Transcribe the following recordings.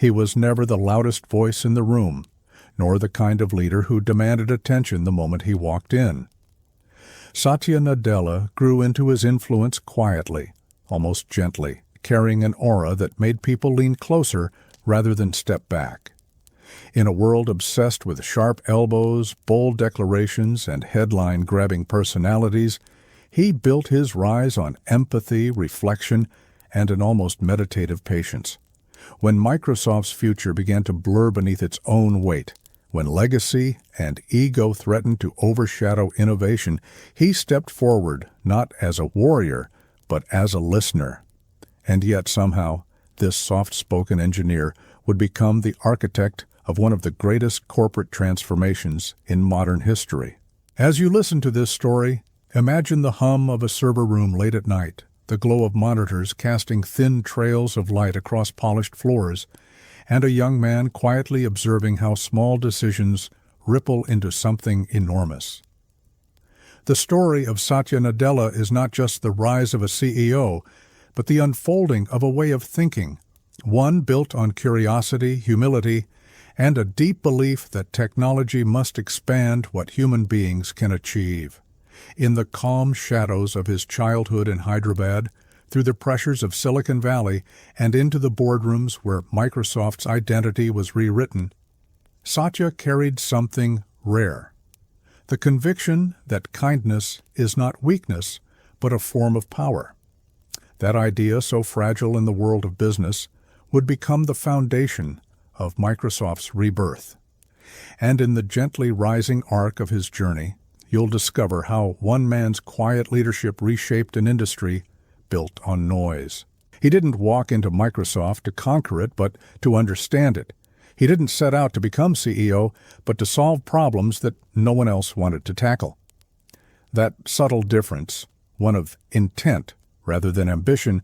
He was never the loudest voice in the room, nor the kind of leader who demanded attention the moment he walked in. Satya Nadella grew into his influence quietly, almost gently, carrying an aura that made people lean closer rather than step back. In a world obsessed with sharp elbows, bold declarations, and headline-grabbing personalities, he built his rise on empathy, reflection, and an almost meditative patience. When Microsoft's future began to blur beneath its own weight, when legacy and ego threatened to overshadow innovation, he stepped forward not as a warrior, but as a listener. And yet somehow, this soft-spoken engineer would become the architect of one of the greatest corporate transformations in modern history. As you listen to this story, imagine the hum of a server room late at night, the glow of monitors casting thin trails of light across polished floors, and a young man quietly observing how small decisions ripple into something enormous. The story of Satya Nadella is not just the rise of a CEO, but the unfolding of a way of thinking, one built on curiosity, humility, and a deep belief that technology must expand what human beings can achieve. In the calm shadows of his childhood in Hyderabad, through the pressures of Silicon Valley, and into the boardrooms where Microsoft's identity was rewritten, Satya carried something rare: the conviction that kindness is not weakness, but a form of power. That idea, so fragile in the world of business, would become the foundation of Microsoft's rebirth. And in the gently rising arc of his journey, you'll discover how one man's quiet leadership reshaped an industry built on noise. He didn't walk into Microsoft to conquer it, but to understand it. He didn't set out to become CEO, but to solve problems that no one else wanted to tackle. That subtle difference, one of intent rather than ambition,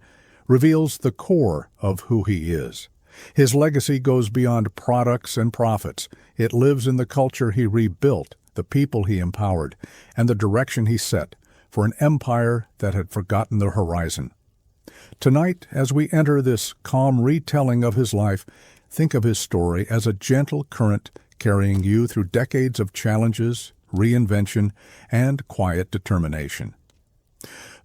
reveals the core of who he is. His legacy goes beyond products and profits. It lives in the culture he rebuilt, the people he empowered, and the direction he set for an empire that had forgotten the horizon. Tonight, as we enter this calm retelling of his life, think of his story as a gentle current carrying you through decades of challenges, reinvention, and quiet determination.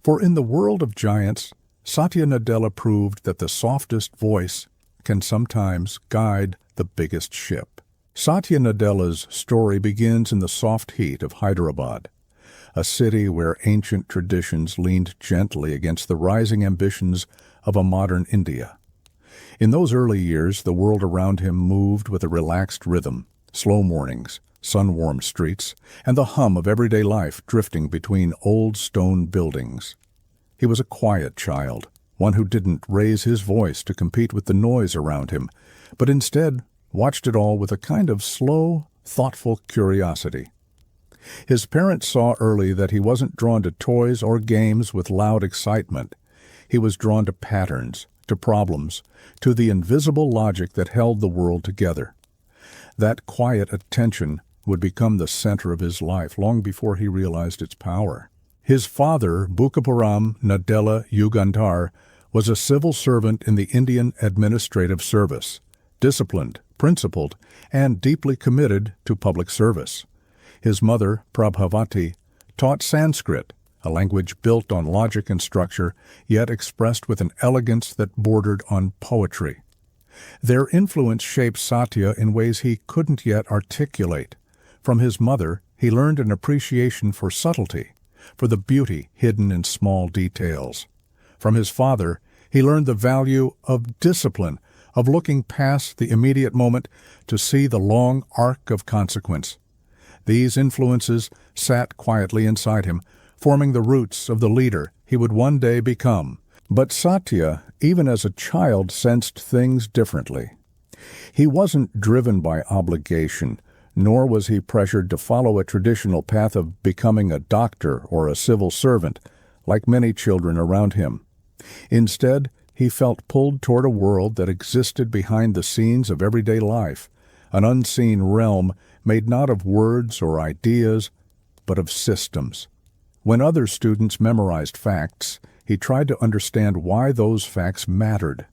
For in the world of giants, Satya Nadella proved that the softest voice can sometimes guide the biggest ship. Satya Nadella's story begins in the soft heat of Hyderabad, a city where ancient traditions leaned gently against the rising ambitions of a modern India. In those early years, the world around him moved with a relaxed rhythm, slow mornings, sun-warmed streets, and the hum of everyday life drifting between old stone buildings. He was a quiet child, one who didn't raise his voice to compete with the noise around him, but instead watched it all with a kind of slow, thoughtful curiosity. His parents saw early that he wasn't drawn to toys or games with loud excitement. He was drawn to patterns, to problems, to the invisible logic that held the world together. That quiet attention would become the center of his life long before he realized its power. His father, Bukapuram Nadella Yugantar, was a civil servant in the Indian Administrative Service, disciplined, principled, and deeply committed to public service. His mother, Prabhavati, taught Sanskrit, a language built on logic and structure, yet expressed with an elegance that bordered on poetry. Their influence shaped Satya in ways he couldn't yet articulate. From his mother, he learned an appreciation for subtlety, for the beauty hidden in small details. From his father, he learned the value of discipline, of looking past the immediate moment to see the long arc of consequence. These influences sat quietly inside him, forming the roots of the leader he would one day become. But Satya, even as a child, sensed things differently. He wasn't driven by obligation, nor was he pressured to follow a traditional path of becoming a doctor or a civil servant, like many children around him. Instead, he felt pulled toward a world that existed behind the scenes of everyday life, an unseen realm made not of words or ideas, but of systems. When other students memorized facts, he tried to understand why those facts mattered.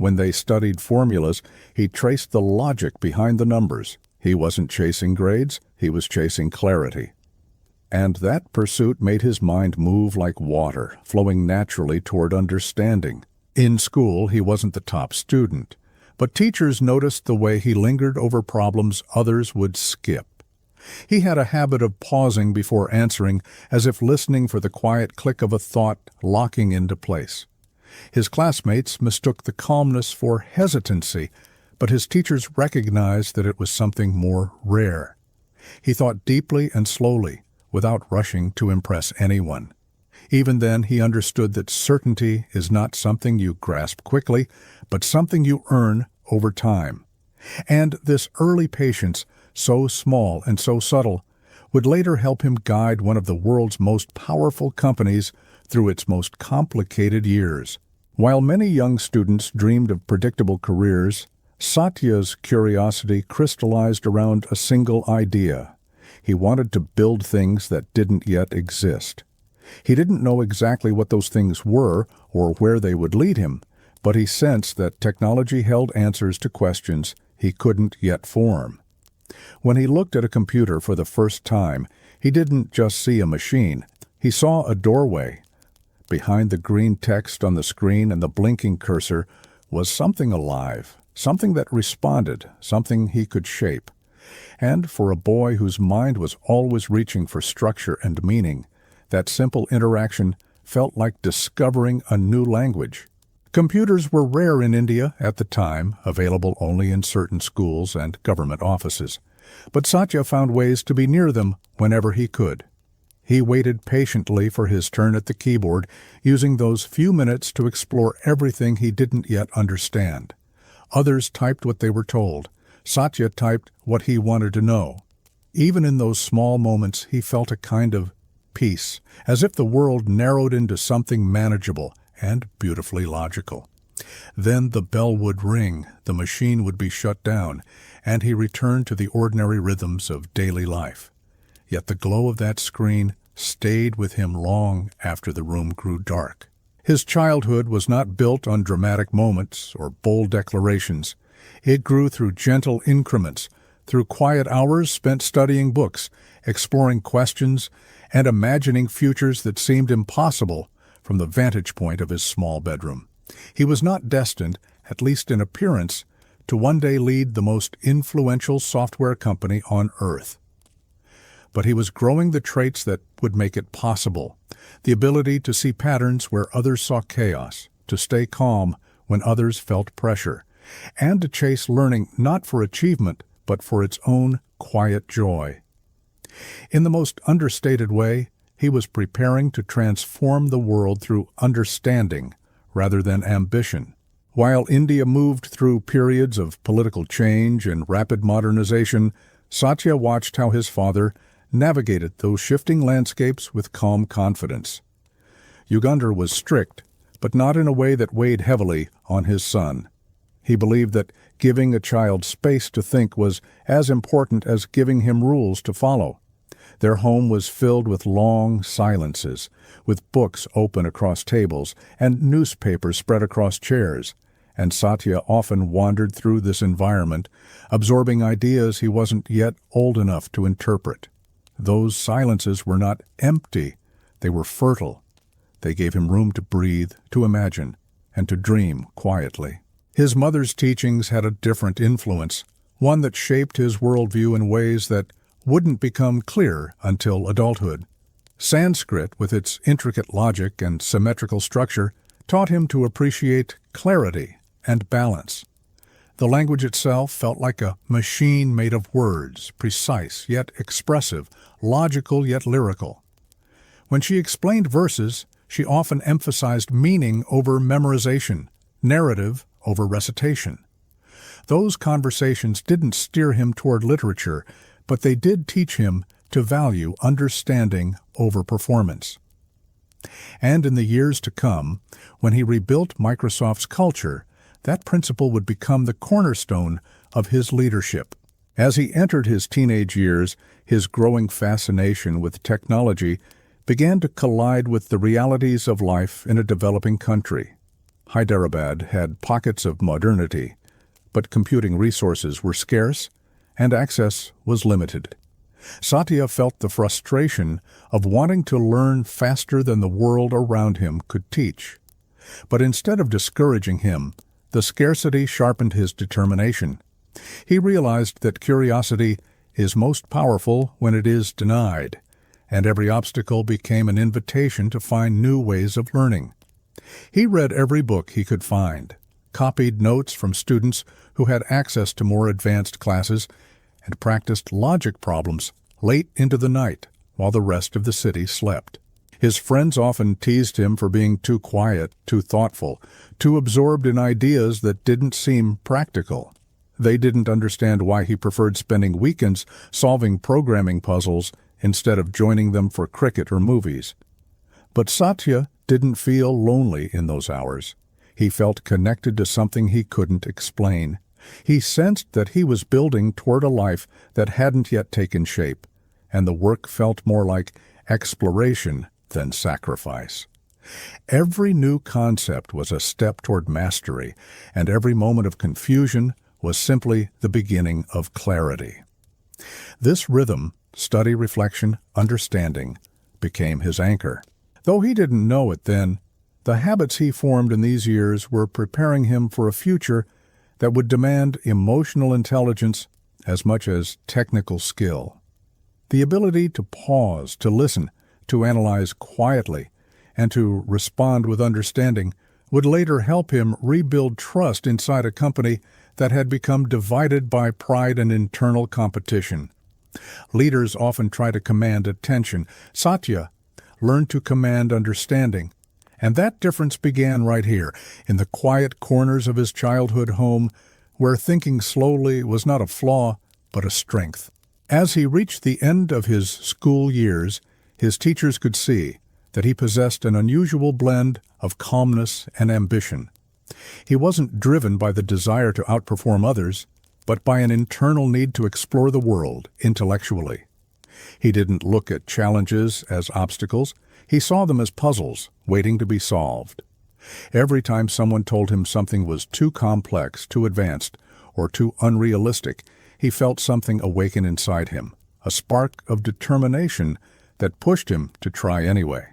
When they studied formulas, he traced the logic behind the numbers. He wasn't chasing grades, he was chasing clarity. And that pursuit made his mind move like water, flowing naturally toward understanding. In school, he wasn't the top student, but teachers noticed the way he lingered over problems others would skip. He had a habit of pausing before answering, as if listening for the quiet click of a thought locking into place. His classmates mistook the calmness for hesitancy, but his teachers recognized that it was something more rare. He thought deeply and slowly, without rushing to impress anyone. Even then, he understood that certainty is not something you grasp quickly, but something you earn over time. And this early patience, so small and so subtle, would later help him guide one of the world's most powerful companies through its most complicated years. While many young students dreamed of predictable careers, Satya's curiosity crystallized around a single idea. He wanted to build things that didn't yet exist. He didn't know exactly what those things were or where they would lead him, but he sensed that technology held answers to questions he couldn't yet form. When he looked at a computer for the first time, he didn't just see a machine. He saw a doorway. Behind the green text on the screen and the blinking cursor was something alive, something that responded, something he could shape. And for a boy whose mind was always reaching for structure and meaning, that simple interaction felt like discovering a new language. Computers were rare in India at the time, available only in certain schools and government offices. But Satya found ways to be near them whenever he could. He waited patiently for his turn at the keyboard, using those few minutes to explore everything he didn't yet understand. Others typed what they were told. Satya typed what he wanted to know. Even in those small moments, he felt a kind of peace, as if the world narrowed into something manageable and beautifully logical. Then the bell would ring, the machine would be shut down, and he returned to the ordinary rhythms of daily life. Yet the glow of that screen stayed with him long after the room grew dark. His childhood was not built on dramatic moments or bold declarations. It grew through gentle increments, through quiet hours spent studying books, exploring questions, and imagining futures that seemed impossible from the vantage point of his small bedroom. He was not destined, at least in appearance, to one day lead the most influential software company on Earth. But he was growing the traits that would make it possible, the ability to see patterns where others saw chaos, to stay calm when others felt pressure, and to chase learning not for achievement, but for its own quiet joy. In the most understated way, he was preparing to transform the world through understanding rather than ambition. While India moved through periods of political change and rapid modernization, Satya watched how his father navigated those shifting landscapes with calm confidence. Uganda was strict, but not in a way that weighed heavily on his son. He believed that giving a child space to think was as important as giving him rules to follow. Their home was filled with long silences, with books open across tables and newspapers spread across chairs, and Satya often wandered through this environment, absorbing ideas he wasn't yet old enough to interpret. Those silences were not empty, they were fertile. They gave him room to breathe, to imagine, and to dream quietly. His mother's teachings had a different influence, one that shaped his worldview in ways that wouldn't become clear until adulthood. Sanskrit, with its intricate logic and symmetrical structure, taught him to appreciate clarity and balance. The language itself felt like a machine made of words, precise yet expressive, logical yet lyrical. When she explained verses, she often emphasized meaning over memorization, narrative over recitation. Those conversations didn't steer him toward literature, but they did teach him to value understanding over performance. And in the years to come, when he rebuilt Microsoft's culture, that principle would become the cornerstone of his leadership. As he entered his teenage years, his growing fascination with technology began to collide with the realities of life in a developing country. Hyderabad had pockets of modernity, but computing resources were scarce and access was limited. Satya felt the frustration of wanting to learn faster than the world around him could teach. But instead of discouraging him, the scarcity sharpened his determination. He realized that curiosity is most powerful when it is denied, and every obstacle became an invitation to find new ways of learning. He read every book he could find, copied notes from students who had access to more advanced classes, and practiced logic problems late into the night while the rest of the city slept. His friends often teased him for being too quiet, too thoughtful, too absorbed in ideas that didn't seem practical. They didn't understand why he preferred spending weekends solving programming puzzles instead of joining them for cricket or movies. But Satya didn't feel lonely in those hours. He felt connected to something he couldn't explain. He sensed that he was building toward a life that hadn't yet taken shape, and the work felt more like exploration than sacrifice. Every new concept was a step toward mastery, and every moment of confusion was simply the beginning of clarity. This rhythm, study, reflection, understanding, became his anchor. Though he didn't know it then, the habits he formed in these years were preparing him for a future that would demand emotional intelligence as much as technical skill. The ability to pause, to listen, to analyze quietly, and to respond with understanding would later help him rebuild trust inside a company that had become divided by pride and internal competition. Leaders often try to command attention. Satya learned to command understanding, and that difference began right here, in the quiet corners of his childhood home, where thinking slowly was not a flaw, but a strength. As he reached the end of his school years, his teachers could see that he possessed an unusual blend of calmness and ambition. He wasn't driven by the desire to outperform others, but by an internal need to explore the world intellectually. He didn't look at challenges as obstacles. He saw them as puzzles waiting to be solved. Every time someone told him something was too complex, too advanced, or too unrealistic, he felt something awaken inside him, a spark of determination that pushed him to try anyway.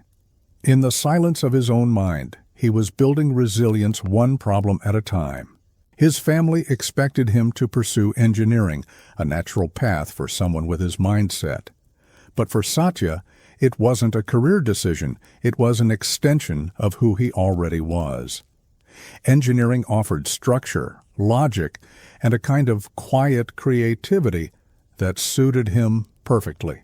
In the silence of his own mind, he was building resilience one problem at a time. His family expected him to pursue engineering, a natural path for someone with his mindset. But for Satya, it wasn't a career decision, it was an extension of who he already was. Engineering offered structure, logic, and a kind of quiet creativity that suited him perfectly.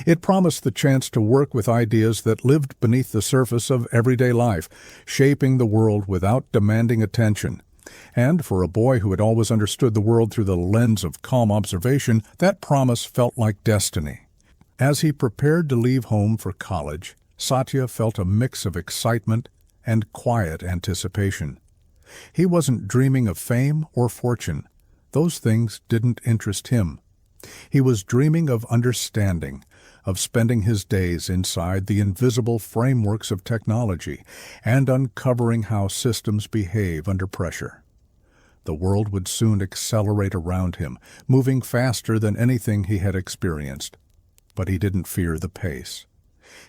It promised the chance to work with ideas that lived beneath the surface of everyday life, shaping the world without demanding attention. And for a boy who had always understood the world through the lens of calm observation, that promise felt like destiny. As he prepared to leave home for college, Satya felt a mix of excitement and quiet anticipation. He wasn't dreaming of fame or fortune. Those things didn't interest him. He was dreaming of understanding, of spending his days inside the invisible frameworks of technology and uncovering how systems behave under pressure. The world would soon accelerate around him, moving faster than anything he had experienced. But he didn't fear the pace.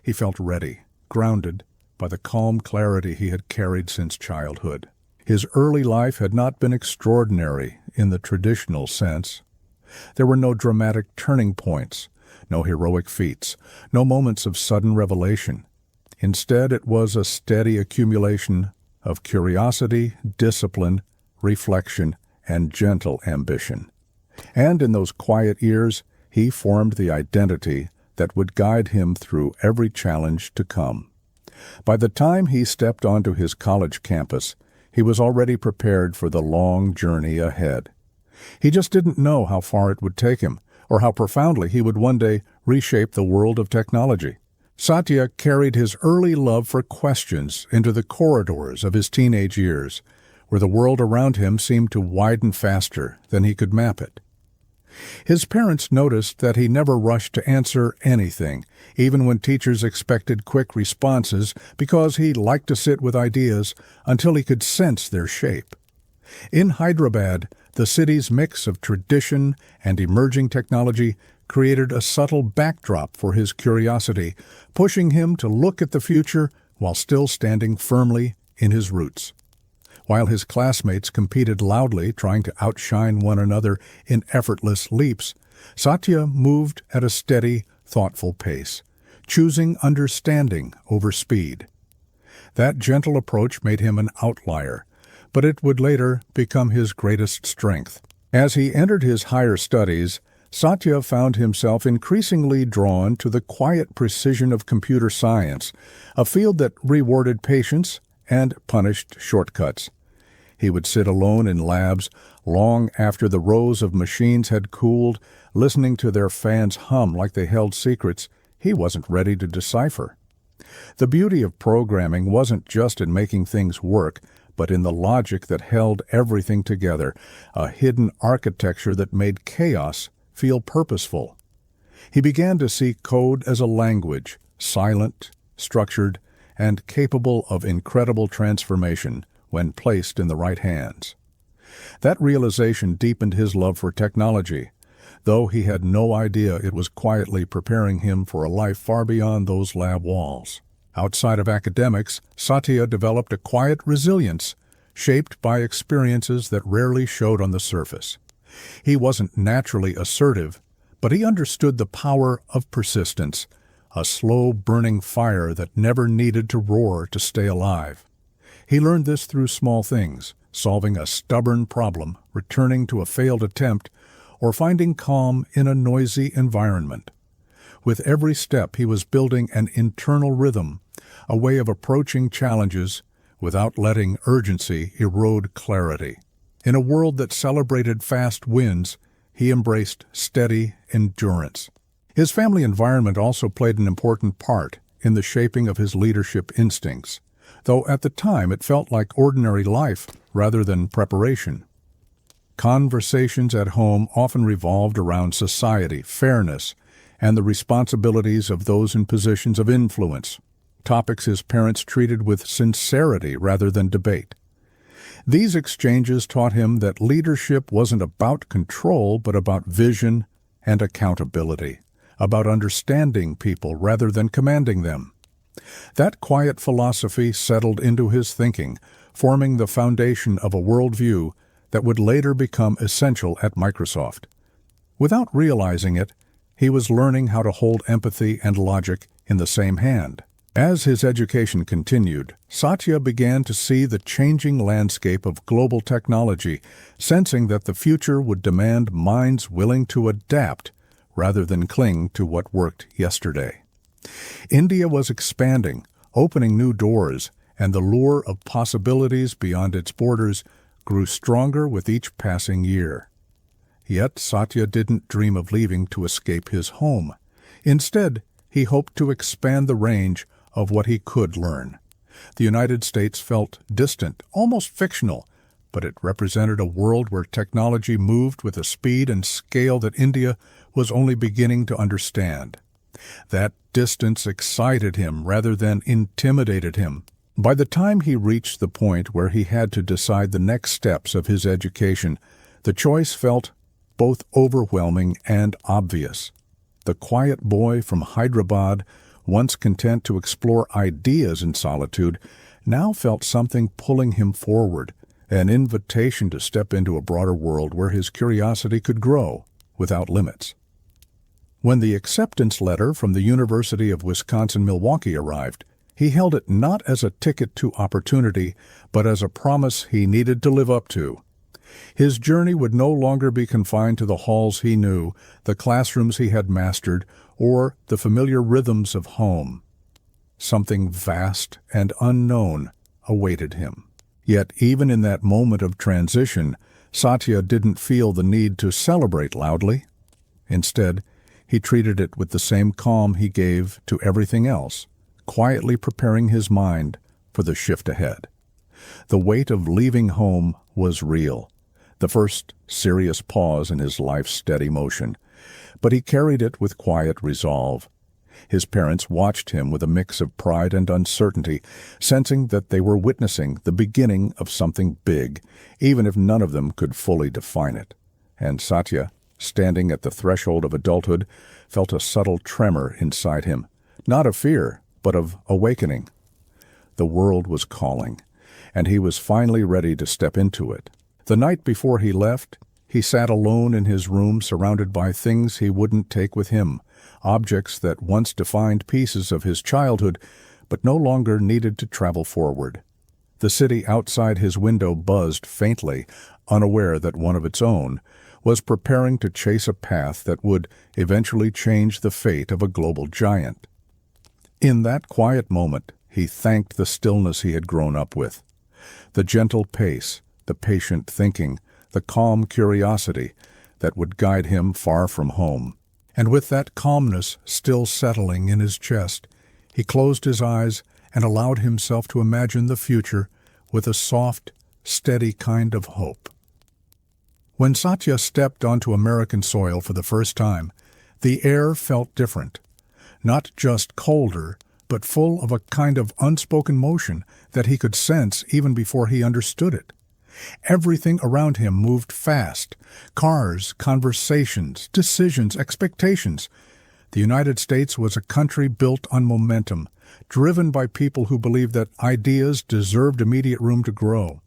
He felt ready, grounded by the calm clarity he had carried since childhood. His early life had not been extraordinary in the traditional sense. There were no dramatic turning points, no heroic feats, no moments of sudden revelation. Instead, it was a steady accumulation of curiosity, discipline, reflection, and gentle ambition. And in those quiet years, he formed the identity that would guide him through every challenge to come. By the time he stepped onto his college campus, he was already prepared for the long journey ahead. He just didn't know how far it would take him, or how profoundly he would one day reshape the world of technology. Satya carried his early love for questions into the corridors of his teenage years, where the world around him seemed to widen faster than he could map it. His parents noticed that he never rushed to answer anything, even when teachers expected quick responses, because he liked to sit with ideas until he could sense their shape. In Hyderabad, the city's mix of tradition and emerging technology created a subtle backdrop for his curiosity, pushing him to look at the future while still standing firmly in his roots. While his classmates competed loudly, trying to outshine one another in effortless leaps, Satya moved at a steady, thoughtful pace, choosing understanding over speed. That gentle approach made him an outlier, but it would later become his greatest strength. As he entered his higher studies, Satya found himself increasingly drawn to the quiet precision of computer science, a field that rewarded patience and punished shortcuts. He would sit alone in labs long after the rows of machines had cooled, listening to their fans hum like they held secrets he wasn't ready to decipher. The beauty of programming wasn't just in making things work, but in the logic that held everything together, a hidden architecture that made chaos feel purposeful. He began to see code as a language, silent, structured, and capable of incredible transformation when placed in the right hands. That realization deepened his love for technology, though he had no idea it was quietly preparing him for a life far beyond those lab walls. Outside of academics, Satya developed a quiet resilience, shaped by experiences that rarely showed on the surface. He wasn't naturally assertive, but he understood the power of persistence, a slow-burning fire that never needed to roar to stay alive. He learned this through small things, solving a stubborn problem, returning to a failed attempt, or finding calm in a noisy environment. With every step, he was building an internal rhythm, a way of approaching challenges without letting urgency erode clarity. In a world that celebrated fast wins, he embraced steady endurance. His family environment also played an important part in the shaping of his leadership instincts, though at the time it felt like ordinary life rather than preparation. Conversations at home often revolved around society, fairness, and the responsibilities of those in positions of influence, topics his parents treated with sincerity rather than debate. These exchanges taught him that leadership wasn't about control, but about vision and accountability, about understanding people rather than commanding them. That quiet philosophy settled into his thinking, forming the foundation of a worldview that would later become essential at Microsoft. Without realizing it, he was learning how to hold empathy and logic in the same hand. As his education continued, Satya began to see the changing landscape of global technology, sensing that the future would demand minds willing to adapt rather than cling to what worked yesterday. India was expanding, opening new doors, and the lure of possibilities beyond its borders grew stronger with each passing year. Yet Satya didn't dream of leaving to escape his home. Instead, he hoped to expand the range of what he could learn. The United States felt distant, almost fictional, but it represented a world where technology moved with a speed and scale that India was only beginning to understand. That distance excited him rather than intimidated him. By the time he reached the point where he had to decide the next steps of his education, the choice felt both overwhelming and obvious. The quiet boy from Hyderabad, once content to explore ideas in solitude, now felt something pulling him forward, an invitation to step into a broader world where his curiosity could grow without limits. When the acceptance letter from the University of Wisconsin-Milwaukee arrived, he held it not as a ticket to opportunity, but as a promise he needed to live up to. His journey would no longer be confined to the halls he knew, the classrooms he had mastered, or the familiar rhythms of home. Something vast and unknown awaited him. Yet even in that moment of transition, Satya didn't feel the need to celebrate loudly. Instead, he treated it with the same calm he gave to everything else, quietly preparing his mind for the shift ahead. The weight of leaving home was real. the first serious pause in his life's steady motion, but he carried it with quiet resolve. His parents watched him with a mix of pride and uncertainty, sensing that they were witnessing the beginning of something big, even if none of them could fully define it. And Satya, standing at the threshold of adulthood, felt a subtle tremor inside him, not of fear, but of awakening. The world was calling, and he was finally ready to step into it. The night before he left, he sat alone in his room surrounded by things he wouldn't take with him, objects that once defined pieces of his childhood, but no longer needed to travel forward. The city outside his window buzzed faintly, unaware that one of its own was preparing to chase a path that would eventually change the fate of a global giant. In that quiet moment, he thanked the stillness he had grown up with. The gentle pace, the patient thinking, the calm curiosity that would guide him far from home. And with that calmness still settling in his chest, he closed his eyes and allowed himself to imagine the future with a soft, steady kind of hope. When Satya stepped onto American soil for the first time, the air felt different. Not just colder, but full of a kind of unspoken motion that he could sense even before he understood it. Everything around him moved fast. Cars, conversations, decisions, expectations. The United States was a country built on momentum, driven by people who believed that ideas deserved immediate room to grow.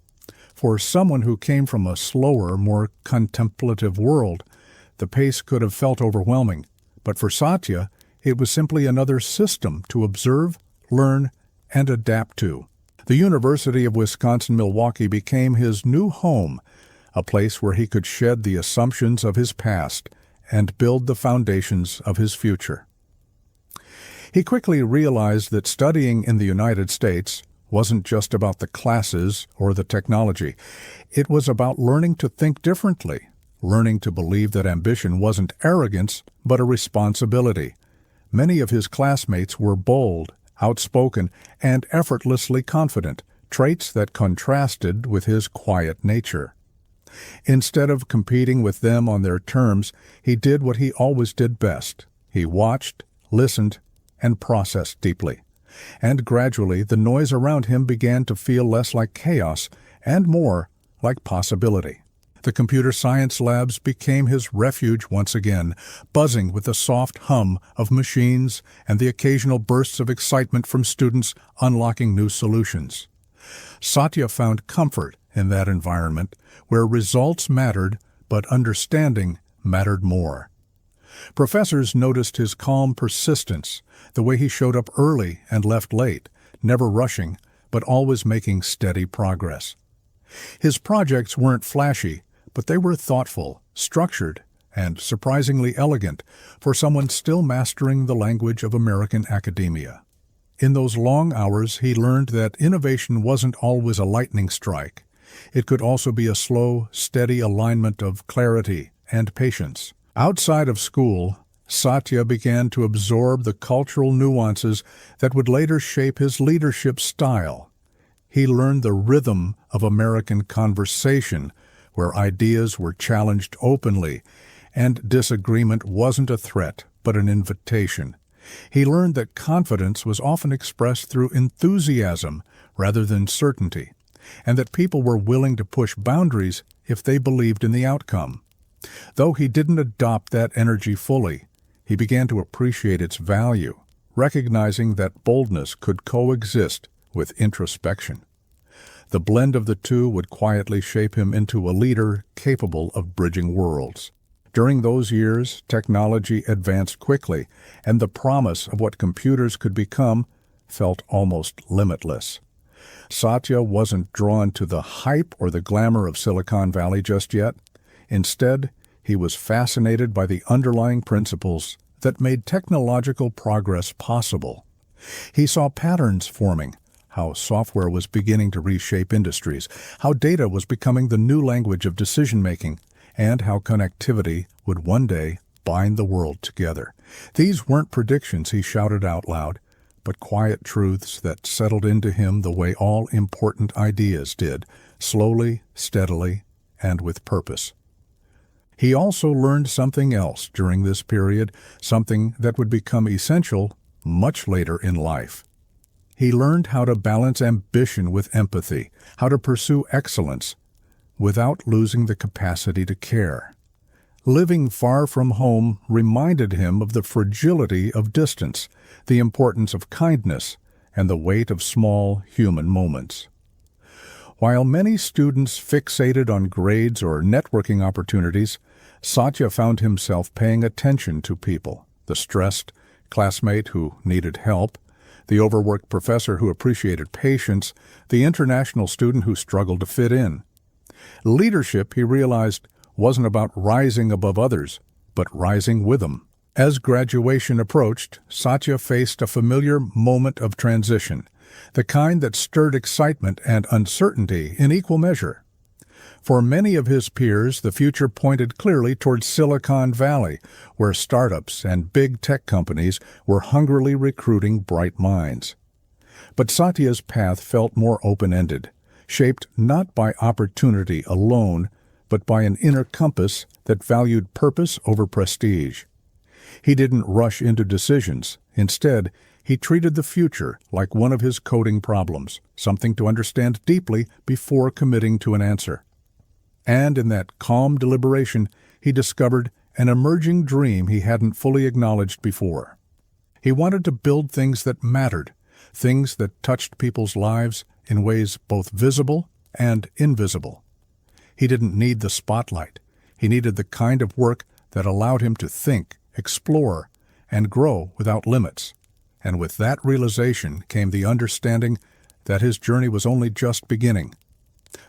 For someone who came from a slower, more contemplative world, the pace could have felt overwhelming. But for Satya, it was simply another system to observe, learn, and adapt to. The University of Wisconsin-Milwaukee became his new home, a place where he could shed the assumptions of his past and build the foundations of his future. He quickly realized that studying in the United States wasn't just about the classes or the technology. It was about learning to think differently, learning to believe that ambition wasn't arrogance, but a responsibility. Many of his classmates were bold, outspoken, and effortlessly confident, traits that contrasted with his quiet nature. Instead of competing with them on their terms, he did what he always did best. He watched, listened, and processed deeply. And gradually the noise around him began to feel less like chaos and more like possibility. The computer science labs became his refuge once again, buzzing with the soft hum of machines and the occasional bursts of excitement from students unlocking new solutions. Satya found comfort in that environment where results mattered, but understanding mattered more. Professors noticed his calm persistence, the way he showed up early and left late, never rushing, but always making steady progress. His projects weren't flashy, but they were thoughtful, structured, and surprisingly elegant for someone still mastering the language of American academia. In those long hours, he learned that innovation wasn't always a lightning strike. It could also be a slow, steady alignment of clarity and patience. Outside of school, Satya began to absorb the cultural nuances that would later shape his leadership style. He learned the rhythm of American conversation, where ideas were challenged openly, and disagreement wasn't a threat, but an invitation. He learned that confidence was often expressed through enthusiasm rather than certainty, and that people were willing to push boundaries if they believed in the outcome. Though he didn't adopt that energy fully, he began to appreciate its value, recognizing that boldness could coexist with introspection. The blend of the two would quietly shape him into a leader capable of bridging worlds. During those years, technology advanced quickly, and the promise of what computers could become felt almost limitless. Satya wasn't drawn to the hype or the glamour of Silicon Valley just yet. Instead, he was fascinated by the underlying principles that made technological progress possible. He saw patterns forming, how software was beginning to reshape industries, how data was becoming the new language of decision-making, and how connectivity would one day bind the world together. These weren't predictions he shouted out loud, but quiet truths that settled into him the way all important ideas did, slowly, steadily, and with purpose. He also learned something else during this period, something that would become essential much later in life. He learned how to balance ambition with empathy, how to pursue excellence without losing the capacity to care. Living far from home reminded him of the fragility of distance, the importance of kindness, and the weight of small human moments. While many students fixated on grades or networking opportunities, Satya found himself paying attention to people, the stressed classmate who needed help, the overworked professor who appreciated patience, the international student who struggled to fit in. Leadership, he realized, wasn't about rising above others, but rising with them. As graduation approached, Satya faced a familiar moment of transition, the kind that stirred excitement and uncertainty in equal measure. For many of his peers, the future pointed clearly towards Silicon Valley, where startups and big tech companies were hungrily recruiting bright minds. But Satya's path felt more open-ended, shaped not by opportunity alone, but by an inner compass that valued purpose over prestige. He didn't rush into decisions. Instead, he treated the future like one of his coding problems, something to understand deeply before committing to an answer. And in that calm deliberation, he discovered an emerging dream he hadn't fully acknowledged before. He wanted to build things that mattered, things that touched people's lives in ways both visible and invisible. He didn't need the spotlight. He needed the kind of work that allowed him to think, explore, and grow without limits. And with that realization came the understanding that his journey was only just beginning.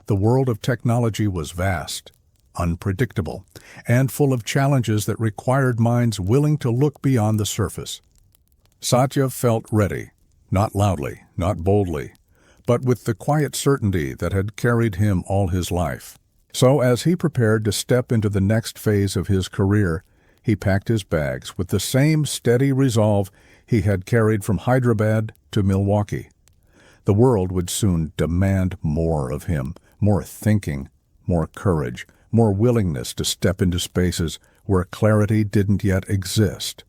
The world of technology was vast, unpredictable, and full of challenges that required minds willing to look beyond the surface. Satya felt ready, not loudly, not boldly, but with the quiet certainty that had carried him all his life. So as he prepared to step into the next phase of his career, he packed his bags with the same steady resolve he had carried from Hyderabad to Milwaukee. The world would soon demand more of him, more thinking, more courage, more willingness to step into spaces where clarity didn't yet exist.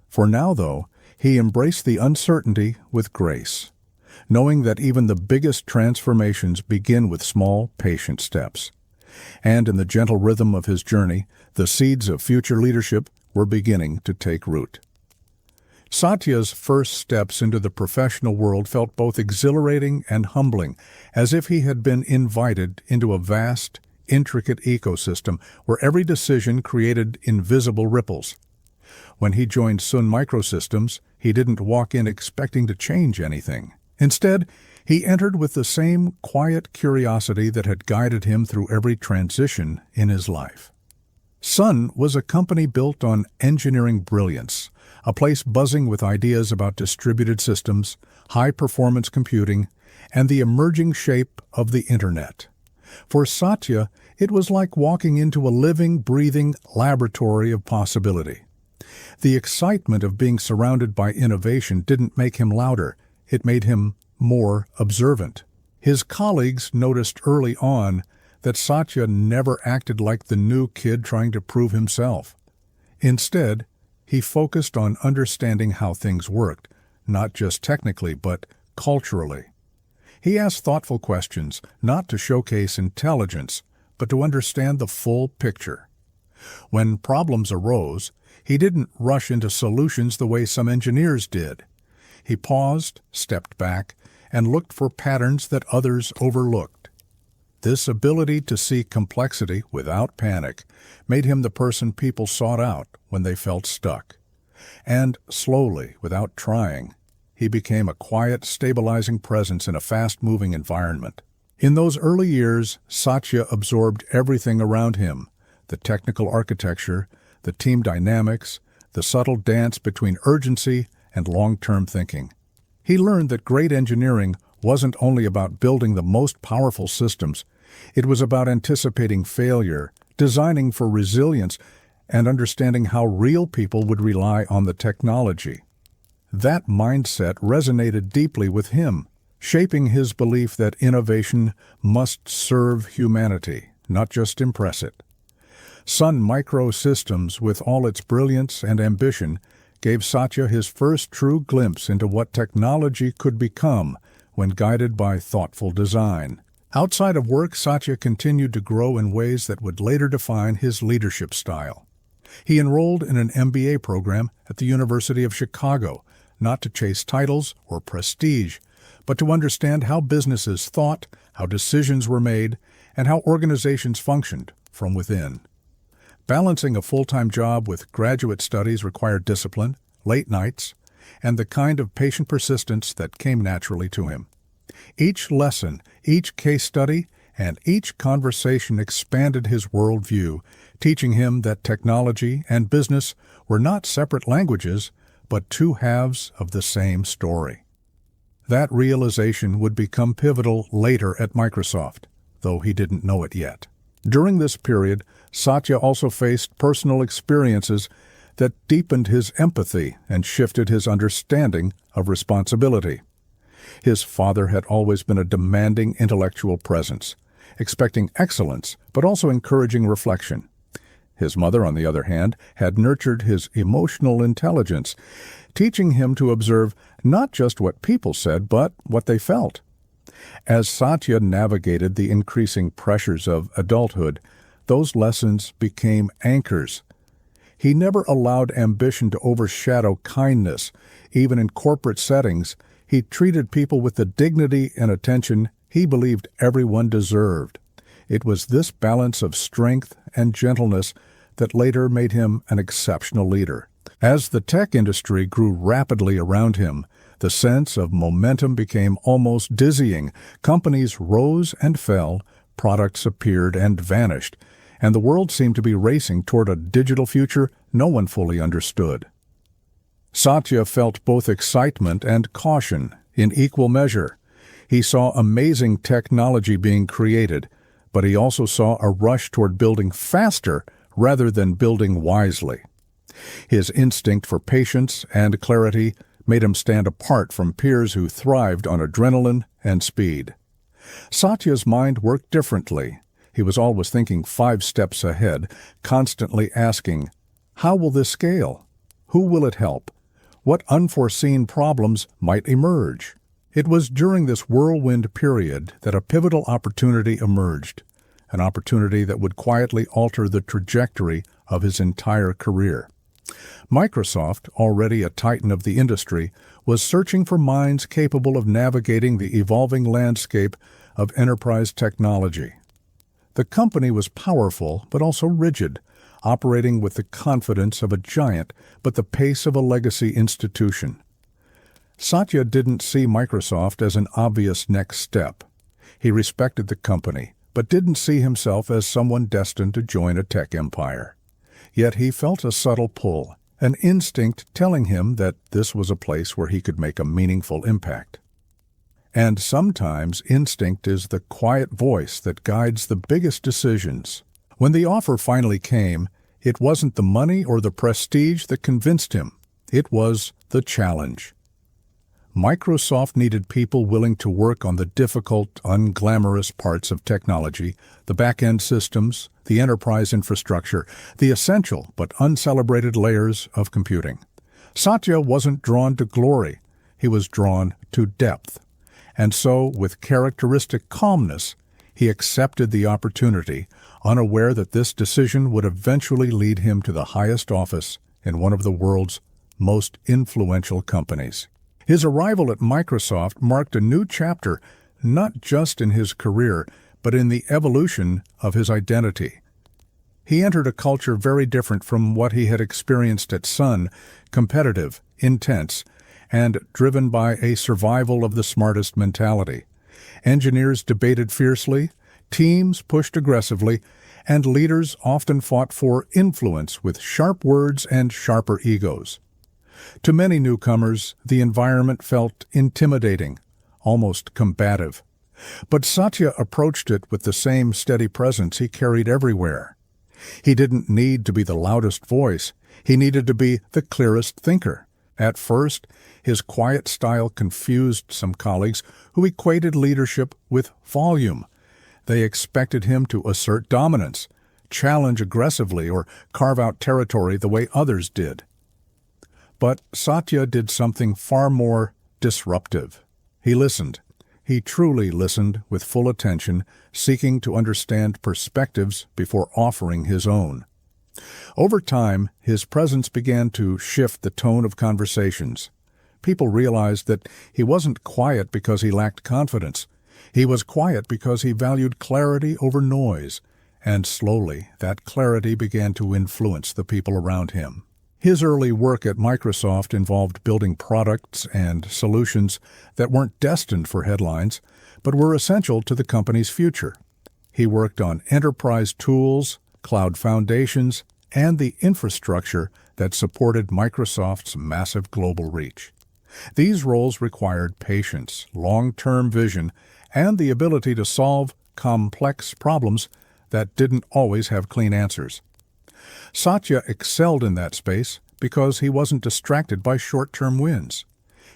For now, though, he embraced the uncertainty with grace, knowing that even the biggest transformations begin with small, patient steps. And in the gentle rhythm of his journey, the seeds of future leadership were beginning to take root. Satya's first steps into the professional world felt both exhilarating and humbling, as if he had been invited into a vast, intricate ecosystem where every decision created invisible ripples. When he joined Sun Microsystems, he didn't walk in expecting to change anything. Instead, he entered with the same quiet curiosity that had guided him through every transition in his life. Sun was a company built on engineering brilliance, a place buzzing with ideas about distributed systems, high-performance computing, and the emerging shape of the Internet. For Satya, it was like walking into a living, breathing laboratory of possibility. The excitement of being surrounded by innovation didn't make him louder, it made him more observant. His colleagues noticed early on that Satya never acted like the new kid trying to prove himself. Instead, he focused on understanding how things worked, not just technically, but culturally. He asked thoughtful questions, not to showcase intelligence, but to understand the full picture. When problems arose, he didn't rush into solutions the way some engineers did. He paused, stepped back, and looked for patterns that others overlooked. This ability to see complexity without panic made him the person people sought out when they felt stuck. And slowly, without trying, he became a quiet, stabilizing presence in a fast-moving environment. In those early years, Satya absorbed everything around him: the technical architecture, the team dynamics, the subtle dance between urgency and long-term thinking. He learned that great engineering wasn't only about building the most powerful systems, it was about anticipating failure, designing for resilience, and understanding how real people would rely on the technology. That mindset resonated deeply with him, shaping his belief that innovation must serve humanity, not just impress it. Sun Microsystems, with all its brilliance and ambition, gave Satya his first true glimpse into what technology could become when guided by thoughtful design. Outside of work, Satya continued to grow in ways that would later define his leadership style. He enrolled in an MBA program at the University of Chicago, not to chase titles or prestige, but to understand how businesses thought, how decisions were made, and how organizations functioned from within. Balancing a full-time job with graduate studies required discipline, late nights, and the kind of patient persistence that came naturally to him. Each lesson, each case study, and each conversation expanded his worldview, teaching him that technology and business were not separate languages, but two halves of the same story. That realization would become pivotal later at Microsoft, though he didn't know it yet. During this period, Satya also faced personal experiences that deepened his empathy and shifted his understanding of responsibility. His father had always been a demanding intellectual presence, expecting excellence but also encouraging reflection. His mother, on the other hand, had nurtured his emotional intelligence, teaching him to observe not just what people said, but what they felt. As Satya navigated the increasing pressures of adulthood, those lessons became anchors. He never allowed ambition to overshadow kindness. Even in corporate settings, he treated people with the dignity and attention he believed everyone deserved. It was this balance of strength and gentleness that later made him an exceptional leader. As the tech industry grew rapidly around him, the sense of momentum became almost dizzying. Companies rose and fell, products appeared and vanished, and the world seemed to be racing toward a digital future no one fully understood. Satya felt both excitement and caution in equal measure. He saw amazing technology being created, but he also saw a rush toward building faster rather than building wisely. His instinct for patience and clarity made him stand apart from peers who thrived on adrenaline and speed. Satya's mind worked differently. He was always thinking 5 steps ahead, constantly asking, "How will this scale? Who will it help? What unforeseen problems might emerge?" It was during this whirlwind period that a pivotal opportunity emerged, an opportunity that would quietly alter the trajectory of his entire career. Microsoft, already a titan of the industry, was searching for minds capable of navigating the evolving landscape of enterprise technology. The company was powerful but also rigid, operating with the confidence of a giant but the pace of a legacy institution. Satya didn't see Microsoft as an obvious next step. He respected the company, but didn't see himself as someone destined to join a tech empire. Yet he felt a subtle pull, an instinct telling him that this was a place where he could make a meaningful impact. And sometimes instinct is the quiet voice that guides the biggest decisions. When the offer finally came, it wasn't the money or the prestige that convinced him. It was the challenge. Microsoft needed people willing to work on the difficult, unglamorous parts of technology, the back-end systems, the enterprise infrastructure, the essential but uncelebrated layers of computing. Satya wasn't drawn to glory. He was drawn to depth. And so, with characteristic calmness, he accepted the opportunity, unaware that this decision would eventually lead him to the highest office in one of the world's most influential companies. His arrival at Microsoft marked a new chapter, not just in his career, but in the evolution of his identity. He entered a culture very different from what he had experienced at Sun, competitive, intense, and driven by a survival of the smartest mentality. Engineers debated fiercely, teams pushed aggressively, and leaders often fought for influence with sharp words and sharper egos. To many newcomers, the environment felt intimidating, almost combative. But Satya approached it with the same steady presence he carried everywhere. He didn't need to be the loudest voice. He needed to be the clearest thinker. At first, his quiet style confused some colleagues who equated leadership with volume. They expected him to assert dominance, challenge aggressively, or carve out territory the way others did. But Satya did something far more disruptive. He listened. He truly listened with full attention, seeking to understand perspectives before offering his own. Over time, his presence began to shift the tone of conversations. People realized that he wasn't quiet because he lacked confidence. He was quiet because he valued clarity over noise, and slowly that clarity began to influence the people around him. His early work at Microsoft involved building products and solutions that weren't destined for headlines, but were essential to the company's future. He worked on enterprise tools, cloud foundations, and the infrastructure that supported Microsoft's massive global reach. These roles required patience, long-term vision, and the ability to solve complex problems that didn't always have clean answers. Satya excelled in that space because he wasn't distracted by short-term wins.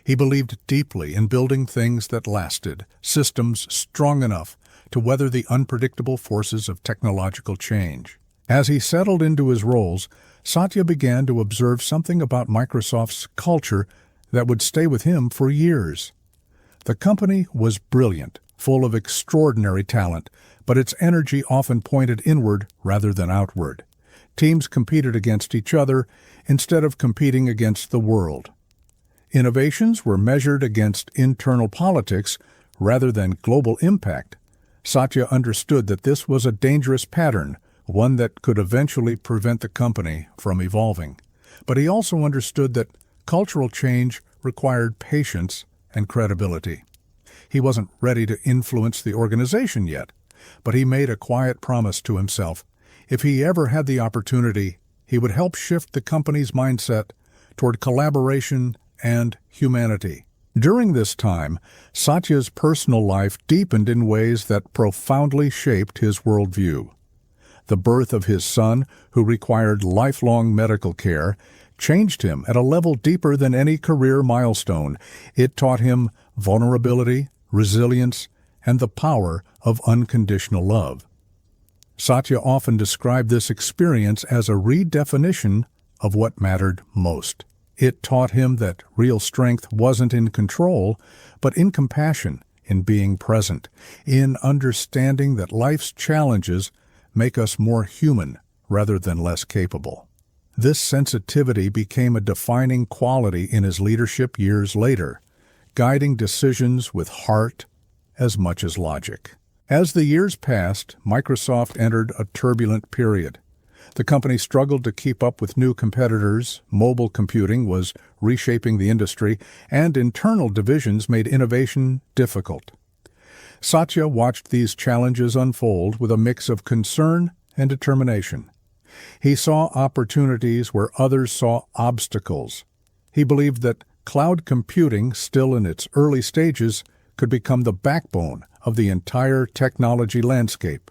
He believed deeply in building things that lasted, systems strong enough to weather the unpredictable forces of technological change. As he settled into his roles, Satya began to observe something about Microsoft's culture that would stay with him for years. The company was brilliant, full of extraordinary talent, but its energy often pointed inward rather than outward. Teams competed against each other instead of competing against the world. Innovations were measured against internal politics rather than global impact. Satya understood that this was a dangerous pattern, one that could eventually prevent the company from evolving. But he also understood that cultural change required patience and credibility. He wasn't ready to influence the organization yet, but he made a quiet promise to himself. If he ever had the opportunity, he would help shift the company's mindset toward collaboration and humanity. During this time, Satya's personal life deepened in ways that profoundly shaped his worldview. The birth of his son, who required lifelong medical care, changed him at a level deeper than any career milestone. It taught him vulnerability, resilience, and the power of unconditional love. Satya often described this experience as a redefinition of what mattered most. It taught him that real strength wasn't in control, but in compassion, in being present, in understanding that life's challenges make us more human rather than less capable. This sensitivity became a defining quality in his leadership years later, guiding decisions with heart as much as logic. As the years passed, Microsoft entered a turbulent period. The company struggled to keep up with new competitors, mobile computing was reshaping the industry, and internal divisions made innovation difficult. Satya watched these challenges unfold with a mix of concern and determination. He saw opportunities where others saw obstacles. He believed that cloud computing, still in its early stages, could become the backbone of the entire technology landscape.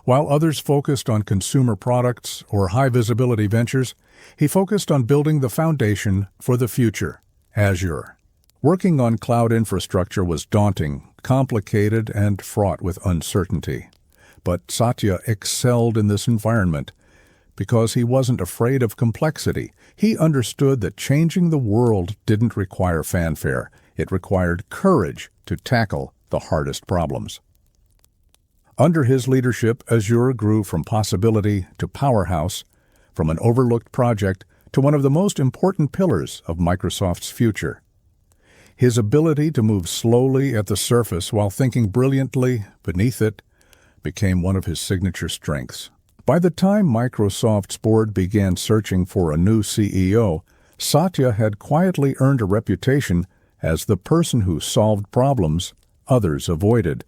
While others focused on consumer products or high-visibility ventures, he focused on building the foundation for the future, Azure. Working on cloud infrastructure was daunting, complicated, and fraught with uncertainty. But Satya excelled in this environment because he wasn't afraid of complexity. He understood that changing the world didn't require fanfare. It required courage to tackle the hardest problems. Under his leadership, Azure grew from possibility to powerhouse, from an overlooked project to one of the most important pillars of Microsoft's future. His ability to move slowly at the surface while thinking brilliantly beneath it became one of his signature strengths. By the time Microsoft's board began searching for a new CEO, Satya had quietly earned a reputation as the person who solved problems others avoided.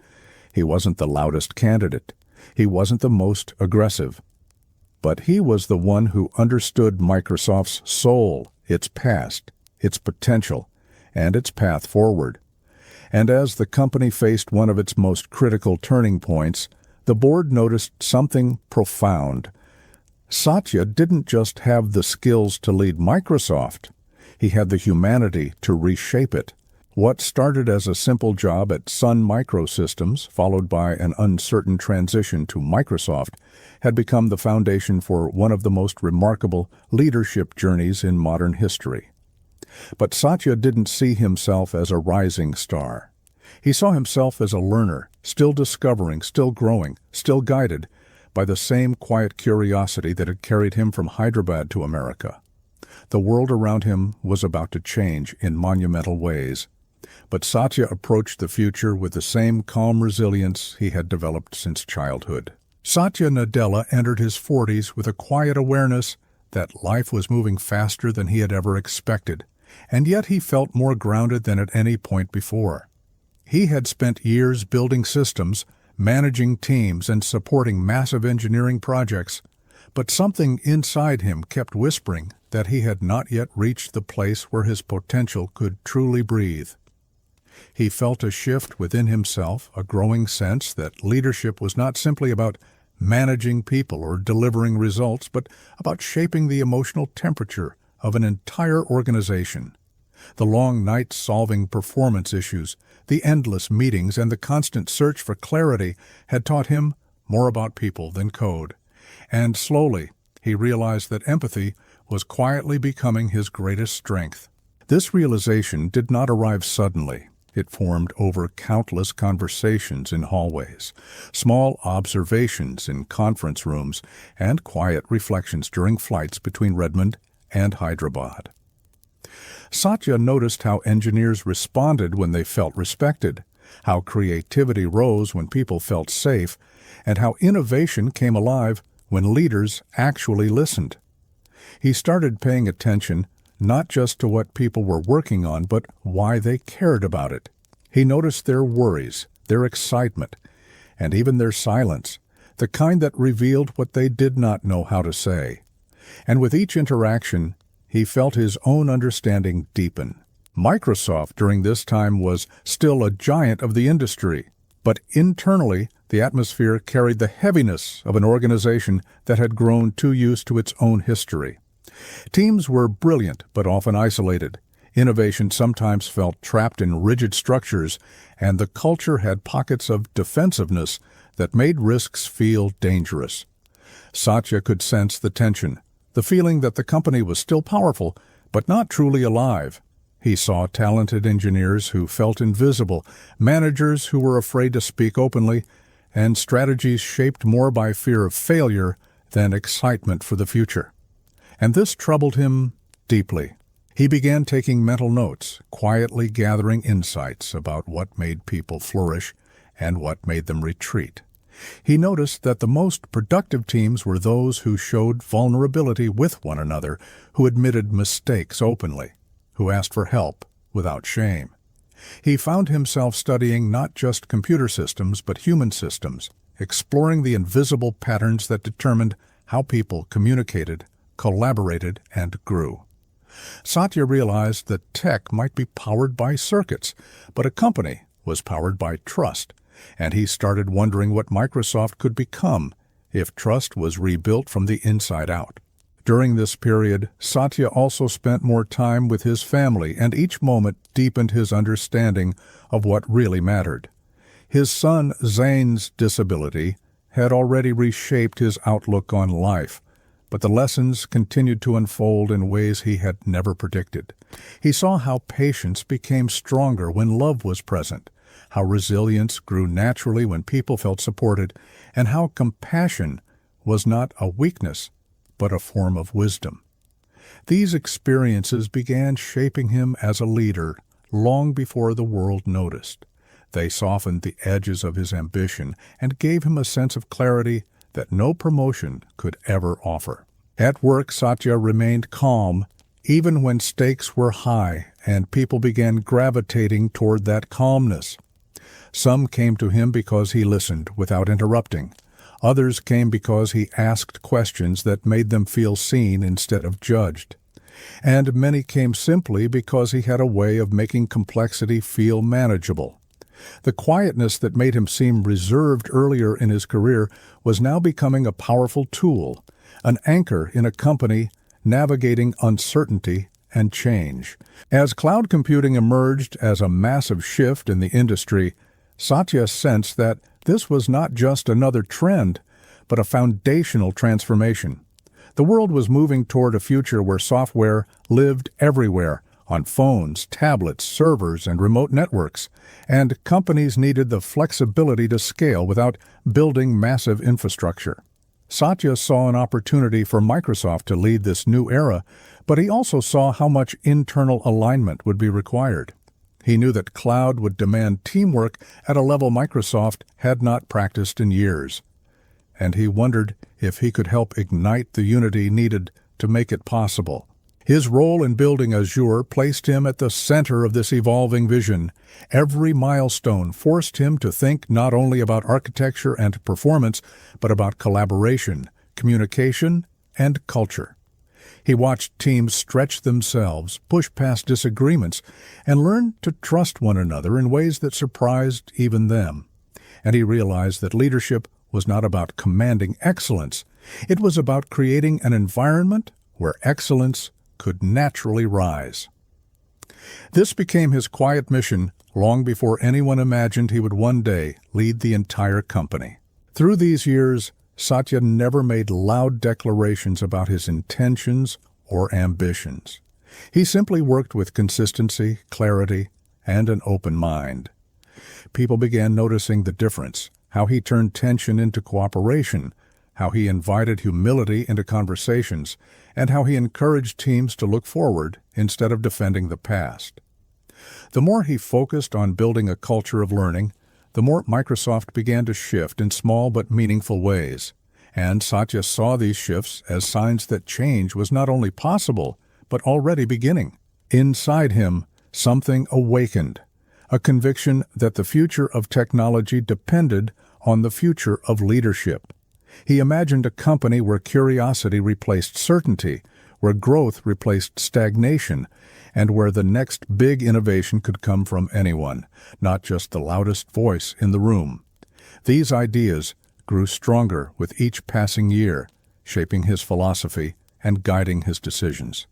He wasn't the loudest candidate. He wasn't the most aggressive. But he was the one who understood Microsoft's soul, its past, its potential, and its path forward. And as the company faced one of its most critical turning points, the board noticed something profound. Satya didn't just have the skills to lead Microsoft. He had the humanity to reshape it. What started as a simple job at Sun Microsystems, followed by an uncertain transition to Microsoft, had become the foundation for one of the most remarkable leadership journeys in modern history. But Satya didn't see himself as a rising star. He saw himself as a learner, still discovering, still growing, still guided by the same quiet curiosity that had carried him from Hyderabad to America. The world around him was about to change in monumental ways. But Satya approached the future with the same calm resilience he had developed since childhood. Satya Nadella entered his 40s with a quiet awareness that life was moving faster than he had ever expected, and yet he felt more grounded than at any point before. He had spent years building systems, managing teams, and supporting massive engineering projects, but something inside him kept whispering that he had not yet reached the place where his potential could truly breathe. He felt a shift within himself, a growing sense that leadership was not simply about managing people or delivering results, but about shaping the emotional temperature of an entire organization. The long nights solving performance issues, the endless meetings, and the constant search for clarity had taught him more about people than code. And slowly, he realized that empathy was quietly becoming his greatest strength. This realization did not arrive suddenly. It formed over countless conversations in hallways, small observations in conference rooms, and quiet reflections during flights between Redmond and Hyderabad. Satya noticed how engineers responded when they felt respected, how creativity rose when people felt safe, and how innovation came alive when leaders actually listened. He started paying attention not just to what people were working on, but why they cared about it. He noticed their worries, their excitement, and even their silence, the kind that revealed what they did not know how to say. And with each interaction, he felt his own understanding deepen. Microsoft during this time was still a giant of the industry, but internally the atmosphere carried the heaviness of an organization that had grown too used to its own history. Teams were brilliant but often isolated. Innovation sometimes felt trapped in rigid structures, and the culture had pockets of defensiveness that made risks feel dangerous. Satya could sense the tension, the feeling that the company was still powerful, but not truly alive. He saw talented engineers who felt invisible, managers who were afraid to speak openly, and strategies shaped more by fear of failure than excitement for the future. And this troubled him deeply. He began taking mental notes, quietly gathering insights about what made people flourish and what made them retreat. He noticed that the most productive teams were those who showed vulnerability with one another, who admitted mistakes openly, who asked for help without shame. He found himself studying not just computer systems but human systems, exploring the invisible patterns that determined how people communicated, collaborated, and grew. Satya realized that tech might be powered by circuits, but a company was powered by trust, and he started wondering what Microsoft could become if trust was rebuilt from the inside out. During this period, Satya also spent more time with his family, and each moment deepened his understanding of what really mattered. His son Zain's disability had already reshaped his outlook on life, but the lessons continued to unfold in ways he had never predicted. He saw how patience became stronger when love was present, how resilience grew naturally when people felt supported, and how compassion was not a weakness, but a form of wisdom. These experiences began shaping him as a leader long before the world noticed. They softened the edges of his ambition and gave him a sense of clarity that no promotion could ever offer. At work, Satya remained calm even when stakes were high and people began gravitating toward that calmness. Some came to him because he listened without interrupting. Others came because he asked questions that made them feel seen instead of judged. And many came simply because he had a way of making complexity feel manageable. The quietness that made him seem reserved earlier in his career was now becoming a powerful tool, an anchor in a company navigating uncertainty and change. As cloud computing emerged as a massive shift in the industry, Satya sensed that this was not just another trend, but a foundational transformation. The world was moving toward a future where software lived everywhere, on phones, tablets, servers, and remote networks, and companies needed the flexibility to scale without building massive infrastructure. Satya saw an opportunity for Microsoft to lead this new era, but he also saw how much internal alignment would be required. He knew that cloud would demand teamwork at a level Microsoft had not practiced in years, and he wondered if he could help ignite the unity needed to make it possible. His role in building Azure placed him at the center of this evolving vision. Every milestone forced him to think not only about architecture and performance, but about collaboration, communication, and culture. He watched teams stretch themselves, push past disagreements, and learn to trust one another in ways that surprised even them. And he realized that leadership was not about commanding excellence. It was about creating an environment where excellence could naturally rise. This became his quiet mission long before anyone imagined he would one day lead the entire company. Through these years, Satya never made loud declarations about his intentions or ambitions. He simply worked with consistency, clarity, and an open mind. People began noticing the difference, how he turned tension into cooperation, how he invited humility into conversations, and how he encouraged teams to look forward instead of defending the past. The more he focused on building a culture of learning, the more Microsoft began to shift in small but meaningful ways. And Satya saw these shifts as signs that change was not only possible, but already beginning. Inside him, something awakened, a conviction that the future of technology depended on the future of leadership. He imagined a company where curiosity replaced certainty, where growth replaced stagnation, and where the next big innovation could come from anyone, not just the loudest voice in the room. These ideas grew stronger with each passing year, shaping his philosophy and guiding his decisions.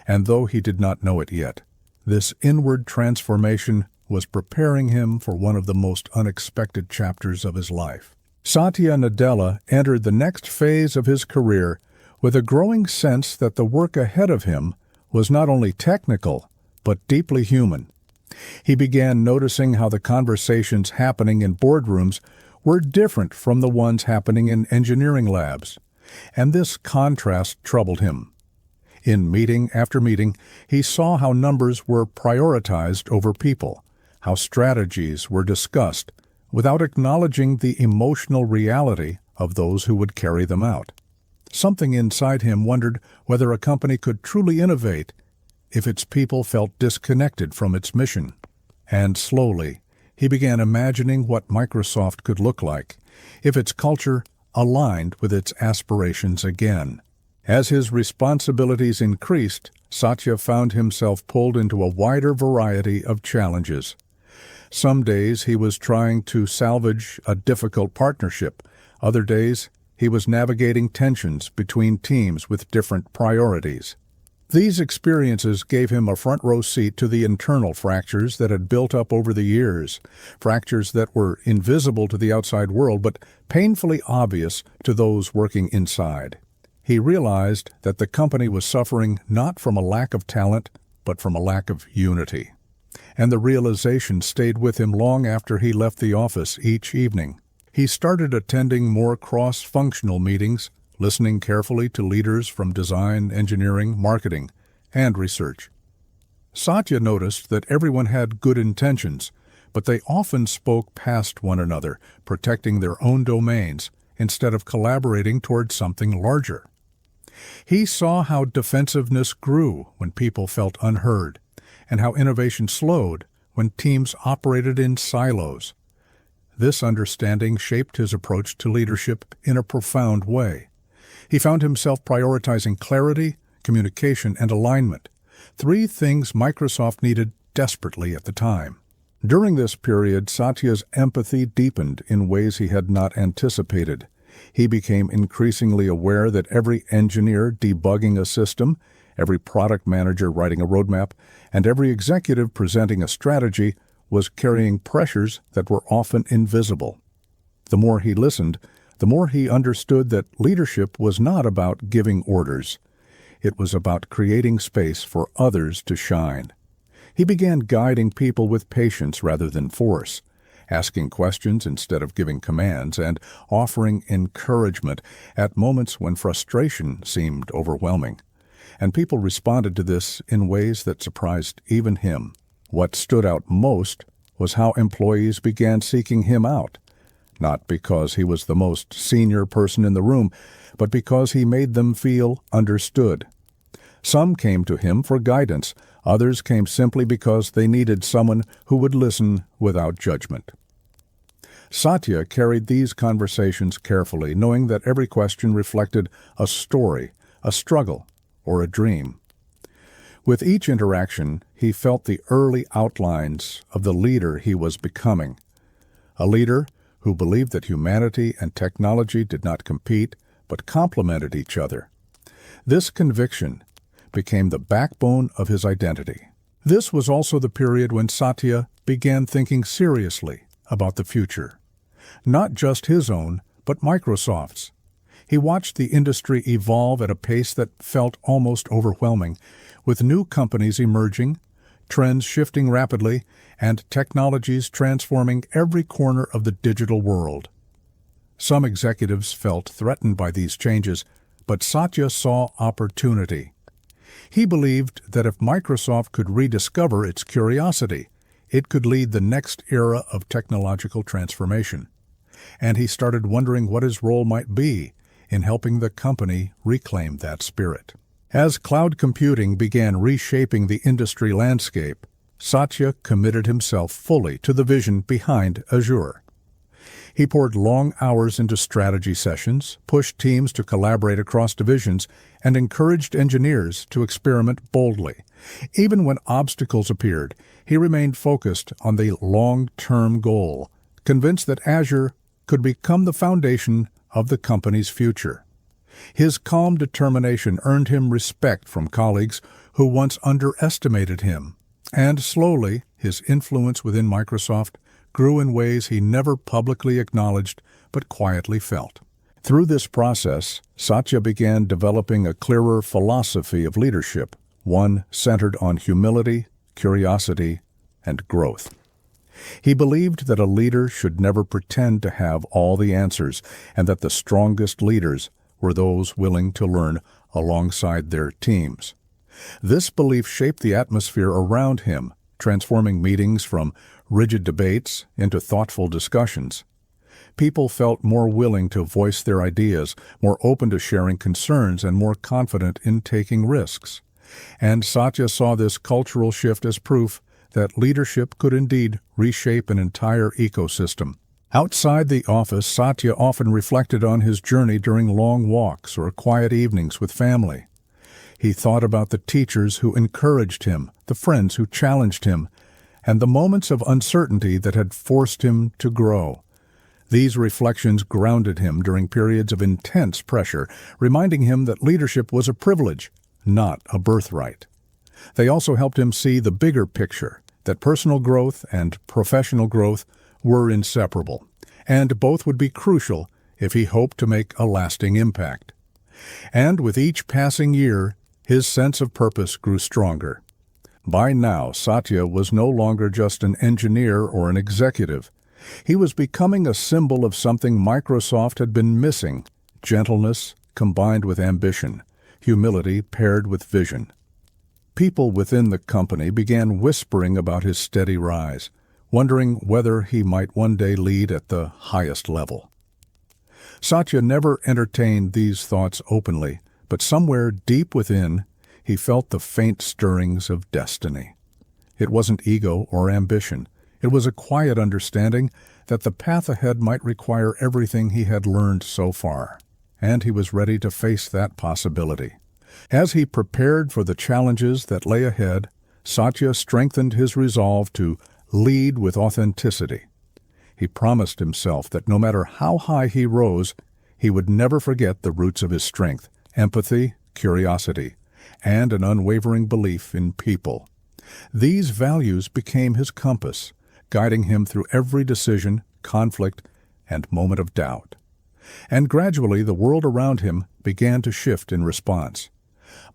And though he did not know it yet, this inward transformation was preparing him for one of the most unexpected chapters of his life. Satya Nadella entered the next phase of his career with a growing sense that the work ahead of him was not only technical, but deeply human. He began noticing how the conversations happening in boardrooms were different from the ones happening in engineering labs, and this contrast troubled him. In meeting after meeting, he saw how numbers were prioritized over people, how strategies were discussed, without acknowledging the emotional reality of those who would carry them out. Something inside him wondered whether a company could truly innovate if its people felt disconnected from its mission. And slowly, he began imagining what Microsoft could look like if its culture aligned with its aspirations again. As his responsibilities increased, Satya found himself pulled into a wider variety of challenges. Some days he was trying to salvage a difficult partnership. Other days he was navigating tensions between teams with different priorities. These experiences gave him a front-row seat to the internal fractures that had built up over the years, fractures that were invisible to the outside world but painfully obvious to those working inside. He realized that the company was suffering not from a lack of talent, but from a lack of unity. And the realization stayed with him long after he left the office each evening. He started attending more cross-functional meetings, listening carefully to leaders from design, engineering, marketing, and research. Satya noticed that everyone had good intentions, but they often spoke past one another, protecting their own domains, instead of collaborating towards something larger. He saw how defensiveness grew when people felt unheard, and how innovation slowed when teams operated in silos. This understanding shaped his approach to leadership in a profound way. He found himself prioritizing clarity, communication, and alignment, three things Microsoft needed desperately at the time. During this period, Satya's empathy deepened in ways he had not anticipated. He became increasingly aware that every engineer debugging a system, Every product manager writing a roadmap, and every executive presenting a strategy was carrying pressures that were often invisible. The more he listened, the more he understood that leadership was not about giving orders. It was about creating space for others to shine. He began guiding people with patience rather than force, asking questions instead of giving commands, and offering encouragement at moments when frustration seemed overwhelming. And people responded to this in ways that surprised even him. What stood out most was how employees began seeking him out, not because he was the most senior person in the room, but because he made them feel understood. Some came to him for guidance, others came simply because they needed someone who would listen without judgment. Satya carried these conversations carefully, knowing that every question reflected a story, a struggle, or a dream. With each interaction, he felt the early outlines of the leader he was becoming, a leader who believed that humanity and technology did not compete but complemented each other. This conviction became the backbone of his identity. This was also the period when Satya began thinking seriously about the future, not just his own, but Microsoft's. He watched the industry evolve at a pace that felt almost overwhelming, with new companies emerging, trends shifting rapidly, and technologies transforming every corner of the digital world. Some executives felt threatened by these changes, but Satya saw opportunity. He believed that if Microsoft could rediscover its curiosity, it could lead the next era of technological transformation. And he started wondering what his role might be in helping the company reclaim that spirit. As cloud computing began reshaping the industry landscape, Satya committed himself fully to the vision behind Azure. He poured long hours into strategy sessions, pushed teams to collaborate across divisions, and encouraged engineers to experiment boldly. Even when obstacles appeared, he remained focused on the long-term goal, convinced that Azure could become the foundation of the company's future. His calm determination earned him respect from colleagues who once underestimated him, and slowly his influence within Microsoft grew in ways he never publicly acknowledged but quietly felt. Through this process, Satya began developing a clearer philosophy of leadership, one centered on humility, curiosity, and growth. He believed that a leader should never pretend to have all the answers, and that the strongest leaders were those willing to learn alongside their teams. This belief shaped the atmosphere around him, transforming meetings from rigid debates into thoughtful discussions. People felt more willing to voice their ideas, more open to sharing concerns, and more confident in taking risks. And Satya saw this cultural shift as proof that leadership could indeed reshape an entire ecosystem. Outside the office, Satya often reflected on his journey during long walks or quiet evenings with family. He thought about the teachers who encouraged him, the friends who challenged him, and the moments of uncertainty that had forced him to grow. These reflections grounded him during periods of intense pressure, reminding him that leadership was a privilege, not a birthright. They also helped him see the bigger picture, that personal growth and professional growth were inseparable, and both would be crucial if he hoped to make a lasting impact. And with each passing year, his sense of purpose grew stronger. By now, Satya was no longer just an engineer or an executive. He was becoming a symbol of something Microsoft had been missing: gentleness combined with ambition, humility paired with vision. People within the company began whispering about his steady rise, wondering whether he might one day lead at the highest level. Satya never entertained these thoughts openly, but somewhere deep within, he felt the faint stirrings of destiny. It wasn't ego or ambition. It was a quiet understanding that the path ahead might require everything he had learned so far, and he was ready to face that possibility. As he prepared for the challenges that lay ahead, Satya strengthened his resolve to lead with authenticity. He promised himself that no matter how high he rose, he would never forget the roots of his strength: empathy, curiosity, and an unwavering belief in people. These values became his compass, guiding him through every decision, conflict, and moment of doubt. And gradually the world around him began to shift in response.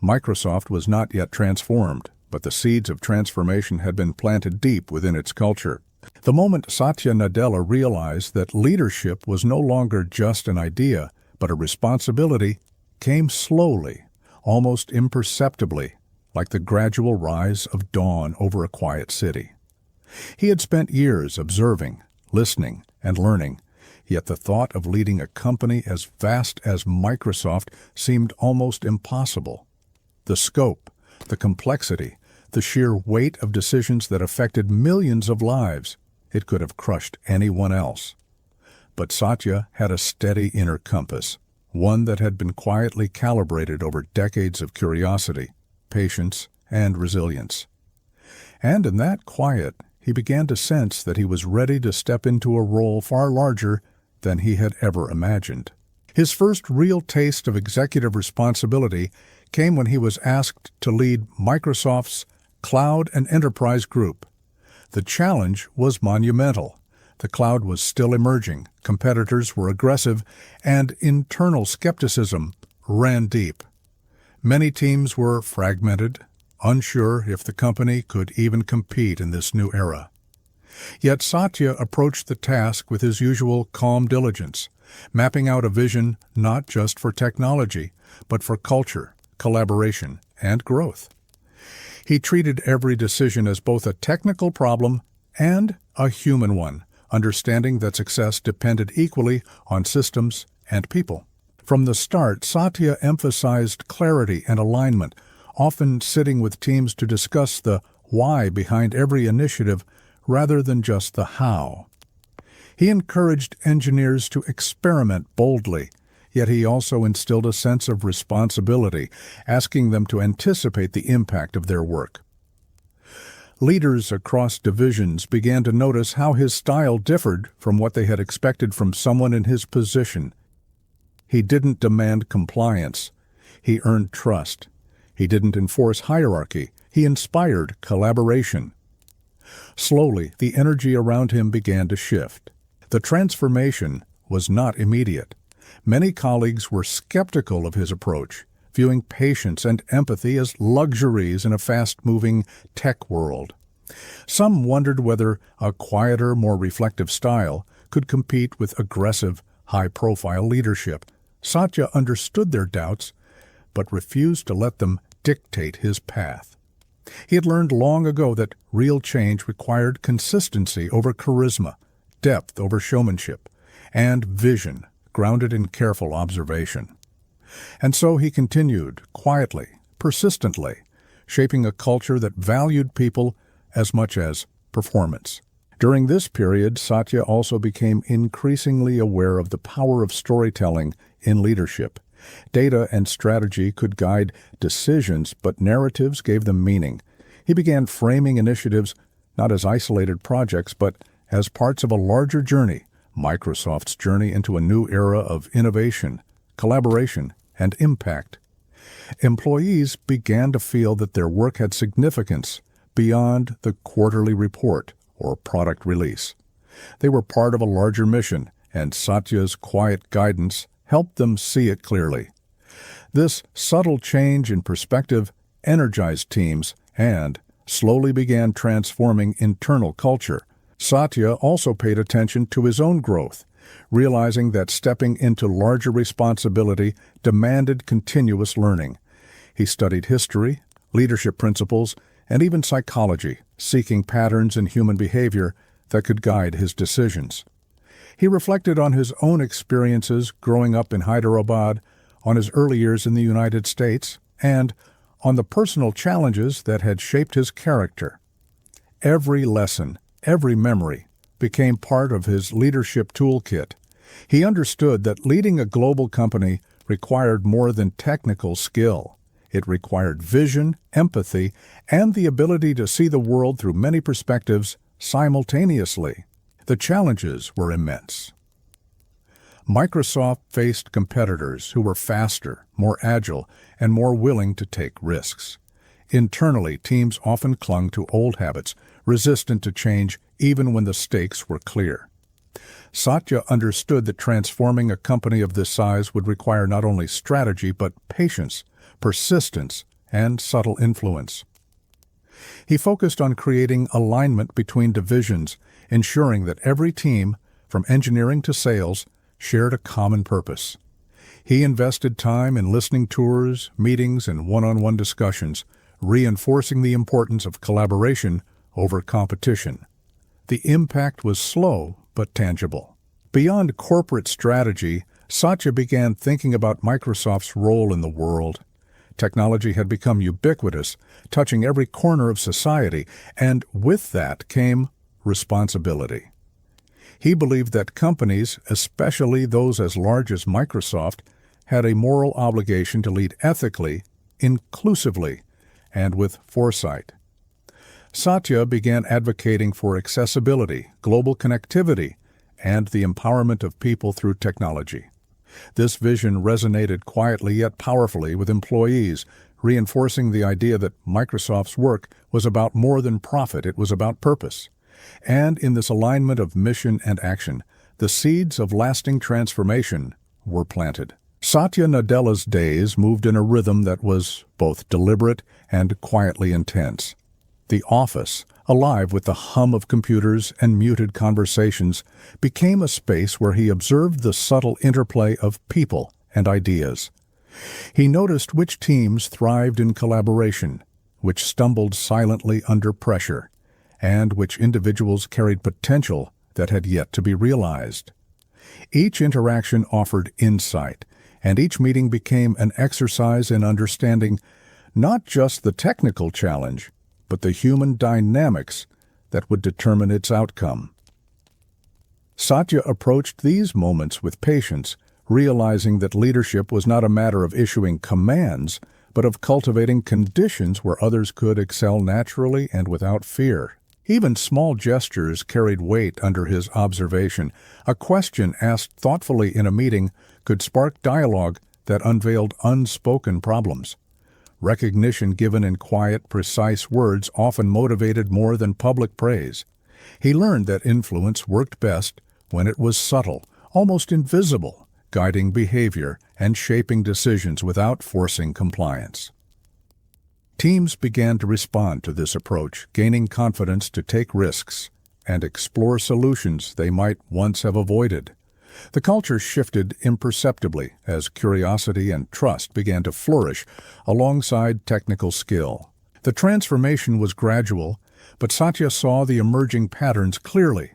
Microsoft was not yet transformed, but the seeds of transformation had been planted deep within its culture. The moment Satya Nadella realized that leadership was no longer just an idea, but a responsibility, came slowly, almost imperceptibly, like the gradual rise of dawn over a quiet city. He had spent years observing, listening, and learning, yet the thought of leading a company as vast as Microsoft seemed almost impossible. The scope, the complexity, the sheer weight of decisions that affected millions of lives, it could have crushed anyone else. But Satya had a steady inner compass, one that had been quietly calibrated over decades of curiosity, patience, and resilience. And in that quiet, he began to sense that he was ready to step into a role far larger than he had ever imagined. His first real taste of executive responsibility came when he was asked to lead Microsoft's Cloud and Enterprise Group. The challenge was monumental. The cloud was still emerging, competitors were aggressive, and internal skepticism ran deep. Many teams were fragmented, unsure if the company could even compete in this new era. Yet Satya approached the task with his usual calm diligence, mapping out a vision not just for technology, but for culture, collaboration, and growth. He treated every decision as both a technical problem and a human one, understanding that success depended equally on systems and people. From the start, Satya emphasized clarity and alignment, often sitting with teams to discuss the why behind every initiative rather than just the how. He encouraged engineers to experiment boldly, yet he also instilled a sense of responsibility, asking them to anticipate the impact of their work. Leaders across divisions began to notice how his style differed from what they had expected from someone in his position. He didn't demand compliance. He earned trust. He didn't enforce hierarchy. He inspired collaboration. Slowly, the energy around him began to shift. The transformation was not immediate. Many colleagues were skeptical of his approach, viewing patience and empathy as luxuries in a fast-moving tech world. Some wondered whether a quieter, more reflective style could compete with aggressive, high-profile leadership. Satya understood their doubts, but refused to let them dictate his path. He had learned long ago that real change required consistency over charisma, depth over showmanship, and vision grounded in careful observation. And so he continued, quietly, persistently, shaping a culture that valued people as much as performance. During this period, Satya also became increasingly aware of the power of storytelling in leadership. Data and strategy could guide decisions, but narratives gave them meaning. He began framing initiatives not as isolated projects, but as parts of a larger journey, Microsoft's journey into a new era of innovation, collaboration, and impact. Employees began to feel that their work had significance beyond the quarterly report or product release. They were part of a larger mission, and Satya's quiet guidance helped them see it clearly. This subtle change in perspective energized teams and slowly began transforming internal culture. Satya also paid attention to his own growth, realizing that stepping into larger responsibility demanded continuous learning. He studied history, leadership principles, and even psychology, seeking patterns in human behavior that could guide his decisions. He reflected on his own experiences growing up in Hyderabad, on his early years in the United States, and on the personal challenges that had shaped his character. Every lesson, every memory, became part of his leadership toolkit. He understood that leading a global company required more than technical skill. It required vision, empathy, and the ability to see the world through many perspectives simultaneously. The challenges were immense. Microsoft faced competitors who were faster, more agile, and more willing to take risks. Internally, teams often clung to old habits, resistant to change even when the stakes were clear. Satya understood that transforming a company of this size would require not only strategy but patience, persistence, and subtle influence. He focused on creating alignment between divisions, ensuring that every team, from engineering to sales, shared a common purpose. He invested time in listening tours, meetings, and one-on-one discussions, reinforcing the importance of collaboration over competition. The impact was slow but tangible. Beyond corporate strategy, Satya began thinking about Microsoft's role in the world. Technology had become ubiquitous, touching every corner of society, and with that came responsibility. He believed that companies, especially those as large as Microsoft, had a moral obligation to lead ethically, inclusively, and with foresight. Satya began advocating for accessibility, global connectivity, and the empowerment of people through technology. This vision resonated quietly yet powerfully with employees, reinforcing the idea that Microsoft's work was about more than profit, it was about purpose. And in this alignment of mission and action, the seeds of lasting transformation were planted. Satya Nadella's days moved in a rhythm that was both deliberate and quietly intense. The office, alive with the hum of computers and muted conversations, became a space where he observed the subtle interplay of people and ideas. He noticed which teams thrived in collaboration, which stumbled silently under pressure, and which individuals carried potential that had yet to be realized. Each interaction offered insight, and each meeting became an exercise in understanding not just the technical challenge, but the human dynamics that would determine its outcome. Satya approached these moments with patience, realizing that leadership was not a matter of issuing commands, but of cultivating conditions where others could excel naturally and without fear. Even small gestures carried weight under his observation. A question asked thoughtfully in a meeting could spark dialogue that unveiled unspoken problems. Recognition given in quiet, precise words often motivated more than public praise. He learned that influence worked best when it was subtle, almost invisible, guiding behavior and shaping decisions without forcing compliance. Teams began to respond to this approach, gaining confidence to take risks and explore solutions they might once have avoided. The culture shifted imperceptibly as curiosity and trust began to flourish alongside technical skill. The transformation was gradual, but Satya saw the emerging patterns clearly.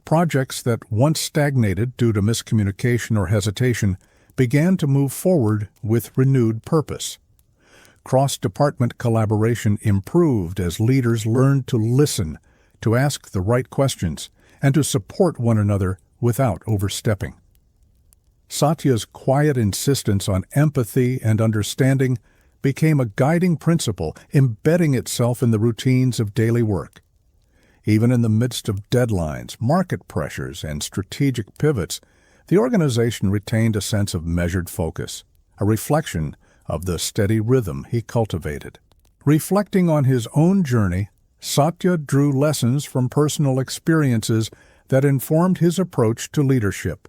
Projects that once stagnated due to miscommunication or hesitation began to move forward with renewed purpose. Cross-department collaboration improved as leaders learned to listen, to ask the right questions, and to support one another without overstepping. Satya's quiet insistence on empathy and understanding became a guiding principle, embedding itself in the routines of daily work. Even in the midst of deadlines, market pressures, and strategic pivots, the organization retained a sense of measured focus, a reflection of the steady rhythm he cultivated. Reflecting on his own journey, Satya drew lessons from personal experiences that informed his approach to leadership.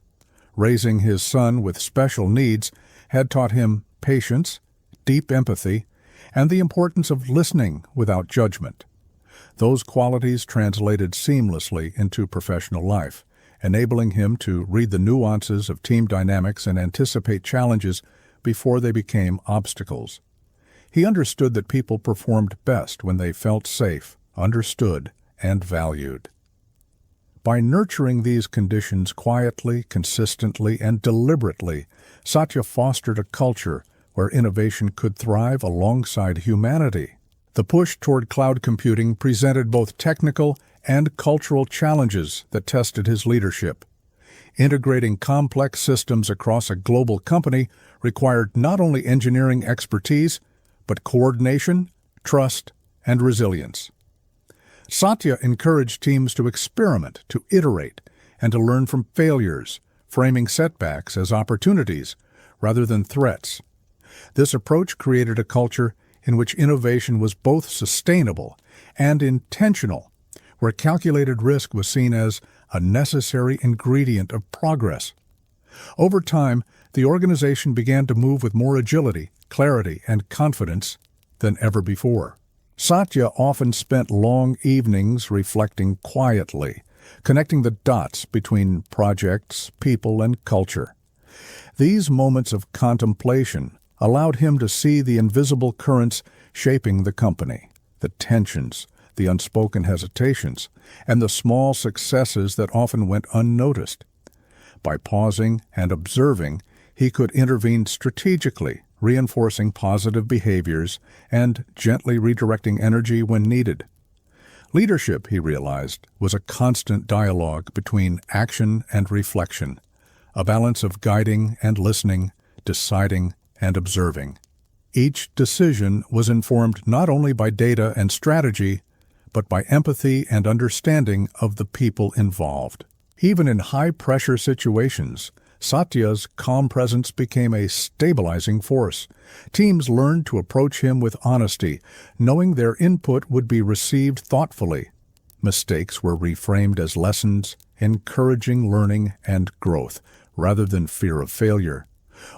Raising his son with special needs had taught him patience, deep empathy, and the importance of listening without judgment. Those qualities translated seamlessly into professional life, enabling him to read the nuances of team dynamics and anticipate challenges before they became obstacles. He understood that people performed best when they felt safe, understood, and valued. By nurturing these conditions quietly, consistently, and deliberately, Satya fostered a culture where innovation could thrive alongside humanity. The push toward cloud computing presented both technical and cultural challenges that tested his leadership. Integrating complex systems across a global company required not only engineering expertise, but coordination, trust, and resilience. Satya encouraged teams to experiment, to iterate, and to learn from failures, framing setbacks as opportunities rather than threats. This approach created a culture in which innovation was both sustainable and intentional, where calculated risk was seen as a necessary ingredient of progress. Over time, the organization began to move with more agility, clarity, and confidence than ever before. Satya often spent long evenings reflecting quietly, connecting the dots between projects, people, and culture. These moments of contemplation allowed him to see the invisible currents shaping the company, the tensions, the unspoken hesitations, and the small successes that often went unnoticed. By pausing and observing, he could intervene strategically, reinforcing positive behaviors and gently redirecting energy when needed. Leadership, he realized, was a constant dialogue between action and reflection, a balance of guiding and listening, deciding and observing. Each decision was informed not only by data and strategy, but by empathy and understanding of the people involved. Even in high-pressure situations, Satya's calm presence became a stabilizing force. Teams learned to approach him with honesty, knowing their input would be received thoughtfully. Mistakes were reframed as lessons, encouraging learning and growth, rather than fear of failure.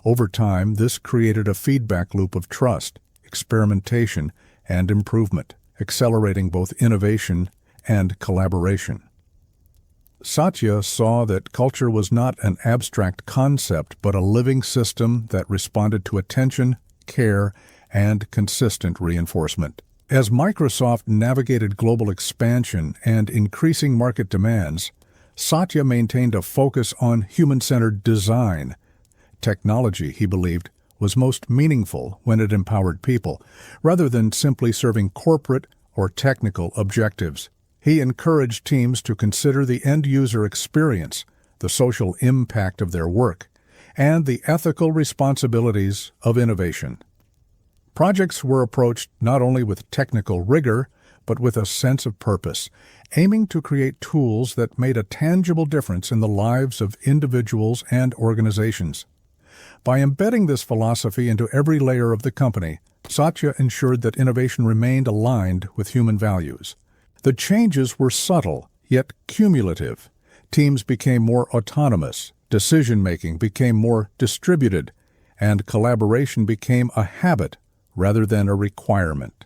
Over time, this created a feedback loop of trust, experimentation, and improvement, accelerating both innovation and collaboration. Satya saw that culture was not an abstract concept but a living system that responded to attention, care, and consistent reinforcement. As Microsoft navigated global expansion and increasing market demands, Satya maintained a focus on human-centered design. Technology, he believed, was most meaningful when it empowered people, rather than simply serving corporate or technical objectives. He encouraged teams to consider the end-user experience, the social impact of their work, and the ethical responsibilities of innovation. Projects were approached not only with technical rigor, but with a sense of purpose, aiming to create tools that made a tangible difference in the lives of individuals and organizations. By embedding this philosophy into every layer of the company, Satya ensured that innovation remained aligned with human values. The changes were subtle, yet cumulative. Teams became more autonomous, decision-making became more distributed, and collaboration became a habit rather than a requirement.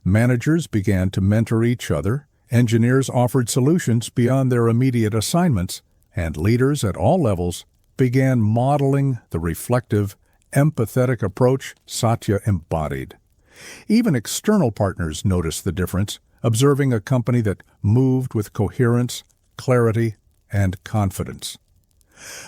Managers began to mentor each other, engineers offered solutions beyond their immediate assignments, and leaders at all levels began modeling the reflective, empathetic approach Satya embodied. Even external partners noticed the difference, observing a company that moved with coherence, clarity, and confidence.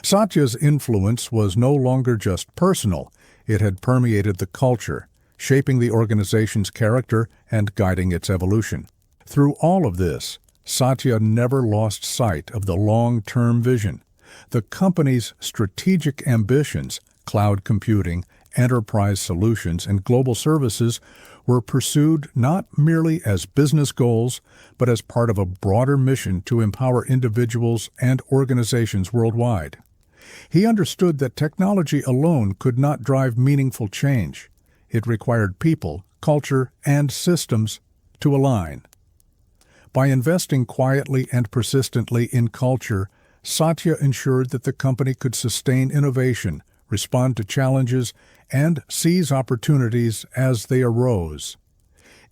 Satya's influence was no longer just personal, it had permeated the culture, shaping the organization's character and guiding its evolution. Through all of this, Satya never lost sight of the long-term vision. The company's strategic ambitions, cloud computing, enterprise solutions, and global services were pursued not merely as business goals, but as part of a broader mission to empower individuals and organizations worldwide. He understood that technology alone could not drive meaningful change. It required people, culture, and systems to align. By investing quietly and persistently in culture, Satya ensured that the company could sustain innovation, respond to challenges, and seize opportunities as they arose.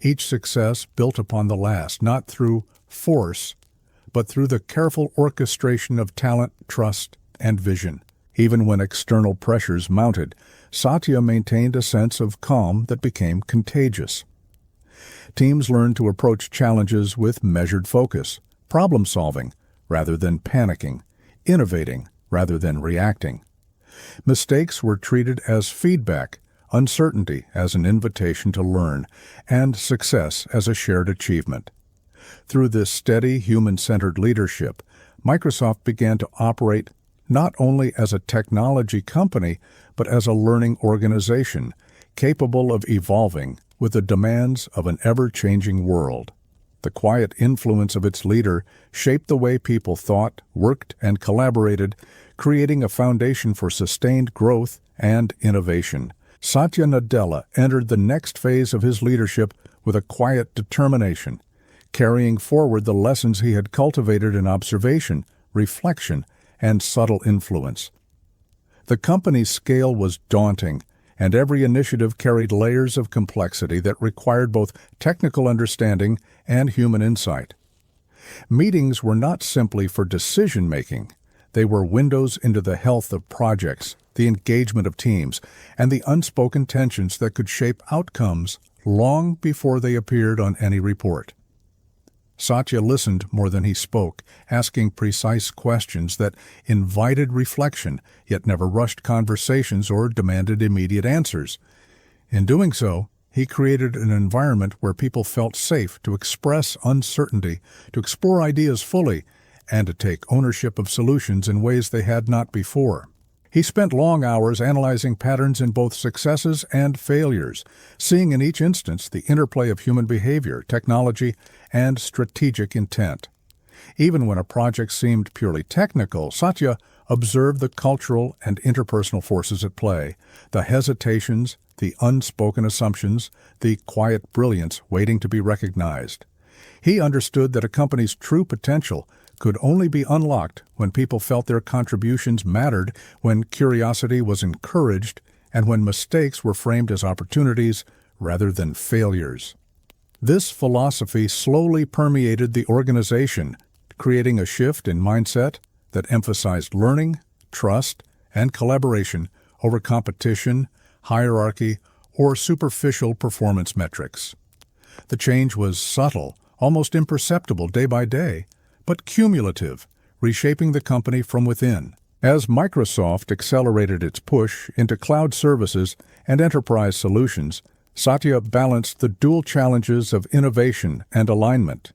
Each success built upon the last, not through force, but through the careful orchestration of talent, trust, and vision. Even when external pressures mounted, Satya maintained a sense of calm that became contagious. Teams learned to approach challenges with measured focus, problem-solving rather than panicking, innovating rather than reacting. Mistakes were treated as feedback, uncertainty as an invitation to learn, and success as a shared achievement. Through this steady, human-centered leadership, Microsoft began to operate not only as a technology company, but as a learning organization, capable of evolving with the demands of an ever-changing world. The quiet influence of its leader shaped the way people thought, worked, and collaborated, creating a foundation for sustained growth and innovation. Satya Nadella entered the next phase of his leadership with a quiet determination, carrying forward the lessons he had cultivated in observation, reflection, and subtle influence. The company's scale was daunting, and every initiative carried layers of complexity that required both technical understanding and human insight. Meetings were not simply for decision-making. They were windows into the health of projects, the engagement of teams, and the unspoken tensions that could shape outcomes long before they appeared on any report. Satya listened more than he spoke, asking precise questions that invited reflection, yet never rushed conversations or demanded immediate answers. In doing so, he created an environment where people felt safe to express uncertainty, to explore ideas fully, and to take ownership of solutions in ways they had not before. He spent long hours analyzing patterns in both successes and failures, seeing in each instance the interplay of human behavior, technology, and strategic intent. Even when a project seemed purely technical, Satya observed the cultural and interpersonal forces at play, the hesitations, the unspoken assumptions, the quiet brilliance waiting to be recognized. He understood that a company's true potential could only be unlocked when people felt their contributions mattered, when curiosity was encouraged, and when mistakes were framed as opportunities rather than failures. This philosophy slowly permeated the organization, creating a shift in mindset that emphasized learning, trust, and collaboration over competition, hierarchy, or superficial performance metrics. The change was subtle, almost imperceptible day by day, but cumulative, reshaping the company from within. As Microsoft accelerated its push into cloud services and enterprise solutions, Satya balanced the dual challenges of innovation and alignment.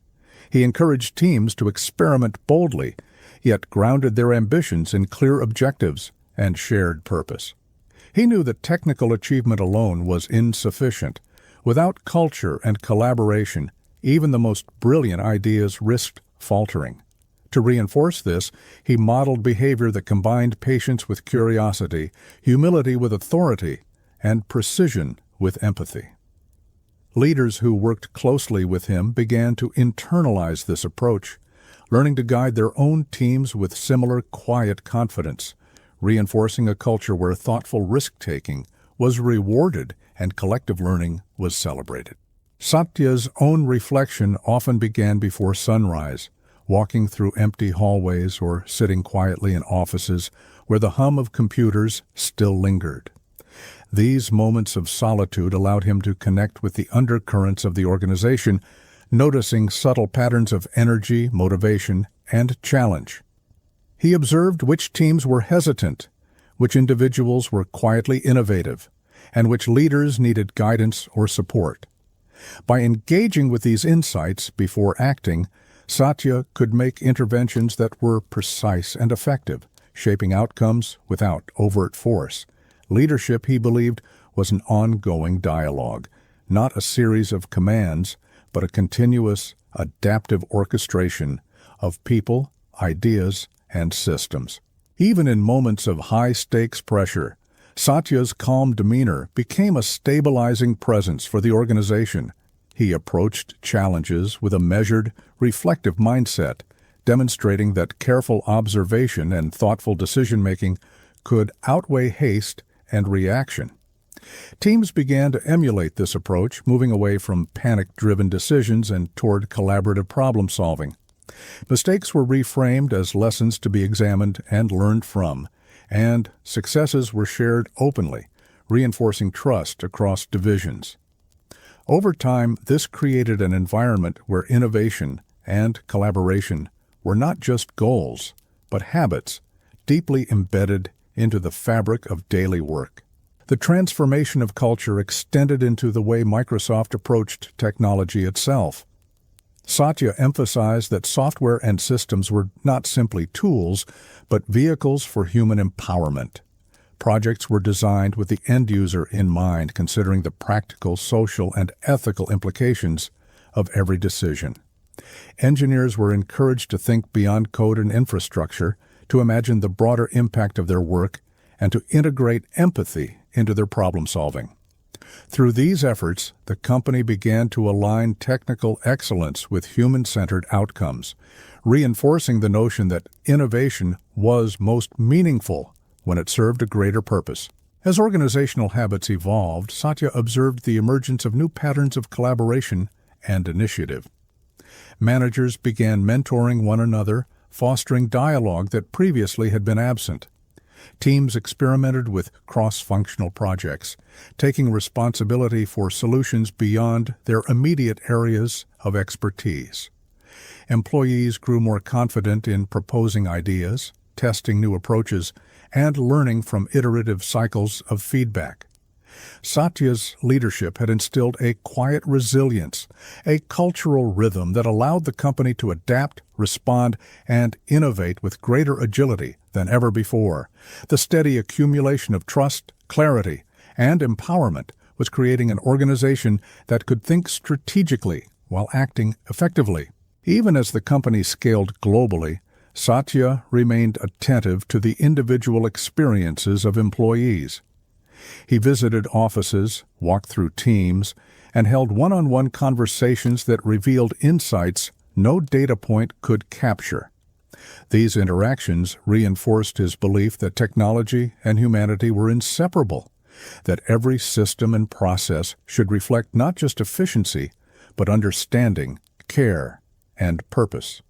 He encouraged teams to experiment boldly, yet grounded their ambitions in clear objectives and shared purpose. He knew that technical achievement alone was insufficient. Without culture and collaboration, even the most brilliant ideas risked faltering. To reinforce this, he modeled behavior that combined patience with curiosity, humility with authority, and precision with empathy. Leaders who worked closely with him began to internalize this approach, learning to guide their own teams with similar quiet confidence, reinforcing a culture where thoughtful risk-taking was rewarded and collective learning was celebrated. Satya's own reflection often began before sunrise, walking through empty hallways or sitting quietly in offices where the hum of computers still lingered. These moments of solitude allowed him to connect with the undercurrents of the organization, noticing subtle patterns of energy, motivation, and challenge. He observed which teams were hesitant, which individuals were quietly innovative, and which leaders needed guidance or support. By engaging with these insights before acting, Satya could make interventions that were precise and effective, shaping outcomes without overt force. Leadership, he believed, was an ongoing dialogue, not a series of commands, but a continuous, adaptive orchestration of people, ideas, and systems. Even in moments of high-stakes pressure, Satya's calm demeanor became a stabilizing presence for the organization. He approached challenges with a measured, reflective mindset, demonstrating that careful observation and thoughtful decision-making could outweigh haste and reaction. Teams began to emulate this approach, moving away from panic-driven decisions and toward collaborative problem-solving. Mistakes were reframed as lessons to be examined and learned from, and successes were shared openly, reinforcing trust across divisions. Over time, this created an environment where innovation and collaboration were not just goals, but habits deeply embedded into the fabric of daily work. The transformation of culture extended into the way Microsoft approached technology itself. Satya emphasized that software and systems were not simply tools, but vehicles for human empowerment. Projects were designed with the end user in mind, considering the practical, social, and ethical implications of every decision. Engineers were encouraged to think beyond code and infrastructure, to imagine the broader impact of their work, and to integrate empathy into their problem-solving. Through these efforts, the company began to align technical excellence with human-centered outcomes, reinforcing the notion that innovation was most meaningful when it served a greater purpose. As organizational habits evolved, Satya observed the emergence of new patterns of collaboration and initiative. Managers began mentoring one another, fostering dialogue that previously had been absent. Teams experimented with cross-functional projects, taking responsibility for solutions beyond their immediate areas of expertise. Employees grew more confident in proposing ideas, testing new approaches, and learning from iterative cycles of feedback. Satya's leadership had instilled a quiet resilience, a cultural rhythm that allowed the company to adapt, respond, and innovate with greater agility than ever before. The steady accumulation of trust, clarity, and empowerment was creating an organization that could think strategically while acting effectively. Even as the company scaled globally, Satya remained attentive to the individual experiences of employees. He visited offices, walked through teams, and held one-on-one conversations that revealed insights no data point could capture. These interactions reinforced his belief that technology and humanity were inseparable, that every system and process should reflect not just efficiency, but understanding, care, and purpose.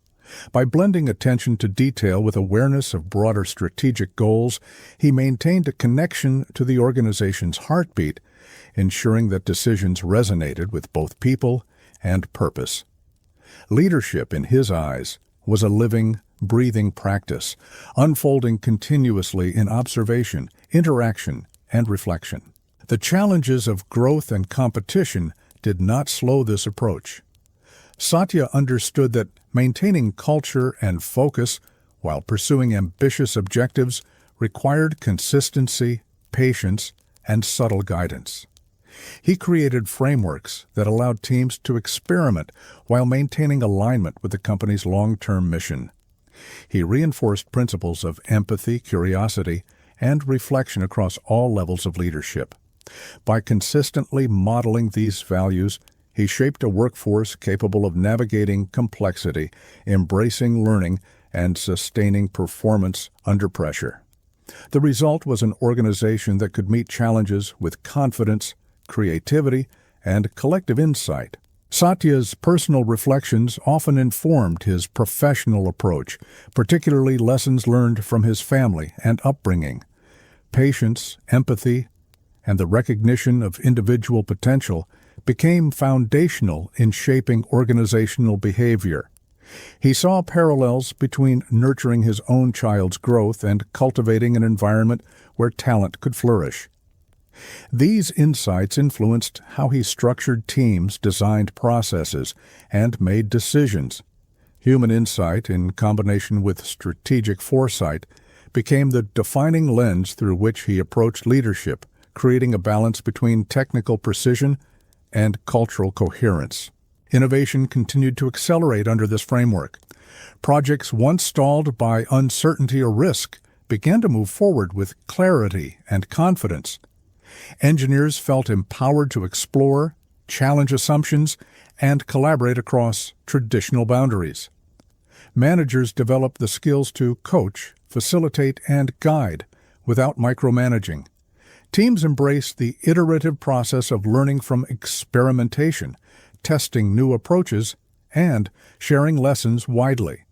By blending attention to detail with awareness of broader strategic goals, he maintained a connection to the organization's heartbeat, ensuring that decisions resonated with both people and purpose. Leadership, in his eyes, was a living, breathing practice, unfolding continuously in observation, interaction, and reflection. The challenges of growth and competition did not slow this approach. Satya understood that maintaining culture and focus while pursuing ambitious objectives required consistency, patience, and subtle guidance. He created frameworks that allowed teams to experiment while maintaining alignment with the company's long-term mission. He reinforced principles of empathy, curiosity, and reflection across all levels of leadership. By consistently modeling these values, he shaped a workforce capable of navigating complexity, embracing learning, and sustaining performance under pressure. The result was an organization that could meet challenges with confidence, creativity, and collective insight. Satya's personal reflections often informed his professional approach, particularly lessons learned from his family and upbringing. Patience, empathy, and the recognition of individual potential became foundational in shaping organizational behavior. He saw parallels between nurturing his own child's growth and cultivating an environment where talent could flourish. These insights influenced how he structured teams, designed processes, and made decisions. Human insight, in combination with strategic foresight, became the defining lens through which he approached leadership, creating a balance between technical precision and cultural coherence. Innovation continued to accelerate under this framework. Projects once stalled by uncertainty or risk began to move forward with clarity and confidence. Engineers felt empowered to explore, challenge assumptions, and collaborate across traditional boundaries. Managers developed the skills to coach, facilitate, and guide without micromanaging. Teams embraced the iterative process of learning from experimentation, testing new approaches, and sharing lessons widely.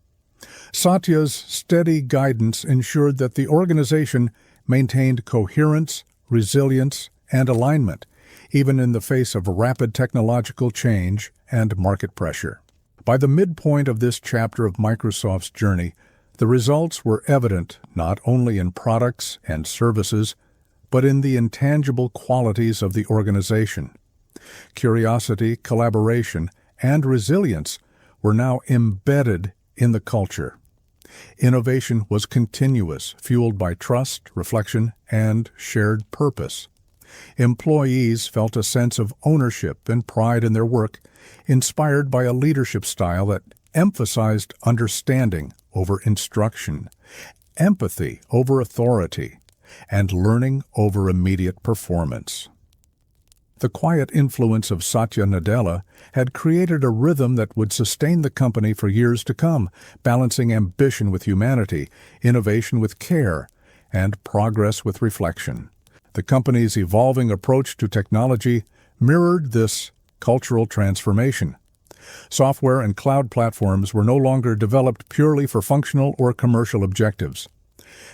Satya's steady guidance ensured that the organization maintained coherence, resilience, and alignment, even in the face of rapid technological change and market pressure. By the midpoint of this chapter of Microsoft's journey, the results were evident not only in products and services, but in the intangible qualities of the organization. Curiosity, collaboration, and resilience were now embedded in the culture. Innovation was continuous, fueled by trust, reflection, and shared purpose. Employees felt a sense of ownership and pride in their work, inspired by a leadership style that emphasized understanding over instruction, empathy over authority, and learning over immediate performance. The quiet influence of Satya Nadella had created a rhythm that would sustain the company for years to come, balancing ambition with humanity, innovation with care, and progress with reflection. The company's evolving approach to technology mirrored this cultural transformation. Software and cloud platforms were no longer developed purely for functional or commercial objectives.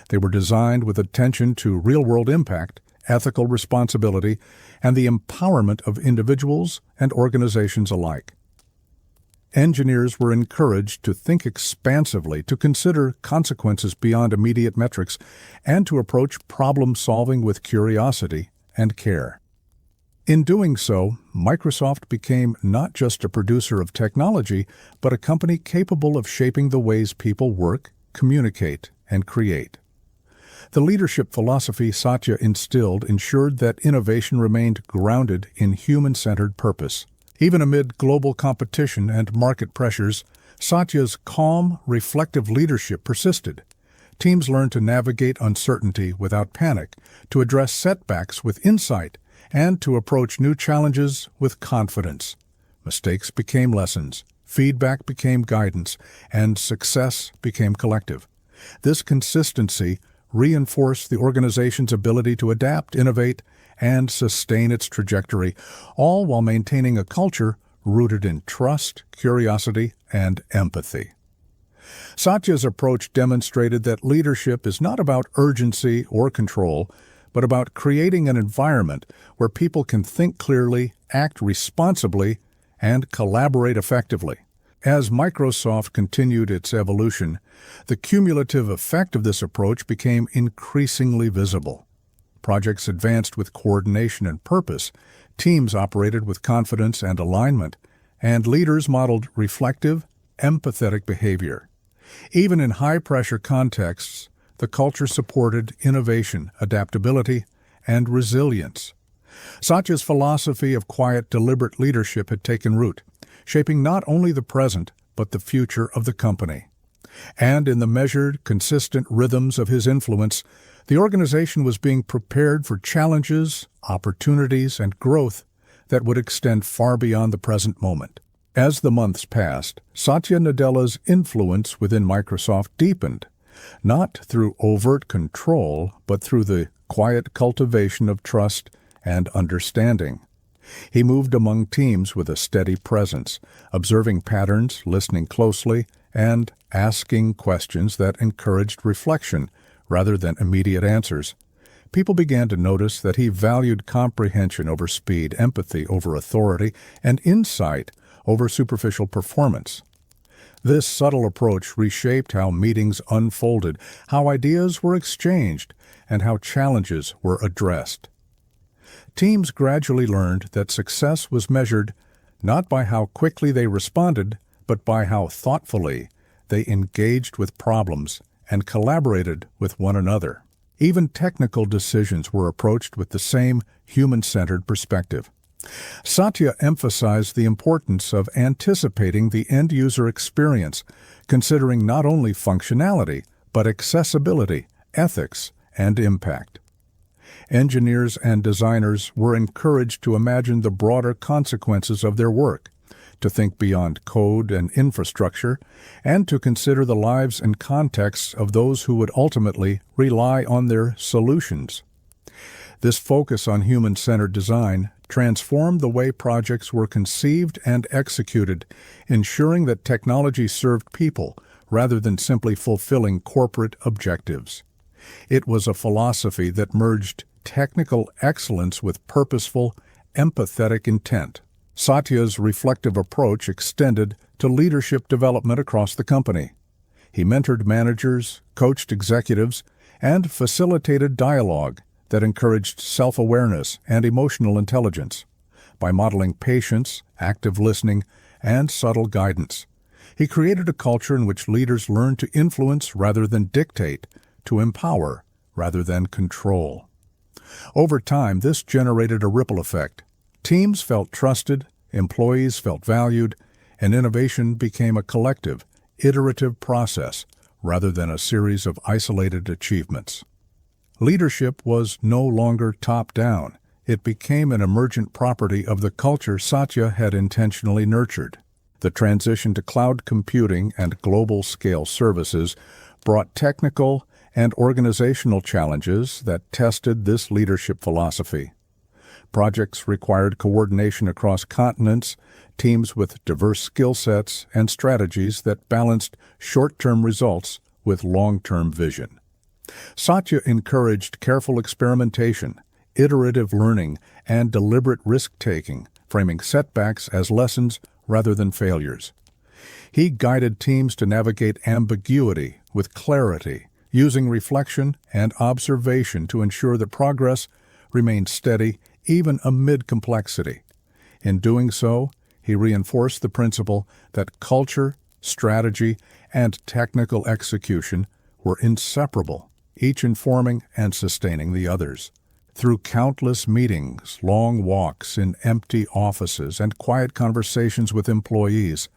They were designed with attention to real-world impact, ethical responsibility, and the empowerment of individuals and organizations alike. Engineers were encouraged to think expansively, to consider consequences beyond immediate metrics, and to approach problem-solving with curiosity and care. In doing so, Microsoft became not just a producer of technology, but a company capable of shaping the ways people work, communicate, and create. The leadership philosophy Satya instilled ensured that innovation remained grounded in human-centered purpose. Even amid global competition and market pressures, Satya's calm, reflective leadership persisted. Teams learned to navigate uncertainty without panic, to address setbacks with insight, and to approach new challenges with confidence. Mistakes became lessons, feedback became guidance, and success became collective. This consistency reinforced the organization's ability to adapt, innovate, and sustain its trajectory, all while maintaining a culture rooted in trust, curiosity, and empathy. Satya's approach demonstrated that leadership is not about urgency or control, but about creating an environment where people can think clearly, act responsibly, and collaborate effectively. As Microsoft continued its evolution, the cumulative effect of this approach became increasingly visible. Projects advanced with coordination and purpose, teams operated with confidence and alignment, and leaders modeled reflective, empathetic behavior. Even in high-pressure contexts, the culture supported innovation, adaptability, and resilience. Satya's philosophy of quiet, deliberate leadership had taken root, shaping not only the present, but the future of the company. And in the measured, consistent rhythms of his influence, the organization was being prepared for challenges, opportunities, and growth that would extend far beyond the present moment. As the months passed, Satya Nadella's influence within Microsoft deepened, not through overt control, but through the quiet cultivation of trust and understanding. He moved among teams with a steady presence, observing patterns, listening closely, and asking questions that encouraged reflection rather than immediate answers. People began to notice that he valued comprehension over speed, empathy over authority, and insight over superficial performance. This subtle approach reshaped how meetings unfolded, how ideas were exchanged, and how challenges were addressed. Teams gradually learned that success was measured not by how quickly they responded, but by how thoughtfully they engaged with problems and collaborated with one another. Even technical decisions were approached with the same human-centered perspective. Satya emphasized the importance of anticipating the end-user experience, considering not only functionality, but accessibility, ethics, and impact. Engineers and designers were encouraged to imagine the broader consequences of their work, to think beyond code and infrastructure, and to consider the lives and contexts of those who would ultimately rely on their solutions. This focus on human-centered design transformed the way projects were conceived and executed, ensuring that technology served people rather than simply fulfilling corporate objectives. It was a philosophy that merged technical excellence with purposeful, empathetic intent. Satya's reflective approach extended to leadership development across the company. He mentored managers, coached executives, and facilitated dialogue that encouraged self-awareness and emotional intelligence. By modeling patience, active listening, and subtle guidance, he created a culture in which leaders learned to influence rather than dictate, to empower rather than control. Over time, this generated a ripple effect. Teams felt trusted, employees felt valued, and innovation became a collective, iterative process rather than a series of isolated achievements. Leadership was no longer top-down. It became an emergent property of the culture Satya had intentionally nurtured. The transition to cloud computing and global-scale services brought technical and organizational challenges that tested this leadership philosophy. Projects required coordination across continents, teams with diverse skill sets, and strategies that balanced short-term results with long-term vision. Satya encouraged careful experimentation, iterative learning, and deliberate risk-taking, framing setbacks as lessons rather than failures. He guided teams to navigate ambiguity with clarity, using reflection and observation to ensure that progress remained steady even amid complexity. In doing so, he reinforced the principle that culture, strategy, and technical execution were inseparable, each informing and sustaining the others. Through countless meetings, long walks in empty offices, and quiet conversations with employees,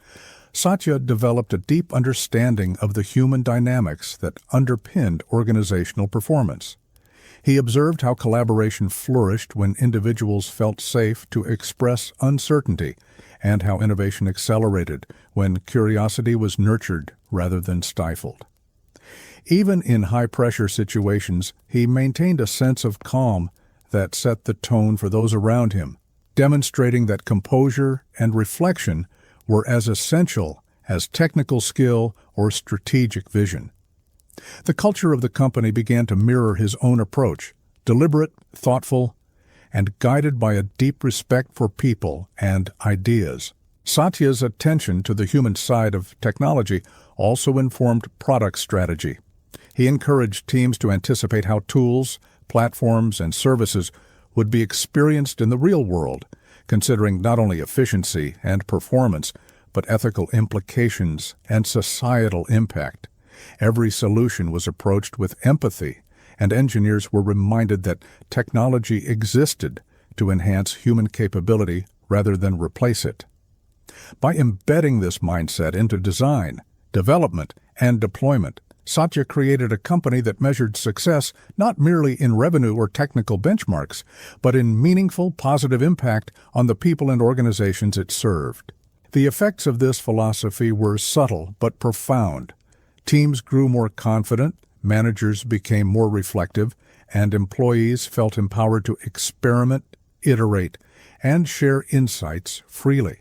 Satya developed a deep understanding of the human dynamics that underpinned organizational performance. He observed how collaboration flourished when individuals felt safe to express uncertainty, and how innovation accelerated when curiosity was nurtured rather than stifled. Even in high-pressure situations, he maintained a sense of calm that set the tone for those around him, demonstrating that composure and reflection were as essential as technical skill or strategic vision. The culture of the company began to mirror his own approach, deliberate, thoughtful, and guided by a deep respect for people and ideas. Satya's attention to the human side of technology also informed product strategy. He encouraged teams to anticipate how tools, platforms, and services would be experienced in the real world, considering not only efficiency and performance, but ethical implications and societal impact. Every solution was approached with empathy, and engineers were reminded that technology existed to enhance human capability rather than replace it. By embedding this mindset into design, development, and deployment, Satya created a company that measured success not merely in revenue or technical benchmarks, but in meaningful positive impact on the people and organizations it served. The effects of this philosophy were subtle but profound. Teams grew more confident, managers became more reflective, and employees felt empowered to experiment, iterate, and share insights freely.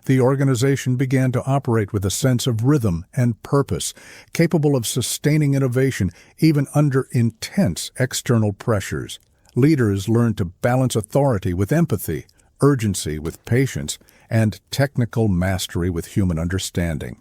The organization began to operate with a sense of rhythm and purpose, capable of sustaining innovation even under intense external pressures. Leaders learned to balance authority with empathy, urgency with patience, and technical mastery with human understanding.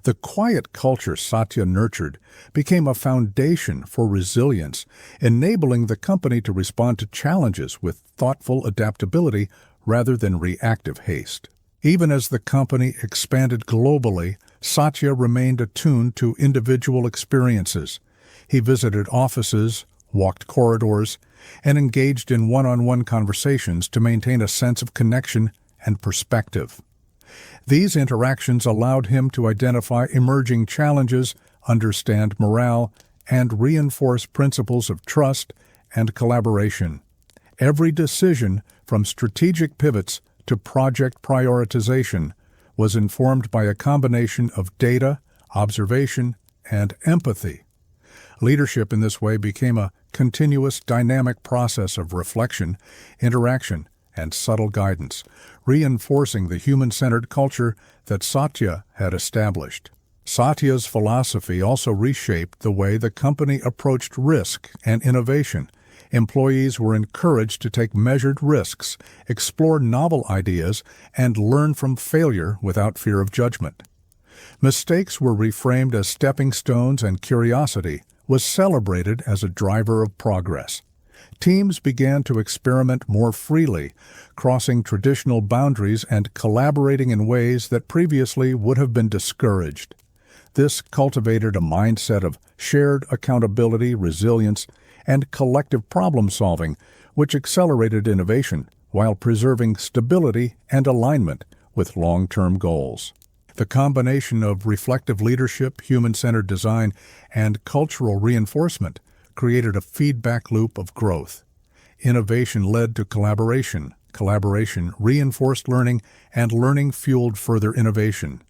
The quiet culture Satya nurtured became a foundation for resilience, enabling the company to respond to challenges with thoughtful adaptability rather than reactive haste. Even as the company expanded globally, Satya remained attuned to individual experiences. He visited offices, walked corridors, and engaged in one-on-one conversations to maintain a sense of connection and perspective. These interactions allowed him to identify emerging challenges, understand morale, and reinforce principles of trust and collaboration. Every decision, from strategic pivots to project prioritization, was informed by a combination of data, observation, and empathy. Leadership in this way became a continuous dynamic process of reflection, interaction, and subtle guidance, reinforcing the human-centered culture that Satya had established. Satya's philosophy also reshaped the way the company approached risk and innovation. Employees were encouraged to take measured risks, explore novel ideas, and learn from failure without fear of judgment. Mistakes were reframed as stepping stones, and curiosity was celebrated as a driver of progress. Teams began to experiment more freely, crossing traditional boundaries and collaborating in ways that previously would have been discouraged. This cultivated a mindset of shared accountability, resilience, and collective problem-solving, which accelerated innovation while preserving stability and alignment with long-term goals. The combination of reflective leadership, human-centered design, and cultural reinforcement created a feedback loop of growth. Innovation led to collaboration, collaboration reinforced learning, and learning fueled further innovation.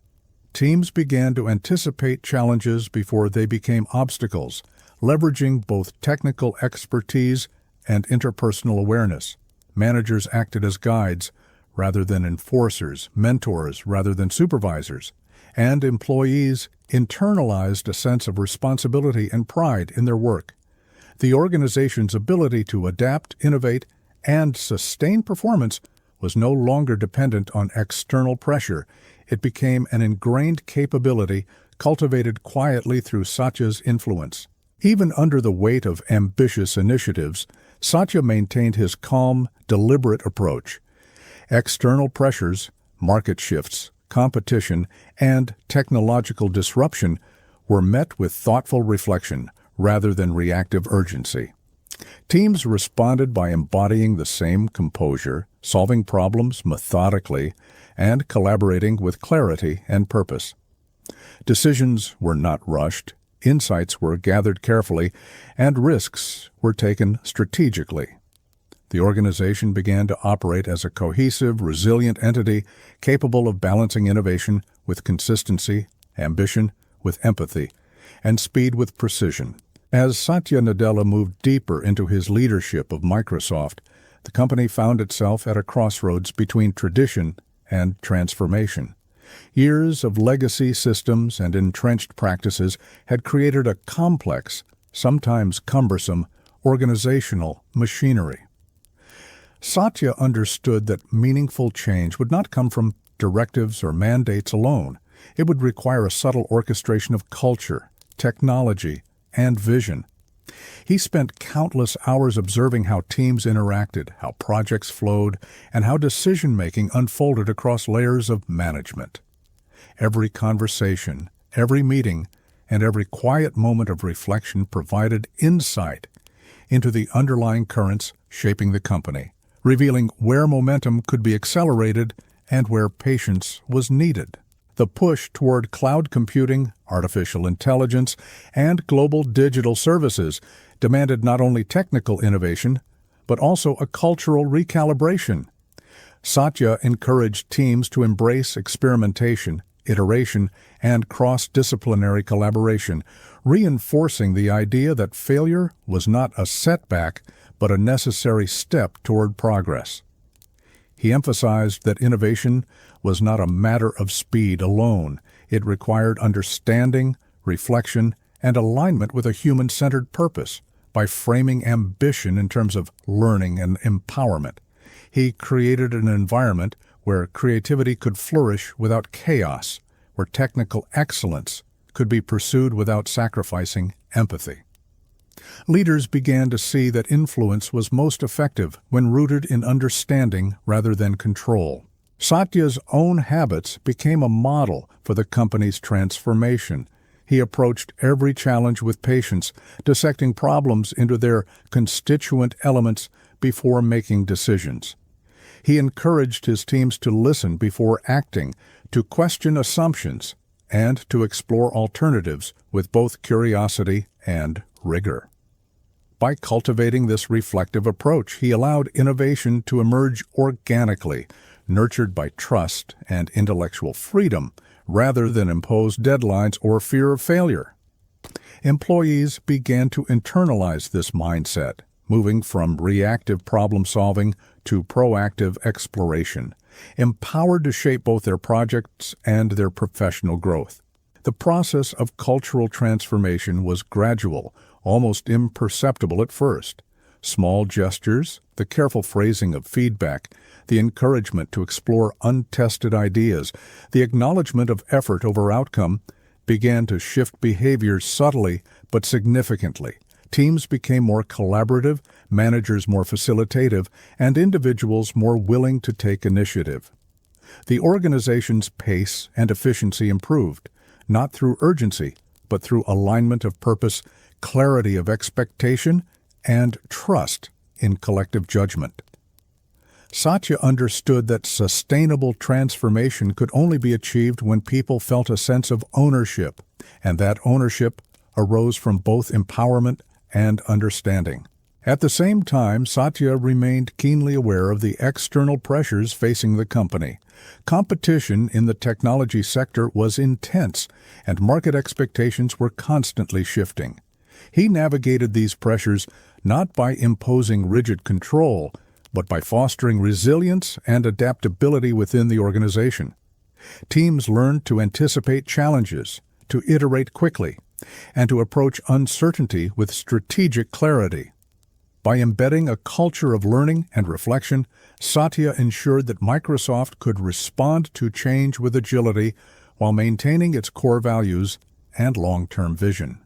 Teams began to anticipate challenges before they became obstacles, leveraging both technical expertise and interpersonal awareness. Managers acted as guides rather than enforcers, mentors rather than supervisors, and employees internalized a sense of responsibility and pride in their work. The organization's ability to adapt, innovate, and sustain performance was no longer dependent on external pressure. It became an ingrained capability cultivated quietly through Satya's influence. Even under the weight of ambitious initiatives, Satya maintained his calm, deliberate approach. External pressures, market shifts, competition, and technological disruption were met with thoughtful reflection rather than reactive urgency. Teams responded by embodying the same composure, solving problems methodically, and collaborating with clarity and purpose. Decisions were not rushed, insights were gathered carefully, and risks were taken strategically. The organization began to operate as a cohesive, resilient entity capable of balancing innovation with consistency, ambition with empathy, and speed with precision. As Satya Nadella moved deeper into his leadership of Microsoft, the company found itself at a crossroads between tradition and transformation. Years of legacy systems and entrenched practices had created a complex, sometimes cumbersome, organizational machinery. Satya understood that meaningful change would not come from directives or mandates alone. It would require a subtle orchestration of culture, technology, and vision. He spent countless hours observing how teams interacted, how projects flowed, and how decision-making unfolded across layers of management. Every conversation, every meeting, and every quiet moment of reflection provided insight into the underlying currents shaping the company, revealing where momentum could be accelerated and where patience was needed. The push toward cloud computing, artificial intelligence, and global digital services demanded not only technical innovation, but also a cultural recalibration. Satya encouraged teams to embrace experimentation, iteration, and cross-disciplinary collaboration, reinforcing the idea that failure was not a setback, but a necessary step toward progress. He emphasized that innovation was not a matter of speed alone. It required understanding, reflection, and alignment with a human-centered purpose. By framing ambition in terms of learning and empowerment, he created an environment where creativity could flourish without chaos, where technical excellence could be pursued without sacrificing empathy. Leaders began to see that influence was most effective when rooted in understanding rather than control. Satya's own habits became a model for the company's transformation. He approached every challenge with patience, dissecting problems into their constituent elements before making decisions. He encouraged his teams to listen before acting, to question assumptions, and to explore alternatives with both curiosity and rigor. By cultivating this reflective approach, he allowed innovation to emerge organically, nurtured by trust and intellectual freedom, rather than imposed deadlines or fear of failure. Employees began to internalize this mindset, moving from reactive problem-solving to proactive exploration, empowered to shape both their projects and their professional growth. The process of cultural transformation was gradual, almost imperceptible at first. Small gestures, the careful phrasing of feedback, the encouragement to explore untested ideas, the acknowledgement of effort over outcome began to shift behaviors subtly but significantly. Teams became more collaborative, managers more facilitative, and individuals more willing to take initiative. The organization's pace and efficiency improved, not through urgency, but through alignment of purpose, clarity of expectation, and trust in collective judgment. Satya understood that sustainable transformation could only be achieved when people felt a sense of ownership, and that ownership arose from both empowerment and understanding. At the same time, Satya remained keenly aware of the external pressures facing the company. Competition in the technology sector was intense, and market expectations were constantly shifting. He navigated these pressures not by imposing rigid control, but by fostering resilience and adaptability within the organization. Teams learned to anticipate challenges, to iterate quickly, and to approach uncertainty with strategic clarity. By embedding a culture of learning and reflection, Satya ensured that Microsoft could respond to change with agility while maintaining its core values and long-term vision.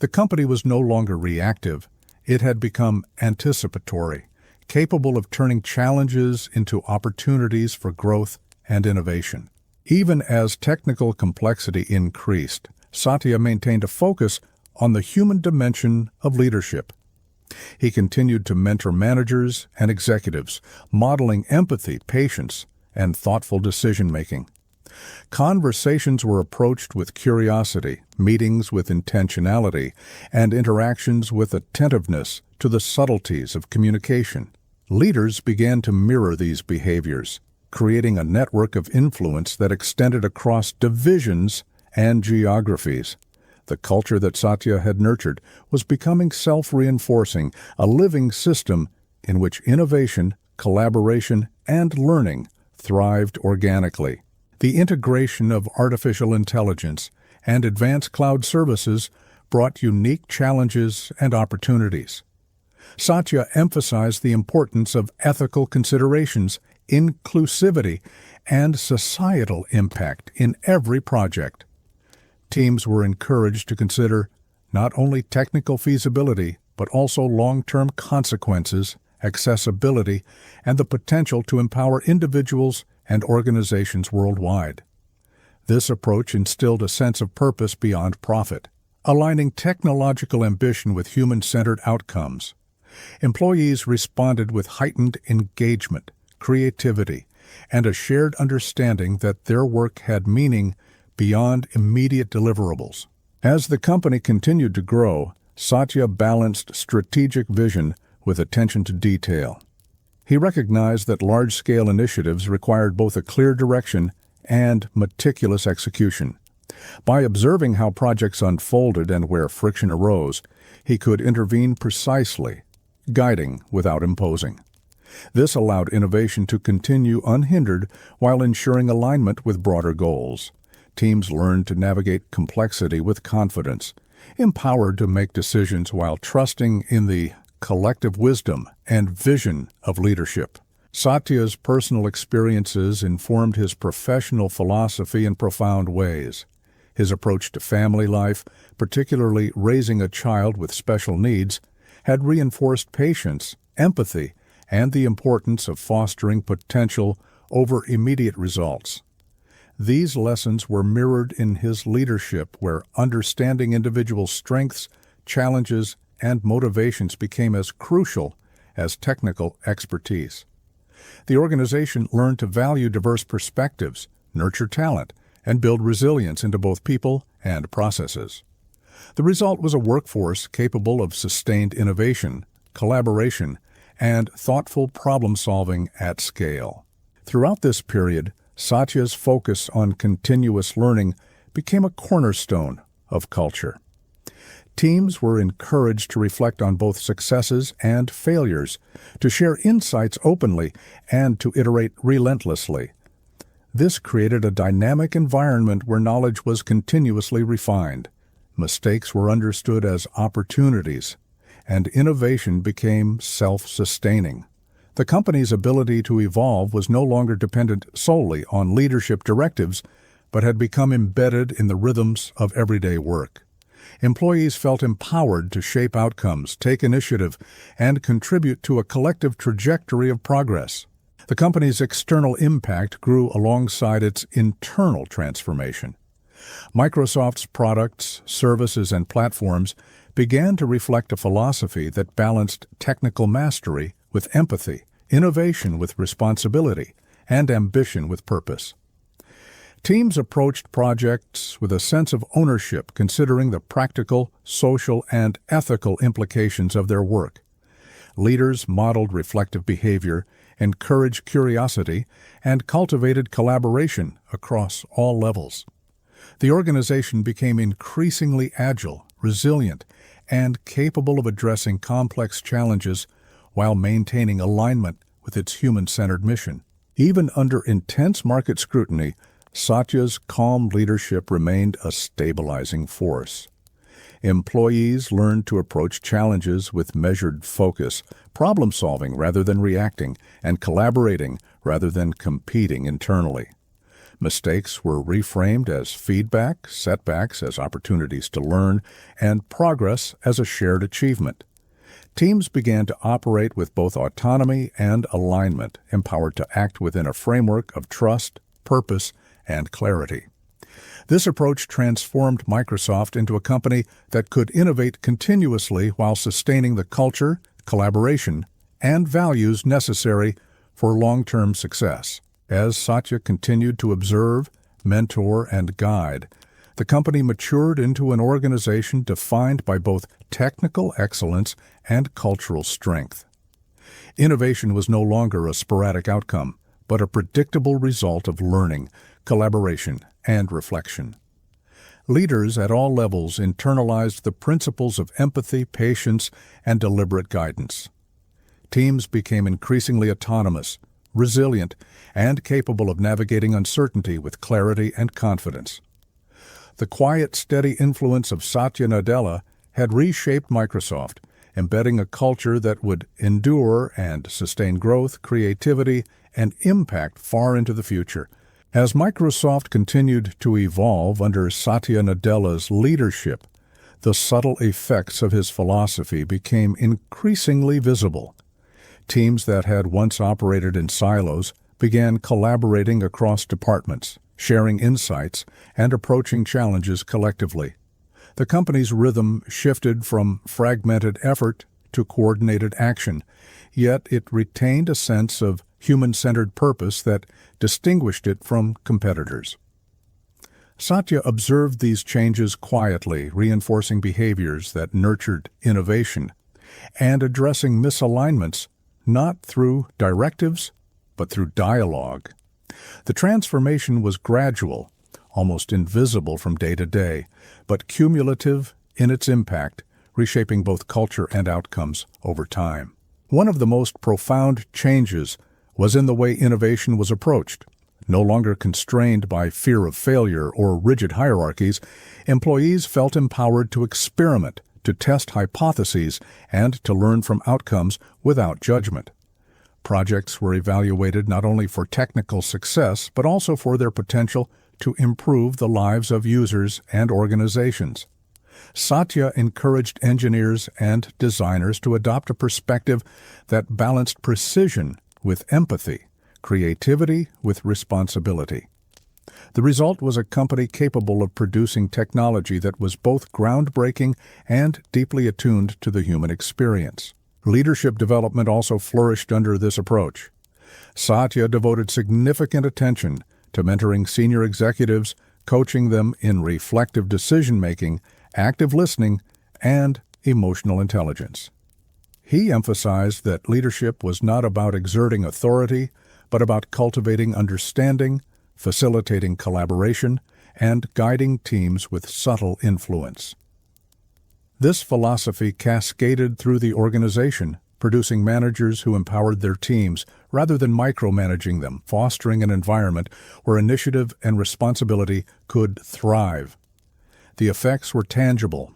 The company was no longer reactive. It had become anticipatory, capable of turning challenges into opportunities for growth and innovation. Even as technical complexity increased, Satya maintained a focus on the human dimension of leadership. He continued to mentor managers and executives, modeling empathy, patience, and thoughtful decision-making. Conversations were approached with curiosity, meetings with intentionality, and interactions with attentiveness to the subtleties of communication. Leaders began to mirror these behaviors, creating a network of influence that extended across divisions and geographies. The culture that Satya had nurtured was becoming self-reinforcing, a living system in which innovation, collaboration, and learning thrived organically. The integration of artificial intelligence and advanced cloud services brought unique challenges and opportunities. Satya emphasized the importance of ethical considerations, inclusivity, and societal impact in every project. Teams were encouraged to consider not only technical feasibility, but also long-term consequences, accessibility, and the potential to empower individuals and organizations worldwide. This approach instilled a sense of purpose beyond profit, aligning technological ambition with human-centered outcomes. Employees responded with heightened engagement, creativity, and a shared understanding that their work had meaning beyond immediate deliverables. As the company continued to grow, Satya balanced strategic vision with attention to detail. He recognized that large-scale initiatives required both a clear direction and meticulous execution. By observing how projects unfolded and where friction arose, he could intervene precisely, guiding without imposing. This allowed innovation to continue unhindered while ensuring alignment with broader goals. Teams learned to navigate complexity with confidence, empowered to make decisions while trusting in the collective wisdom and vision of leadership. Satya's personal experiences informed his professional philosophy in profound ways. His approach to family life, particularly raising a child with special needs, had reinforced patience, empathy, and the importance of fostering potential over immediate results. These lessons were mirrored in his leadership, where understanding individual strengths, challenges, and motivations became as crucial as technical expertise. The organization learned to value diverse perspectives, nurture talent, and build resilience into both people and processes. The result was a workforce capable of sustained innovation, collaboration, and thoughtful problem-solving at scale. Throughout this period, Satya's focus on continuous learning became a cornerstone of culture. Teams were encouraged to reflect on both successes and failures, to share insights openly, and to iterate relentlessly. This created a dynamic environment where knowledge was continuously refined. Mistakes were understood as opportunities, and innovation became self-sustaining. The company's ability to evolve was no longer dependent solely on leadership directives, but had become embedded in the rhythms of everyday work. Employees felt empowered to shape outcomes, take initiative, and contribute to a collective trajectory of progress. The company's external impact grew alongside its internal transformation. Microsoft's products, services, and platforms began to reflect a philosophy that balanced technical mastery with empathy, innovation with responsibility, and ambition with purpose. Teams approached projects with a sense of ownership, considering the practical, social, and ethical implications of their work. Leaders modeled reflective behavior, encouraged curiosity, and cultivated collaboration across all levels. The organization became increasingly agile, resilient, and capable of addressing complex challenges while maintaining alignment with its human-centered mission. Even under intense market scrutiny, Satya's calm leadership remained a stabilizing force. Employees learned to approach challenges with measured focus, problem-solving rather than reacting, and collaborating rather than competing internally. Mistakes were reframed as feedback, setbacks as opportunities to learn, and progress as a shared achievement. Teams began to operate with both autonomy and alignment, empowered to act within a framework of trust, purpose, and clarity. This approach transformed Microsoft into a company that could innovate continuously while sustaining the culture, collaboration, and values necessary for long-term success. As Satya continued to observe, mentor, and guide, the company matured into an organization defined by both technical excellence and cultural strength. Innovation was no longer a sporadic outcome, but a predictable result of learning, collaboration, and reflection. Leaders at all levels internalized the principles of empathy, patience, and deliberate guidance. Teams became increasingly autonomous, resilient, and capable of navigating uncertainty with clarity and confidence. The quiet, steady influence of Satya Nadella had reshaped Microsoft, embedding a culture that would endure and sustain growth, creativity, and impact far into the future. As Microsoft continued to evolve under Satya Nadella's leadership, the subtle effects of his philosophy became increasingly visible. Teams that had once operated in silos began collaborating across departments, sharing insights, and approaching challenges collectively. The company's rhythm shifted from fragmented effort to coordinated action, yet it retained a sense of human-centered purpose that distinguished it from competitors. Satya observed these changes quietly, reinforcing behaviors that nurtured innovation and addressing misalignments not through directives, but through dialogue. The transformation was gradual, almost invisible from day to day, but cumulative in its impact, reshaping both culture and outcomes over time. One of the most profound changes was in the way innovation was approached. No longer constrained by fear of failure or rigid hierarchies, employees felt empowered to experiment, to test hypotheses, and to learn from outcomes without judgment. Projects were evaluated not only for technical success, but also for their potential to improve the lives of users and organizations. Satya encouraged engineers and designers to adopt a perspective that balanced precision with empathy, creativity with responsibility. The result was a company capable of producing technology that was both groundbreaking and deeply attuned to the human experience. Leadership development also flourished under this approach. Satya devoted significant attention to mentoring senior executives, coaching them in reflective decision-making, active listening, and emotional intelligence. He emphasized that leadership was not about exerting authority, but about cultivating understanding, facilitating collaboration, and guiding teams with subtle influence. This philosophy cascaded through the organization, producing managers who empowered their teams rather than micromanaging them, fostering an environment where initiative and responsibility could thrive. The effects were tangible.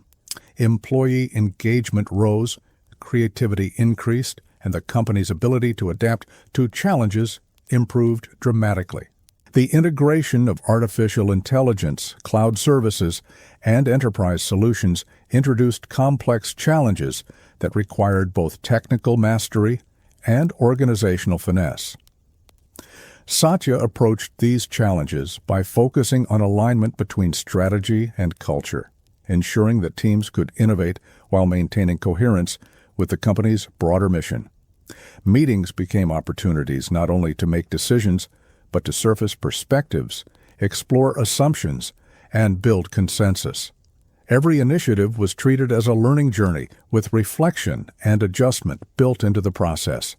Employee engagement rose, creativity increased, and the company's ability to adapt to challenges improved dramatically. The integration of artificial intelligence, cloud services, and enterprise solutions introduced complex challenges that required both technical mastery and organizational finesse. Satya approached these challenges by focusing on alignment between strategy and culture, ensuring that teams could innovate while maintaining coherence with the company's broader mission. Meetings became opportunities not only to make decisions, but to surface perspectives, explore assumptions, and build consensus. Every initiative was treated as a learning journey with reflection and adjustment built into the process.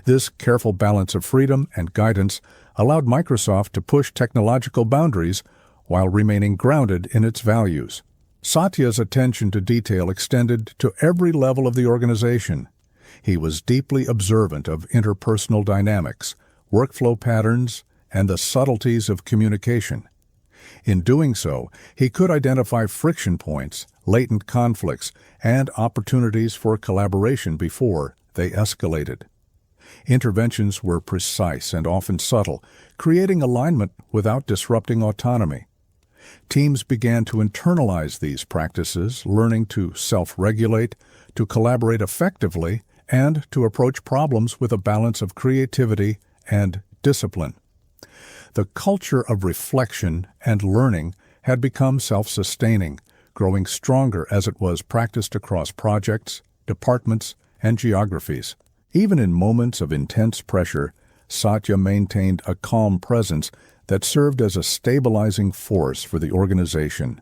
This careful balance of freedom and guidance allowed Microsoft to push technological boundaries while remaining grounded in its values. Satya's attention to detail extended to every level of the organization. He was deeply observant of interpersonal dynamics, workflow patterns, and the subtleties of communication. In doing so, he could identify friction points, latent conflicts, and opportunities for collaboration before they escalated. Interventions were precise and often subtle, creating alignment without disrupting autonomy. Teams began to internalize these practices, learning to self-regulate, to collaborate effectively, and to approach problems with a balance of creativity and discipline. The culture of reflection and learning had become self-sustaining, growing stronger as it was practiced across projects, departments, and geographies. Even in moments of intense pressure, Satya maintained a calm presence that served as a stabilizing force for the organization.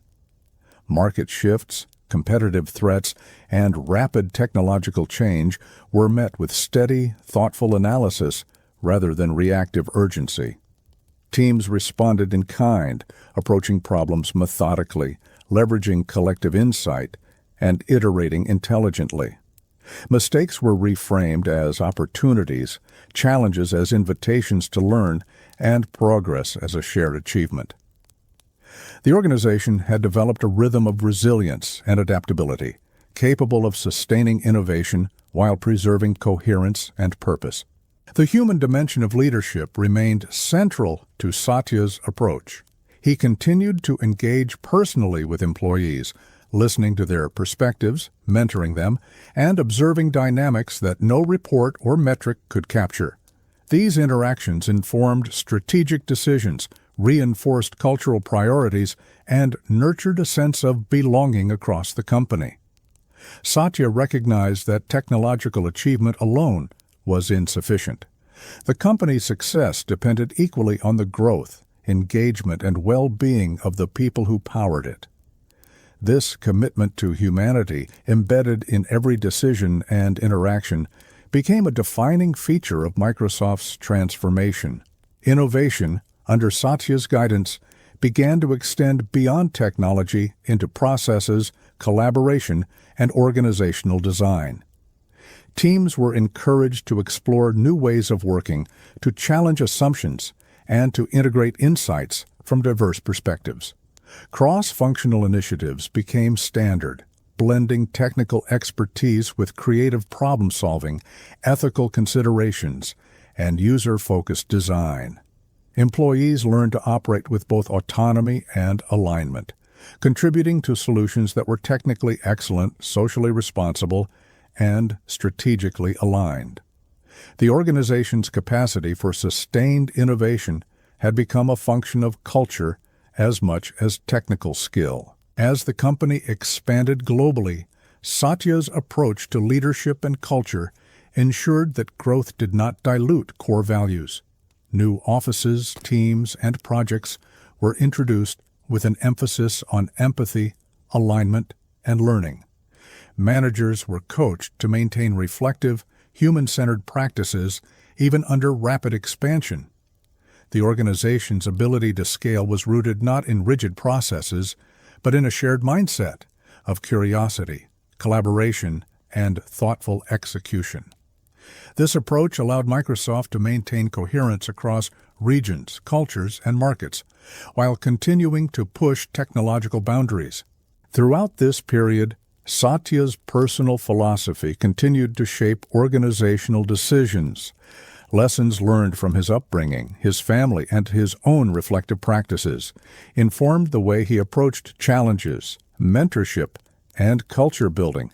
Market shifts, competitive threats, and rapid technological change were met with steady, thoughtful analysis rather than reactive urgency. Teams responded in kind, approaching problems methodically, leveraging collective insight, and iterating intelligently. Mistakes were reframed as opportunities, challenges as invitations to learn, and progress as a shared achievement. The organization had developed a rhythm of resilience and adaptability, capable of sustaining innovation while preserving coherence and purpose. The human dimension of leadership remained central to Satya's approach. He continued to engage personally with employees, listening to their perspectives, mentoring them, and observing dynamics that no report or metric could capture. These interactions informed strategic decisions, reinforced cultural priorities, and nurtured a sense of belonging across the company. Satya recognized that technological achievement alone was insufficient. The company's success depended equally on the growth, engagement, and well-being of the people who powered it. This commitment to humanity, embedded in every decision and interaction, became a defining feature of Microsoft's transformation. Innovation, under Satya's guidance, began to extend beyond technology into processes, collaboration, and organizational design. Teams were encouraged to explore new ways of working, to challenge assumptions, and to integrate insights from diverse perspectives. Cross-functional initiatives became standard, blending technical expertise with creative problem-solving, ethical considerations, and user-focused design. Employees learned to operate with both autonomy and alignment, contributing to solutions that were technically excellent, socially responsible, and strategically aligned. The organization's capacity for sustained innovation had become a function of culture as much as technical skill. As the company expanded globally, Satya's approach to leadership and culture ensured that growth did not dilute core values. New offices, teams, and projects were introduced with an emphasis on empathy, alignment, and learning. Managers were coached to maintain reflective, human-centered practices even under rapid expansion. The organization's ability to scale was rooted not in rigid processes, but in a shared mindset of curiosity, collaboration, and thoughtful execution. This approach allowed Microsoft to maintain coherence across regions, cultures, and markets, while continuing to push technological boundaries. Throughout this period, Satya's personal philosophy continued to shape organizational decisions. Lessons learned from his upbringing, his family, and his own reflective practices informed the way he approached challenges, mentorship, and culture building.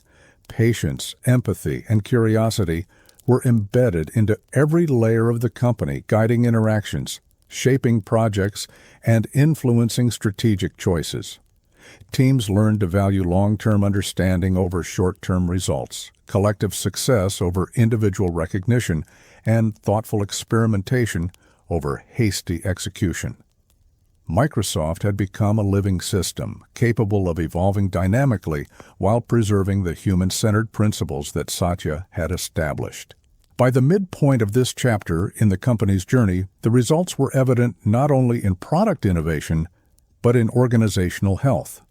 Patience, empathy, and curiosity were embedded into every layer of the company, guiding interactions, shaping projects, and influencing strategic choices. Teams learned to value long-term understanding over short-term results, collective success over individual recognition, and thoughtful experimentation over hasty execution. Microsoft had become a living system, capable of evolving dynamically while preserving the human-centered principles that Satya had established. By the midpoint of this chapter in the company's journey, the results were evident not only in product innovation, but in organizational health.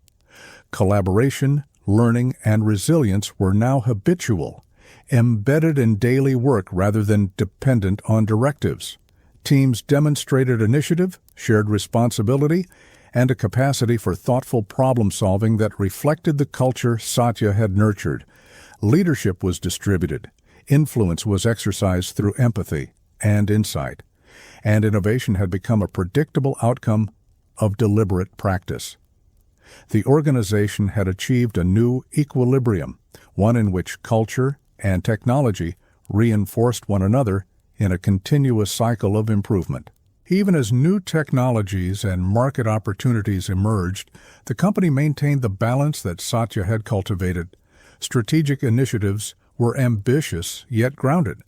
Collaboration, learning, and resilience were now habitual, embedded in daily work rather than dependent on directives. Teams demonstrated initiative, shared responsibility, and a capacity for thoughtful problem-solving that reflected the culture Satya had nurtured. Leadership was distributed, influence was exercised through empathy and insight, and innovation had become a predictable outcome of deliberate practice. The organization had achieved a new equilibrium, one in which culture and technology reinforced one another in a continuous cycle of improvement. Even as new technologies and market opportunities emerged, the company maintained the balance that Satya had cultivated. Strategic initiatives were ambitious yet grounded,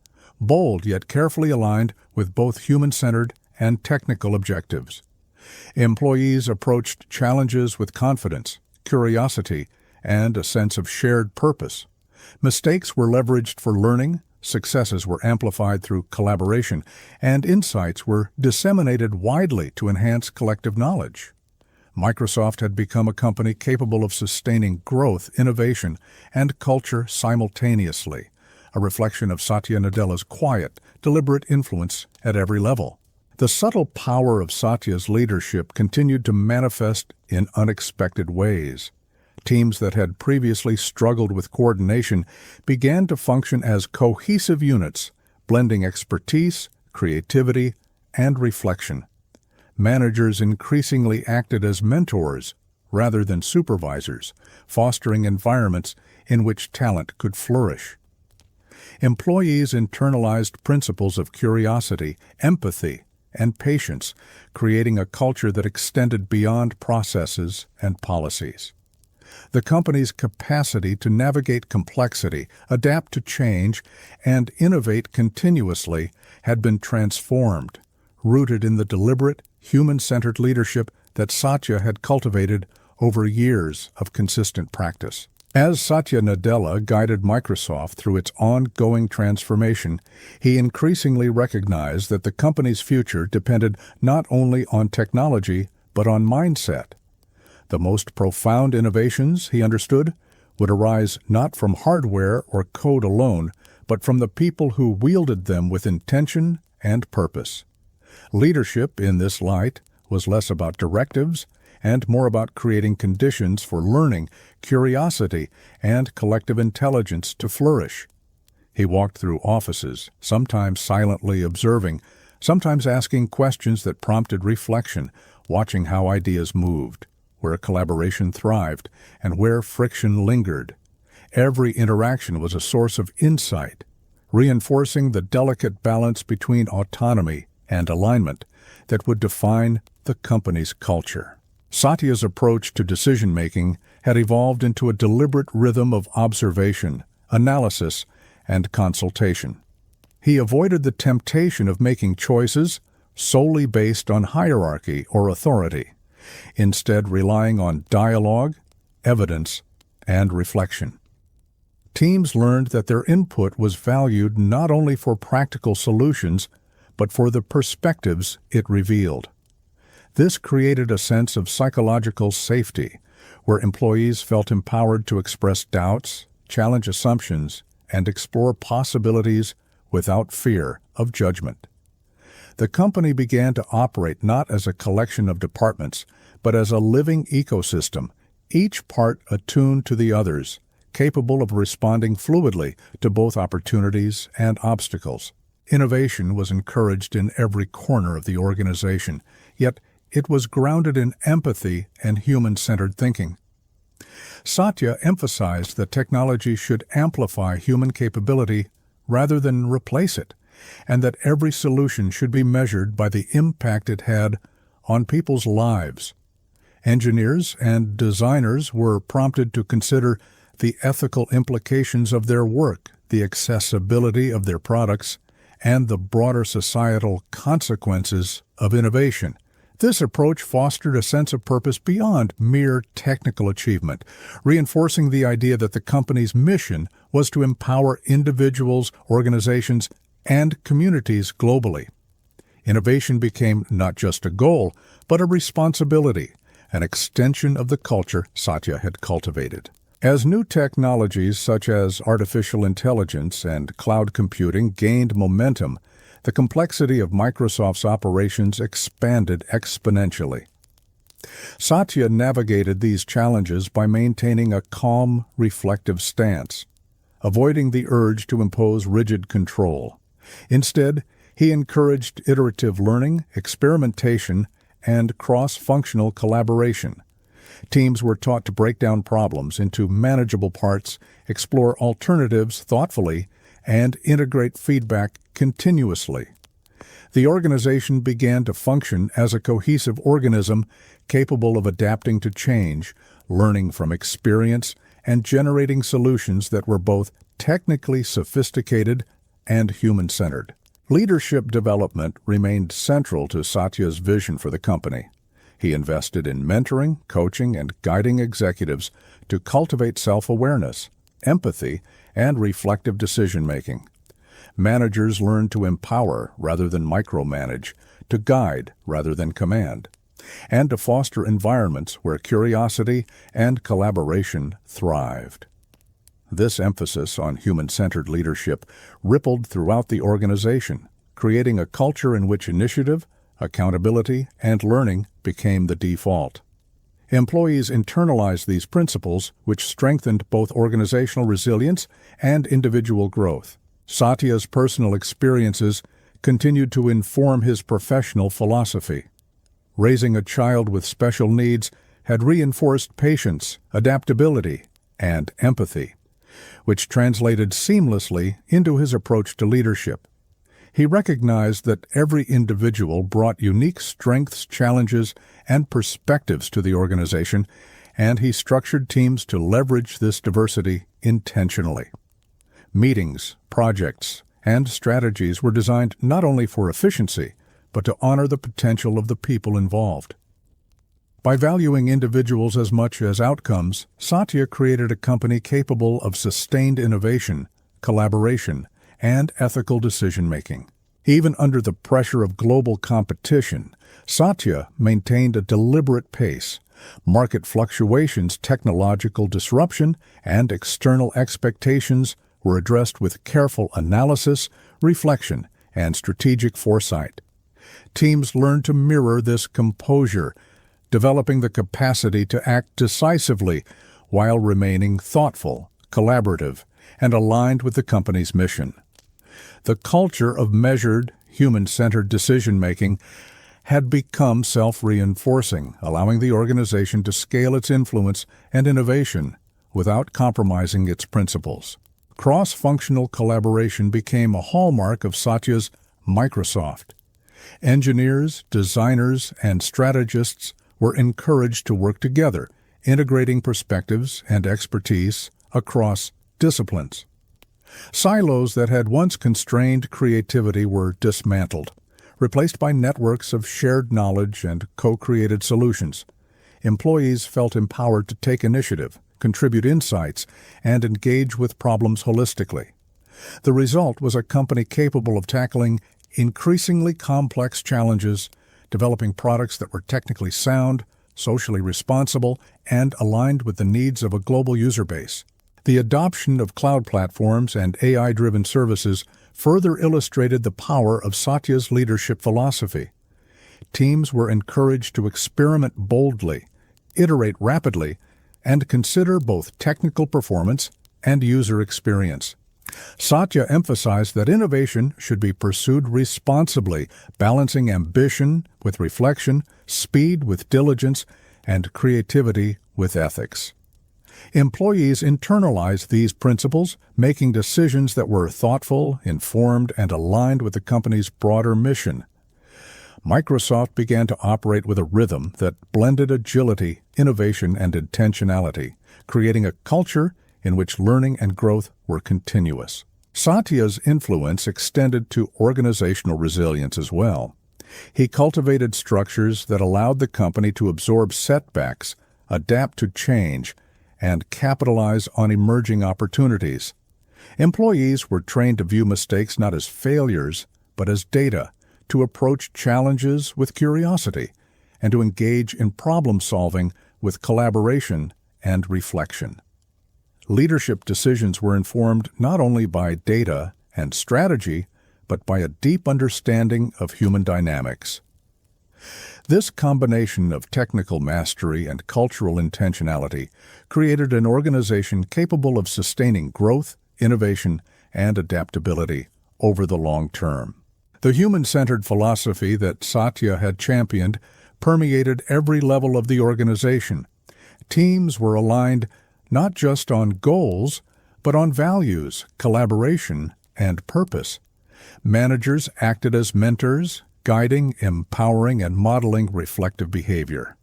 bold yet carefully aligned with both human-centered and technical objectives. Employees approached challenges with confidence, curiosity, and a sense of shared purpose. Mistakes were leveraged for learning, successes were amplified through collaboration, and insights were disseminated widely to enhance collective knowledge. Microsoft had become a company capable of sustaining growth, innovation, and culture simultaneously, a reflection of Satya Nadella's quiet, deliberate influence at every level. The subtle power of Satya's leadership continued to manifest in unexpected ways. Teams that had previously struggled with coordination began to function as cohesive units, blending expertise, creativity, and reflection. Managers increasingly acted as mentors rather than supervisors, fostering environments in which talent could flourish. Employees internalized principles of curiosity, empathy, and patience, creating a culture that extended beyond processes and policies. The company's capacity to navigate complexity, adapt to change, and innovate continuously had been transformed, rooted in the deliberate, human-centered leadership that Satya had cultivated over years of consistent practice. As Satya Nadella guided Microsoft through its ongoing transformation, he increasingly recognized that the company's future depended not only on technology, but on mindset. The most profound innovations, he understood, would arise not from hardware or code alone, but from the people who wielded them with intention and purpose. Leadership, in this light, was less about directives and more about creating conditions for learning, curiosity, and collective intelligence to flourish. He walked through offices, sometimes silently observing, sometimes asking questions that prompted reflection, watching how ideas moved, where collaboration thrived, and where friction lingered. Every interaction was a source of insight, reinforcing the delicate balance between autonomy and alignment that would define the company's culture. Satya's approach to decision-making had evolved into a deliberate rhythm of observation, analysis, and consultation. He avoided the temptation of making choices solely based on hierarchy or authority, instead relying on dialogue, evidence, and reflection. Teams learned that their input was valued not only for practical solutions, but for the perspectives it revealed. This created a sense of psychological safety, where employees felt empowered to express doubts, challenge assumptions, and explore possibilities without fear of judgment. The company began to operate not as a collection of departments, but as a living ecosystem, each part attuned to the others, capable of responding fluidly to both opportunities and obstacles. Innovation was encouraged in every corner of the organization, yet it was grounded in empathy and human-centered thinking. Satya emphasized that technology should amplify human capability rather than replace it, and that every solution should be measured by the impact it had on people's lives. Engineers and designers were prompted to consider the ethical implications of their work, the accessibility of their products, and the broader societal consequences of innovation. This approach fostered a sense of purpose beyond mere technical achievement, reinforcing the idea that the company's mission was to empower individuals, organizations, and communities globally. Innovation became not just a goal, but a responsibility, an extension of the culture Satya had cultivated. As new technologies such as artificial intelligence and cloud computing gained momentum, the complexity of Microsoft's operations expanded exponentially. Satya navigated these challenges by maintaining a calm, reflective stance, avoiding the urge to impose rigid control. Instead, he encouraged iterative learning, experimentation, and cross-functional collaboration. Teams were taught to break down problems into manageable parts, explore alternatives thoughtfully, and integrate feedback continuously. The organization began to function as a cohesive organism capable of adapting to change, learning from experience, and generating solutions that were both technically sophisticated and human-centered. Leadership development remained central to Satya's vision for the company. He invested in mentoring, coaching, and guiding executives to cultivate self-awareness, empathy, and reflective decision-making. Managers learned to empower rather than micromanage, to guide rather than command, and to foster environments where curiosity and collaboration thrived. This emphasis on human-centered leadership rippled throughout the organization, creating a culture in which initiative, accountability, and learning became the default. Employees internalized these principles, which strengthened both organizational resilience and individual growth. Satya's personal experiences continued to inform his professional philosophy. Raising a child with special needs had reinforced patience, adaptability, and empathy, which translated seamlessly into his approach to leadership. He recognized that every individual brought unique strengths, challenges, and perspectives to the organization, and he structured teams to leverage this diversity intentionally. Meetings, projects, and strategies were designed not only for efficiency, but to honor the potential of the people involved. By valuing individuals as much as outcomes, Satya created a company capable of sustained innovation, collaboration, and ethical decision-making. Even under the pressure of global competition, Satya maintained a deliberate pace. Market fluctuations, technological disruption, and external expectations were addressed with careful analysis, reflection, and strategic foresight. Teams learned to mirror this composure, developing the capacity to act decisively while remaining thoughtful, collaborative, and aligned with the company's mission. The culture of measured, human-centered decision-making had become self-reinforcing, allowing the organization to scale its influence and innovation without compromising its principles. Cross-functional collaboration became a hallmark of Satya's Microsoft. Engineers, designers, and strategists were encouraged to work together, integrating perspectives and expertise across disciplines. Silos that had once constrained creativity were dismantled, replaced by networks of shared knowledge and co-created solutions. Employees felt empowered to take initiative, contribute insights, and engage with problems holistically. The result was a company capable of tackling increasingly complex challenges, developing products that were technically sound, socially responsible, and aligned with the needs of a global user base. The adoption of cloud platforms and AI-driven services further illustrated the power of Satya's leadership philosophy. Teams were encouraged to experiment boldly, iterate rapidly, and consider both technical performance and user experience. Satya emphasized that innovation should be pursued responsibly, balancing ambition with reflection, speed with diligence, and creativity with ethics. Employees internalized these principles, making decisions that were thoughtful, informed, and aligned with the company's broader mission. Microsoft began to operate with a rhythm that blended agility, innovation, and intentionality, creating a culture in which learning and growth were continuous. Satya's influence extended to organizational resilience as well. He cultivated structures that allowed the company to absorb setbacks, adapt to change, and capitalize on emerging opportunities. Employees were trained to view mistakes not as failures, but as data, to approach challenges with curiosity, and to engage in problem-solving with collaboration and reflection. Leadership decisions were informed not only by data and strategy, but by a deep understanding of human dynamics. This combination of technical mastery and cultural intentionality created an organization capable of sustaining growth, innovation, and adaptability over the long term. The human-centered philosophy that Satya had championed permeated every level of the organization. Teams were aligned not just on goals, but on values, collaboration, and purpose. Managers acted as mentors, guiding, empowering, and modeling reflective behavior.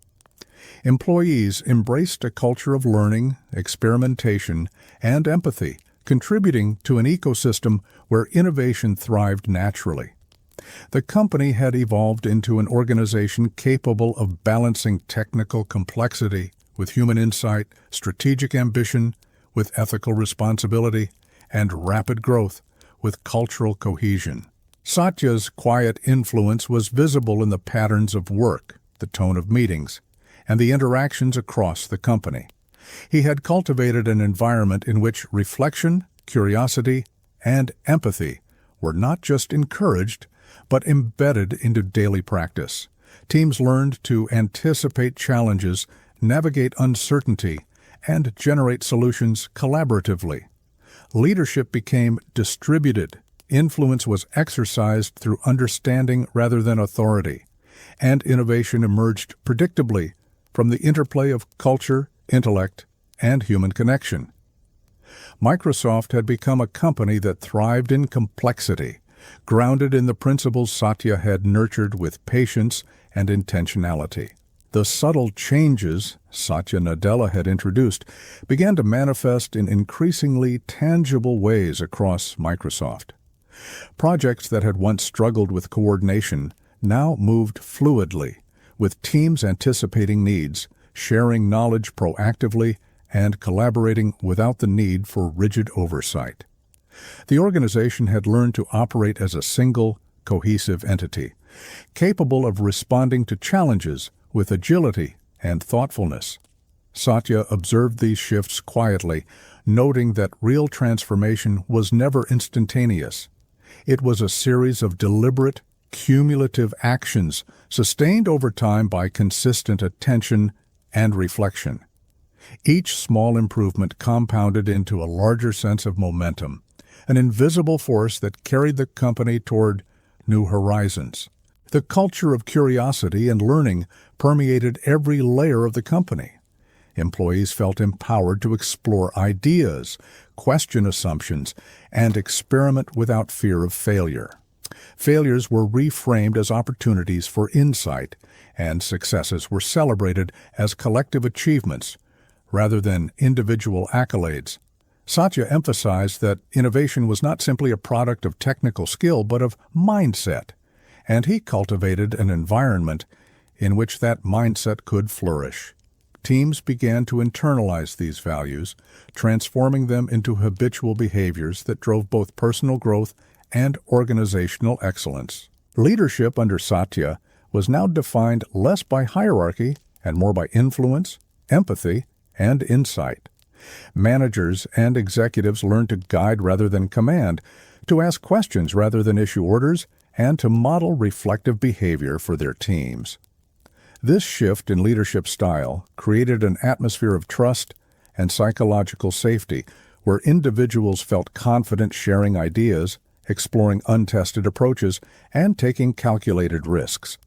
Employees embraced a culture of learning, experimentation, and empathy, contributing to an ecosystem where innovation thrived naturally. The company had evolved into an organization capable of balancing technical complexity with human insight, strategic ambition with ethical responsibility, and rapid growth with cultural cohesion. Satya's quiet influence was visible in the patterns of work, the tone of meetings, and the interactions across the company. He had cultivated an environment in which reflection, curiosity, and empathy were not just encouraged, but embedded into daily practice. Teams learned to anticipate challenges, navigate uncertainty, and generate solutions collaboratively. Leadership became distributed. Influence was exercised through understanding rather than authority, and innovation emerged predictably from the interplay of culture, intellect, and human connection. Microsoft had become a company that thrived in complexity, grounded in the principles Satya had nurtured with patience and intentionality. The subtle changes Satya Nadella had introduced began to manifest in increasingly tangible ways across Microsoft. Projects that had once struggled with coordination now moved fluidly, with teams anticipating needs, sharing knowledge proactively, and collaborating without the need for rigid oversight. The organization had learned to operate as a single, cohesive entity, capable of responding to challenges with agility and thoughtfulness. Satya observed these shifts quietly, noting that real transformation was never instantaneous. It was a series of deliberate, cumulative actions sustained over time by consistent attention and reflection. Each small improvement compounded into a larger sense of momentum, an invisible force that carried the company toward new horizons. The culture of curiosity and learning permeated every layer of the company. Employees felt empowered to explore ideas, question assumptions, and experiment without fear of failure. Failures were reframed as opportunities for insight, and successes were celebrated as collective achievements rather than individual accolades. Satya emphasized that innovation was not simply a product of technical skill but of mindset, and he cultivated an environment in which that mindset could flourish. Teams began to internalize these values, transforming them into habitual behaviors that drove both personal growth and organizational excellence. Leadership under Satya was now defined less by hierarchy and more by influence, empathy, and insight. Managers and executives learned to guide rather than command, to ask questions rather than issue orders, and to model reflective behavior for their teams. This shift in leadership style created an atmosphere of trust and psychological safety, where individuals felt confident sharing ideas, exploring untested approaches, and taking calculated risks.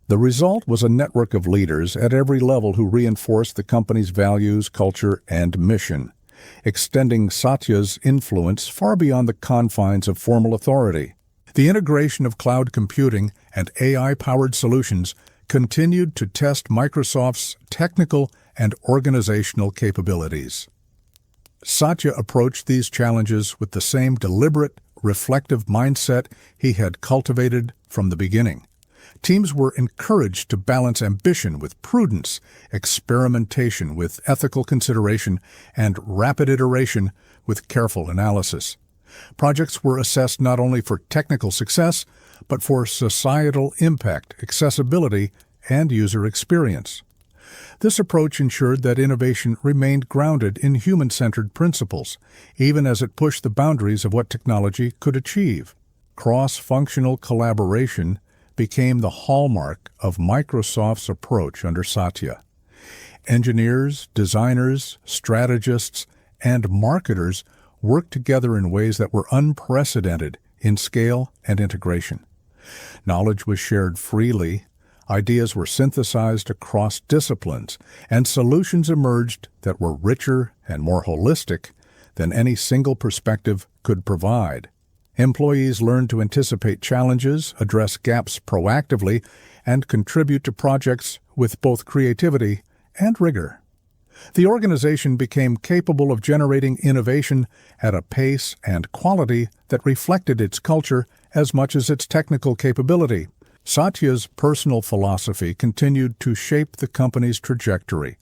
The result was a network of leaders at every level who reinforced the company's values, culture, and mission, extending Satya's influence far beyond the confines of formal authority. The integration of cloud computing and AI-powered solutions continued to test Microsoft's technical and organizational capabilities. Satya approached these challenges with the same deliberate, reflective mindset he had cultivated from the beginning. Teams were encouraged to balance ambition with prudence, experimentation with ethical consideration, and rapid iteration with careful analysis. Projects were assessed not only for technical success, but for societal impact, accessibility, and user experience. This approach ensured that innovation remained grounded in human-centered principles, even as it pushed the boundaries of what technology could achieve. Cross-functional collaboration became the hallmark of Microsoft's approach under Satya. Engineers, designers, strategists, and marketers worked together in ways that were unprecedented in scale and integration. Knowledge was shared freely, ideas were synthesized across disciplines, and solutions emerged that were richer and more holistic than any single perspective could provide. Employees learned to anticipate challenges, address gaps proactively, and contribute to projects with both creativity and rigor. The organization became capable of generating innovation at a pace and quality that reflected its culture as much as its technical capability. Satya's personal philosophy continued to shape the company's trajectory.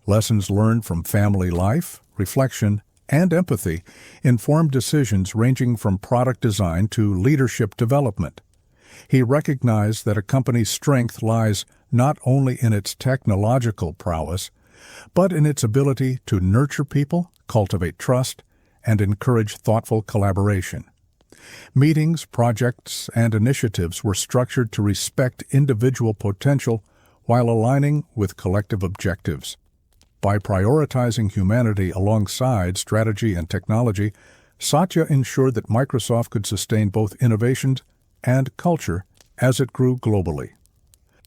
Lessons learned from family life, reflection, and empathy informed decisions ranging from product design to leadership development. He recognized that a company's strength lies not only in its technological prowess, but in its ability to nurture people, cultivate trust, and encourage thoughtful collaboration. Meetings, projects, and initiatives were structured to respect individual potential while aligning with collective objectives. By prioritizing humanity alongside strategy and technology, Satya ensured that Microsoft could sustain both innovations and culture as it grew globally.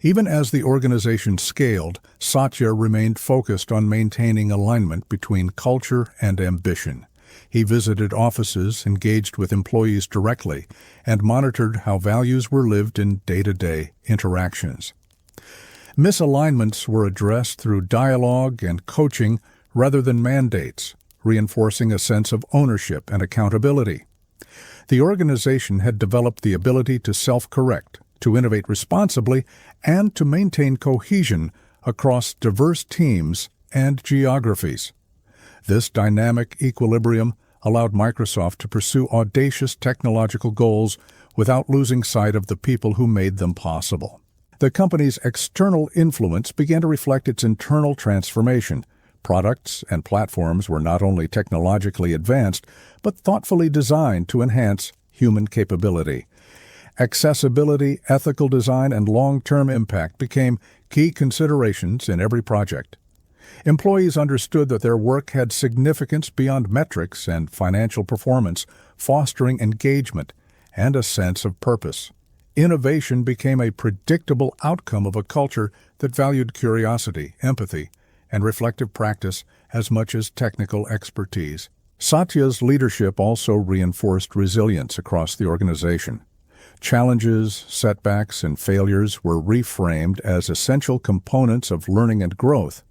Even as the organization scaled, Satya remained focused on maintaining alignment between culture and ambition. He visited offices, engaged with employees directly, and monitored how values were lived in day-to-day interactions. Misalignments were addressed through dialogue and coaching rather than mandates, reinforcing a sense of ownership and accountability. The organization had developed the ability to self-correct, to innovate responsibly, and to maintain cohesion across diverse teams and geographies. This dynamic equilibrium allowed Microsoft to pursue audacious technological goals without losing sight of the people who made them possible. The company's external influence began to reflect its internal transformation. Products and platforms were not only technologically advanced, but thoughtfully designed to enhance human capability. Accessibility, ethical design, and long-term impact became key considerations in every project. Employees understood that their work had significance beyond metrics and financial performance, fostering engagement and a sense of purpose. Innovation became a predictable outcome of a culture that valued curiosity, empathy, and reflective practice as much as technical expertise. Satya's leadership also reinforced resilience across the organization. Challenges, setbacks, and failures were reframed as essential components of learning and growth.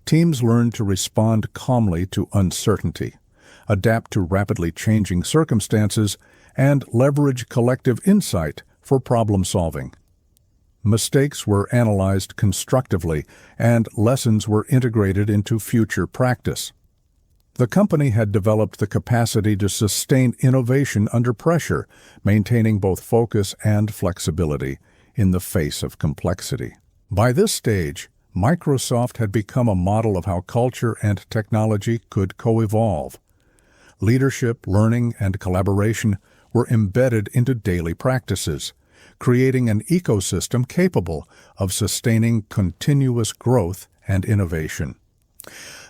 Teams learned to respond calmly to uncertainty, adapt to rapidly changing circumstances, and leverage collective insight for problem-solving. Mistakes were analyzed constructively, and lessons were integrated into future practice. The company had developed the capacity to sustain innovation under pressure, maintaining both focus and flexibility in the face of complexity. By this stage, Microsoft had become a model of how culture and technology could co-evolve. Leadership, learning, and collaboration were embedded into daily practices, creating an ecosystem capable of sustaining continuous growth and innovation.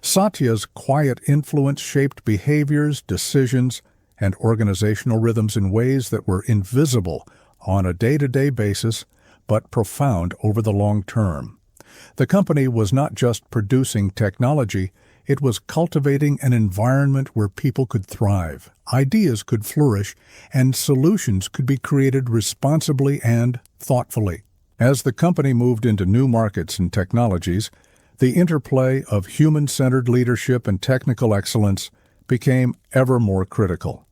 Satya's quiet influence shaped behaviors, decisions, and organizational rhythms in ways that were invisible on a day-to-day basis, but profound over the long term. The company was not just producing technology, It was cultivating an environment where people could thrive, ideas could flourish, and solutions could be created responsibly and thoughtfully. As the company moved into new markets and technologies, the interplay of human-centered leadership and technical excellence became ever more critical.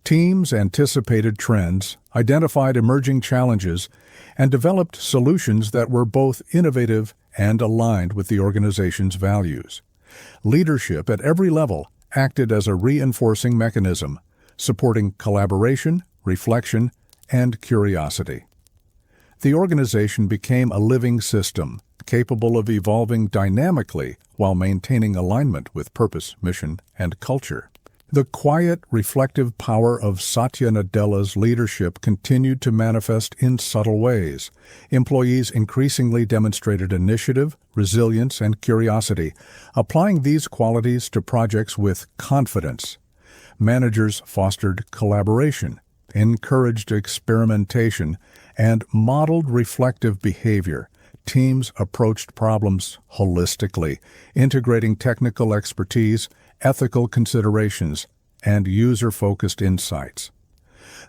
Teams anticipated trends, identified emerging challenges, and developed solutions that were both innovative and aligned with the organization's values. Leadership at every level acted as a reinforcing mechanism, supporting collaboration, reflection, and curiosity. The organization became a living system, capable of evolving dynamically while maintaining alignment with purpose, mission, and culture. The quiet, reflective power of Satya Nadella's leadership continued to manifest in subtle ways. Employees increasingly demonstrated initiative, resilience, and curiosity, applying these qualities to projects with confidence. Managers fostered collaboration, encouraged experimentation, and modeled reflective behavior. Teams approached problems holistically, integrating technical expertise, ethical considerations, and user-focused insights.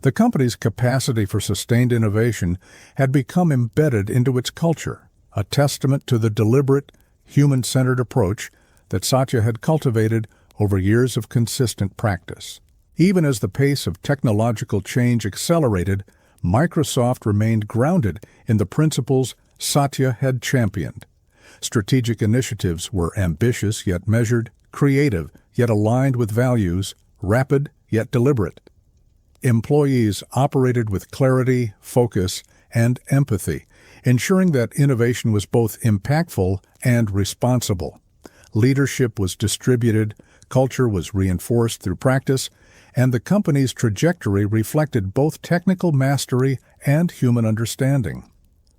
The company's capacity for sustained innovation had become embedded into its culture, a testament to the deliberate, human-centered approach that Satya had cultivated over years of consistent practice. Even as the pace of technological change accelerated, Microsoft remained grounded in the principles Satya had championed. Strategic initiatives were ambitious yet measured, creative yet aligned with values, rapid yet deliberate. Employees operated with clarity, focus, and empathy, ensuring that innovation was both impactful and responsible. Leadership was distributed, culture was reinforced through practice, and the company's trajectory reflected both technical mastery and human understanding.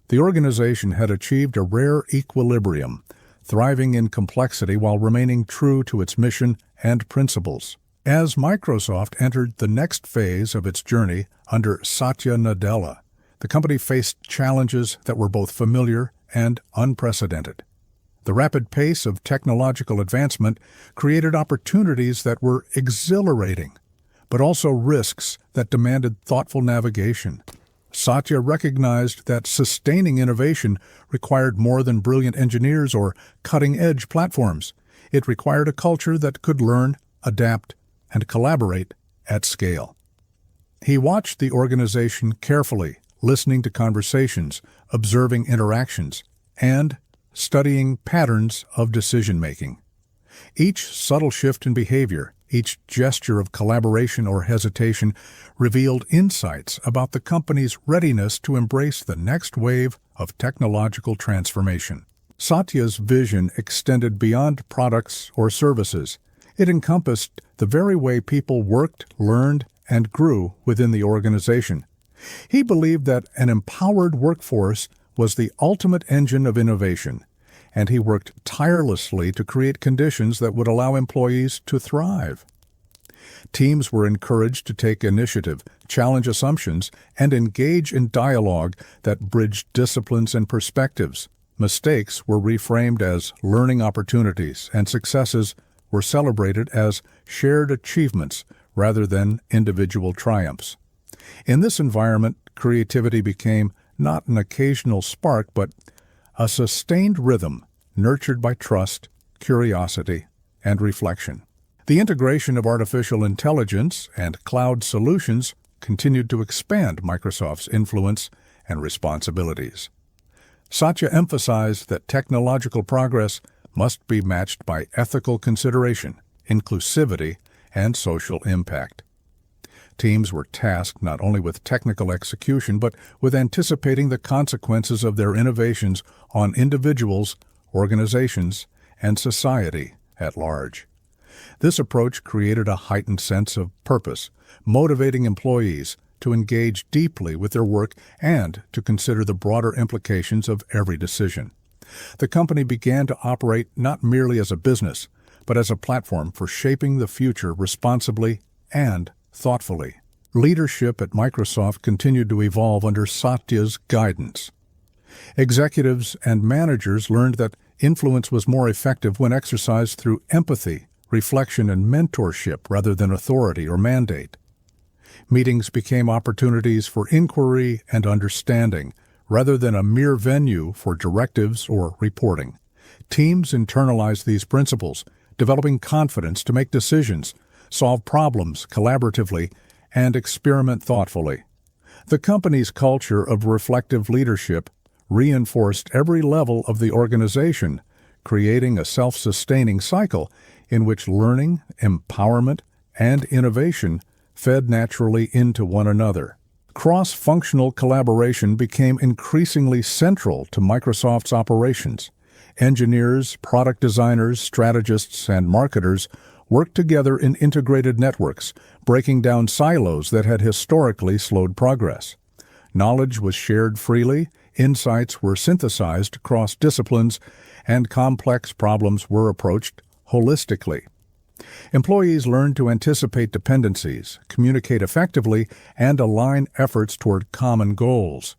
The organization had achieved a rare equilibrium, thriving in complexity while remaining true to its mission and principles. As Microsoft entered the next phase of its journey under Satya Nadella, the company faced challenges that were both familiar and unprecedented. The rapid pace of technological advancement created opportunities that were exhilarating, but also risks that demanded thoughtful navigation. Satya recognized that sustaining innovation required more than brilliant engineers or cutting-edge platforms. It required a culture that could learn, adapt, and collaborate at scale. He watched the organization carefully, listening to conversations, observing interactions, and studying patterns of decision-making. Each subtle shift in behavior, each gesture of collaboration or hesitation revealed insights about the company's readiness to embrace the next wave of technological transformation. Satya's vision extended beyond products or services. It encompassed the very way people worked, learned, and grew within the organization. He believed that an empowered workforce was the ultimate engine of innovation, and he worked tirelessly to create conditions that would allow employees to thrive. Teams were encouraged to take initiative, challenge assumptions, and engage in dialogue that bridged disciplines and perspectives. Mistakes were reframed as learning opportunities, and successes were celebrated as shared achievements rather than individual triumphs. In this environment, creativity became not an occasional spark, but a sustained rhythm nurtured by trust, curiosity, and reflection. The integration of artificial intelligence and cloud solutions continued to expand Microsoft's influence and responsibilities. Satya emphasized that technological progress must be matched by ethical consideration, inclusivity, and social impact. Teams were tasked not only with technical execution, but with anticipating the consequences of their innovations on individuals, organizations, and society at large. This approach created a heightened sense of purpose, motivating employees to engage deeply with their work and to consider the broader implications of every decision. The company began to operate not merely as a business, but as a platform for shaping the future responsibly and thoughtfully. Leadership at Microsoft continued to evolve under Satya's guidance. Executives and managers learned that Influence was more effective when exercised through empathy, reflection, and mentorship rather than authority or mandate. Meetings became opportunities for inquiry and understanding, rather than a mere venue for directives or reporting. Teams internalized these principles, developing confidence to make decisions, solve problems collaboratively, and experiment thoughtfully. The company's culture of reflective leadership reinforced every level of the organization, creating a self-sustaining cycle in which learning, empowerment, and innovation fed naturally into one another. Cross-functional collaboration became increasingly central to Microsoft's operations. Engineers, product designers, strategists, and marketers worked together in integrated networks, breaking down silos that had historically slowed progress. Knowledge was shared freely, insights were synthesized across disciplines, and complex problems were approached holistically. Employees learned to anticipate dependencies, communicate effectively, and align efforts toward common goals.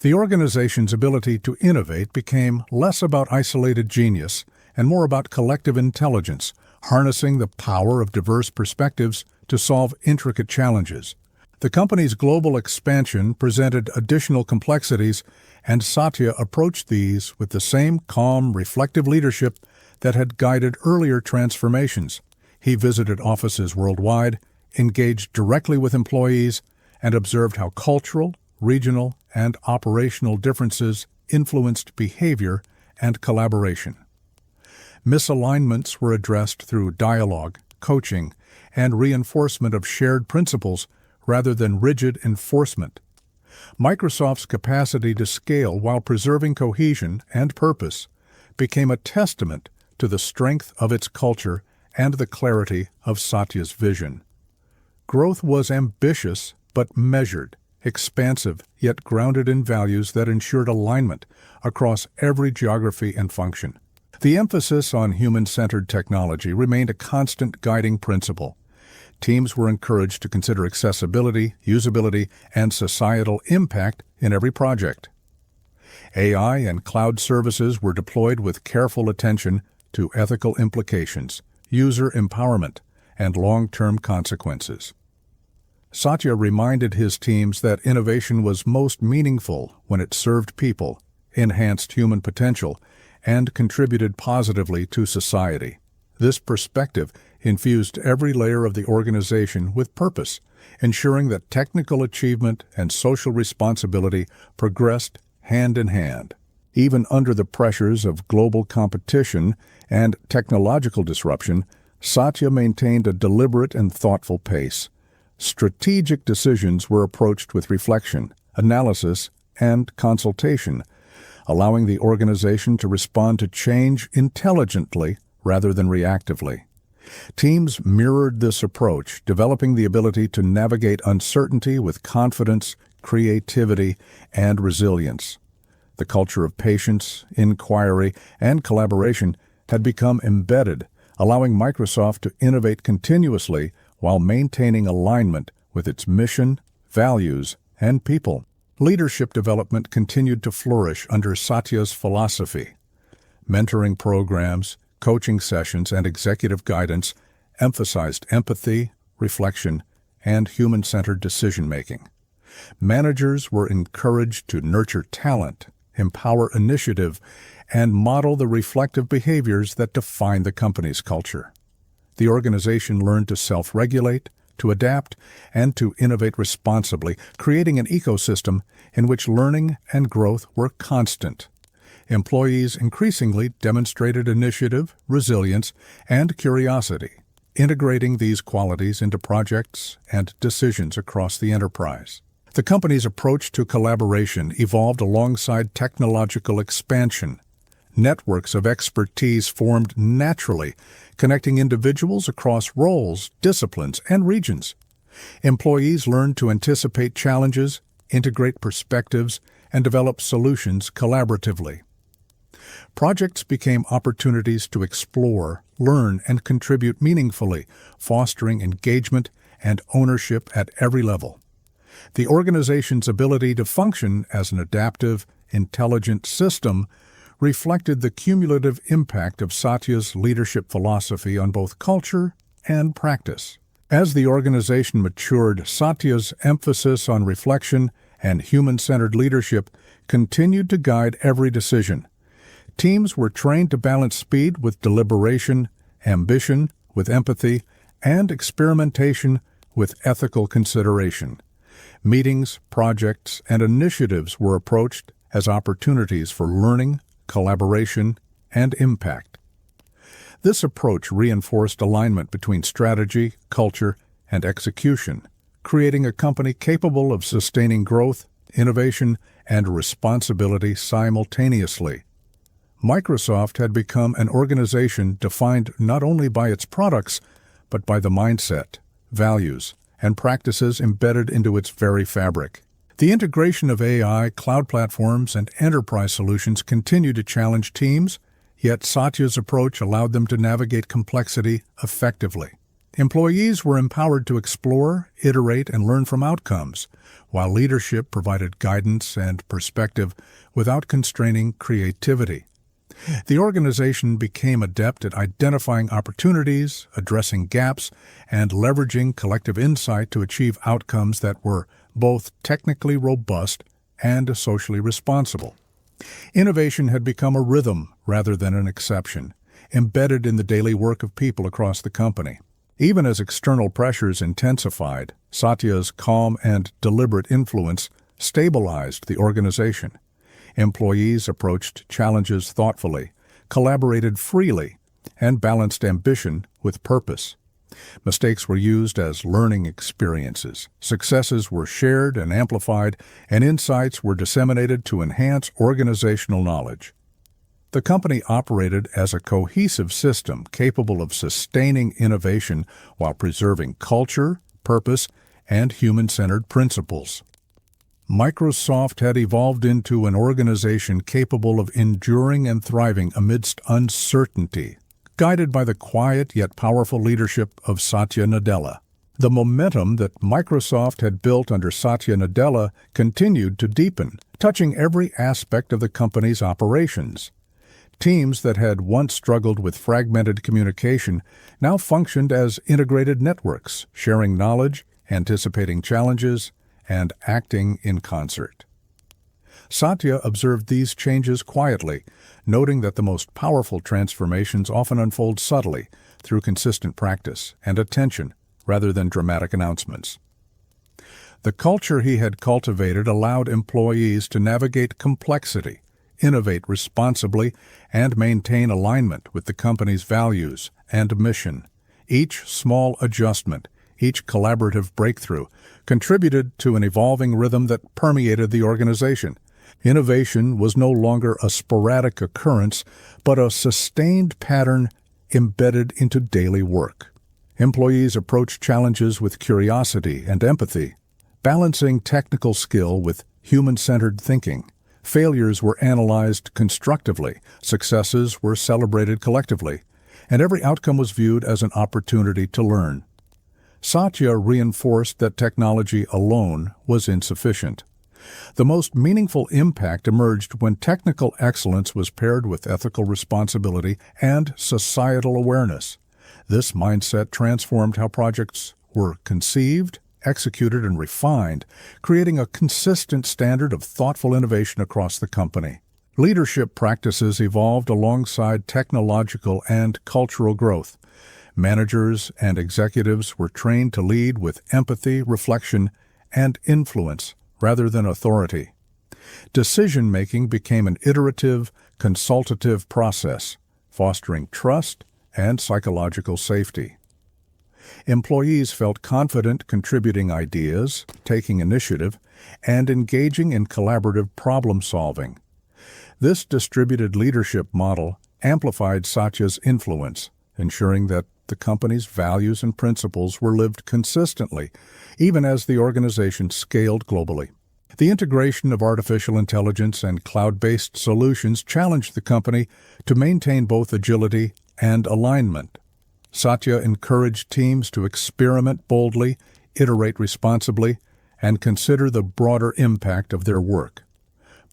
The organization's ability to innovate became less about isolated genius and more about collective intelligence, harnessing the power of diverse perspectives to solve intricate challenges. The company's global expansion presented additional complexities, and Satya approached these with the same calm, reflective leadership that had guided earlier transformations. He visited offices worldwide, engaged directly with employees, and observed how cultural, regional, and operational differences influenced behavior and collaboration. Misalignments were addressed through dialogue, coaching, and reinforcement of shared principles rather than rigid enforcement. Microsoft's capacity to scale while preserving cohesion and purpose became a testament to the strength of its culture and the clarity of Satya's vision. Growth was ambitious but measured, expansive yet grounded in values that ensured alignment across every geography and function. The emphasis on human-centered technology remained a constant guiding principle. Teams were encouraged to consider accessibility, usability, and societal impact in every project. AI and cloud services were deployed with careful attention to ethical implications, user empowerment, and long-term consequences. Satya reminded his teams that innovation was most meaningful when it served people, enhanced human potential, and contributed positively to society. This perspective infused every layer of the organization with purpose, ensuring that technical achievement and social responsibility progressed hand in hand. Even under the pressures of global competition and technological disruption, Satya maintained a deliberate and thoughtful pace. Strategic decisions were approached with reflection, analysis, and consultation, allowing the organization to respond to change intelligently rather than reactively. Teams mirrored this approach, developing the ability to navigate uncertainty with confidence, creativity, and resilience. The culture of patience, inquiry, and collaboration had become embedded, allowing Microsoft to innovate continuously while maintaining alignment with its mission, values, and people. Leadership development continued to flourish under Satya's philosophy. Mentoring programs, coaching sessions, and executive guidance emphasized empathy, reflection, and human-centered decision-making. Managers were encouraged to nurture talent, empower initiative, and model the reflective behaviors that define the company's culture. The organization learned to self-regulate, to adapt, and to innovate responsibly, creating an ecosystem in which learning and growth were constant. Employees increasingly demonstrated initiative, resilience, and curiosity, integrating these qualities into projects and decisions across the enterprise. The company's approach to collaboration evolved alongside technological expansion. Networks of expertise formed naturally, connecting individuals across roles, disciplines, and regions. Employees learned to anticipate challenges, integrate perspectives, and develop solutions collaboratively. Projects became opportunities to explore, learn, and contribute meaningfully, fostering engagement and ownership at every level. The organization's ability to function as an adaptive, intelligent system reflected the cumulative impact of Satya's leadership philosophy on both culture and practice. As the organization matured, Satya's emphasis on reflection and human-centered leadership continued to guide every decision. Teams were trained to balance speed with deliberation, ambition with empathy, and experimentation with ethical consideration. Meetings, projects, and initiatives were approached as opportunities for learning, collaboration, and impact. This approach reinforced alignment between strategy, culture, and execution, creating a company capable of sustaining growth, innovation, and responsibility simultaneously. Microsoft had become an organization defined not only by its products, but by the mindset, values, and practices embedded into its very fabric. The integration of AI, cloud platforms, and enterprise solutions continued to challenge teams, yet Satya's approach allowed them to navigate complexity effectively. Employees were empowered to explore, iterate, and learn from outcomes, while leadership provided guidance and perspective without constraining creativity. The organization became adept at identifying opportunities, addressing gaps, and leveraging collective insight to achieve outcomes that were both technically robust and socially responsible. Innovation had become a rhythm rather than an exception, embedded in the daily work of people across the company. Even as external pressures intensified, Satya's calm and deliberate influence stabilized the organization. Employees approached challenges thoughtfully, collaborated freely, and balanced ambition with purpose. Mistakes were used as learning experiences, successes were shared and amplified, and insights were disseminated to enhance organizational knowledge. The company operated as a cohesive system capable of sustaining innovation while preserving culture, purpose, and human-centered principles. Microsoft had evolved into an organization capable of enduring and thriving amidst uncertainty, guided by the quiet yet powerful leadership of Satya Nadella. The momentum that Microsoft had built under Satya Nadella continued to deepen, touching every aspect of the company's operations. Teams that had once struggled with fragmented communication now functioned as integrated networks, sharing knowledge, anticipating challenges, and acting in concert. Satya observed these changes quietly, noting that the most powerful transformations often unfold subtly through consistent practice and attention rather than dramatic announcements. The culture he had cultivated allowed employees to navigate complexity, innovate responsibly, and maintain alignment with the company's values and mission. Each small adjustment, each collaborative breakthrough, contributed to an evolving rhythm that permeated the organization. Innovation was no longer a sporadic occurrence, but a sustained pattern embedded into daily work. Employees approached challenges with curiosity and empathy, balancing technical skill with human-centered thinking. Failures were analyzed constructively, successes were celebrated collectively, and every outcome was viewed as an opportunity to learn. Satya reinforced that technology alone was insufficient. The most meaningful impact emerged when technical excellence was paired with ethical responsibility and societal awareness. This mindset transformed how projects were conceived, executed, and refined, creating a consistent standard of thoughtful innovation across the company. Leadership practices evolved alongside technological and cultural growth. Managers and executives were trained to lead with empathy, reflection, and influence rather than authority. Decision-making became an iterative, consultative process, fostering trust and psychological safety. Employees felt confident contributing ideas, taking initiative, and engaging in collaborative problem-solving. This distributed leadership model amplified Satya's influence, ensuring that the company's values and principles were lived consistently, even as the organization scaled globally. The integration of artificial intelligence and cloud-based solutions challenged the company to maintain both agility and alignment. Satya encouraged teams to experiment boldly, iterate responsibly, and consider the broader impact of their work.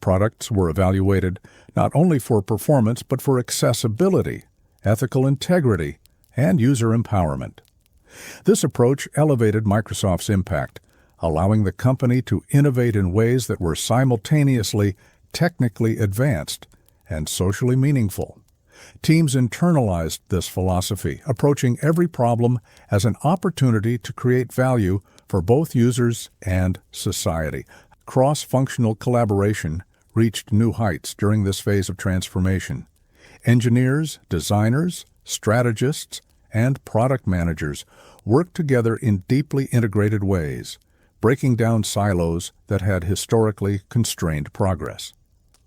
Products were evaluated not only for performance but for accessibility, ethical integrity, and user empowerment. This approach elevated Microsoft's impact, allowing the company to innovate in ways that were simultaneously technically advanced and socially meaningful. Teams internalized this philosophy, approaching every problem as an opportunity to create value for both users and society. Cross-functional collaboration reached new heights during this phase of transformation. Engineers, designers, strategists, and product managers worked together in deeply integrated ways, breaking down silos that had historically constrained progress.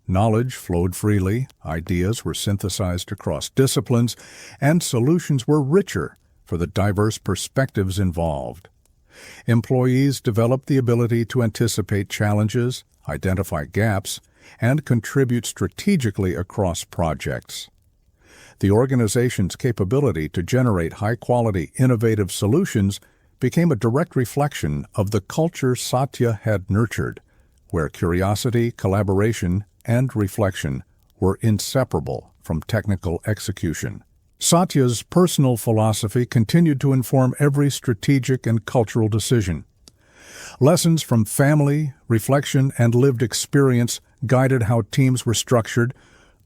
Knowledge flowed freely, ideas were synthesized across disciplines, and solutions were richer for the diverse perspectives involved. Employees developed the ability to anticipate challenges, identify gaps, and contribute strategically across projects. The organization's capability to generate high-quality, innovative solutions became a direct reflection of the culture Satya had nurtured, where curiosity, collaboration, and reflection were inseparable from technical execution. Satya's personal philosophy continued to inform every strategic and cultural decision. Lessons from family, reflection, and lived experience guided how teams were structured,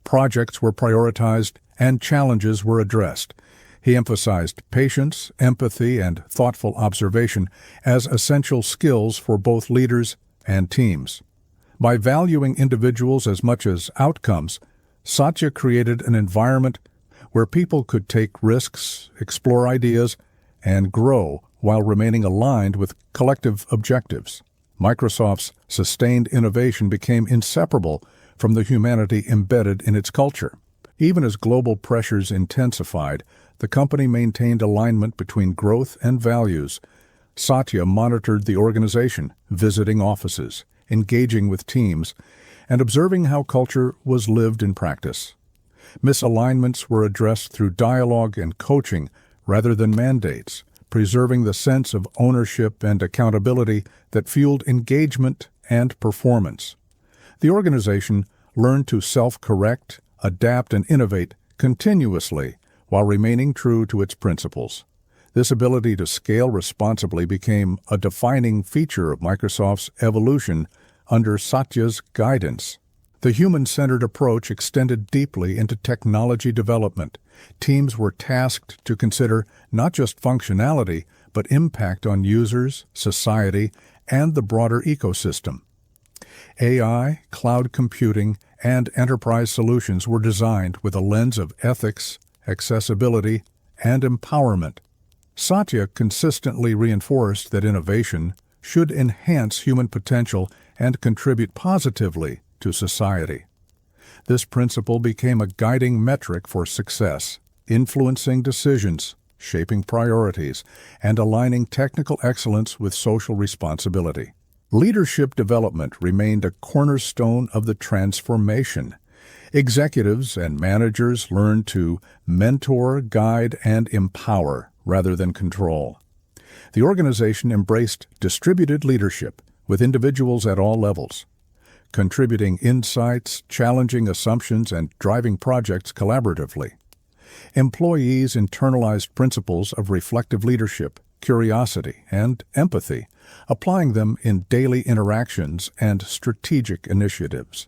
projects were prioritized, and challenges were addressed. He emphasized patience, empathy, and thoughtful observation as essential skills for both leaders and teams. By valuing individuals as much as outcomes, Satya created an environment where people could take risks, explore ideas, and grow while remaining aligned with collective objectives. Microsoft's sustained innovation became inseparable from the humanity embedded in its culture. Even as global pressures intensified, the company maintained alignment between growth and values. Satya monitored the organization, visiting offices, engaging with teams, and observing how culture was lived in practice. Misalignments were addressed through dialogue and coaching rather than mandates, preserving the sense of ownership and accountability that fueled engagement and performance. The organization learned to self-correct, adapt, and innovate continuously while remaining true to its principles. This ability to scale responsibly became a defining feature of Microsoft's evolution under Satya's guidance. The human-centered approach extended deeply into technology development. Teams were tasked to consider not just functionality, but impact on users, society, and the broader ecosystem. AI, cloud computing, and enterprise solutions were designed with a lens of ethics, accessibility, and empowerment. Satya consistently reinforced that innovation should enhance human potential and contribute positively to society. This principle became a guiding metric for success, influencing decisions, shaping priorities, and aligning technical excellence with social responsibility. Leadership development remained a cornerstone of the transformation. Executives and managers learned to mentor, guide, and empower rather than control. The organization embraced distributed leadership with individuals at all levels, contributing insights, challenging assumptions, and driving projects collaboratively. Employees internalized principles of reflective leadership, curiosity, and empathy, applying them in daily interactions and strategic initiatives.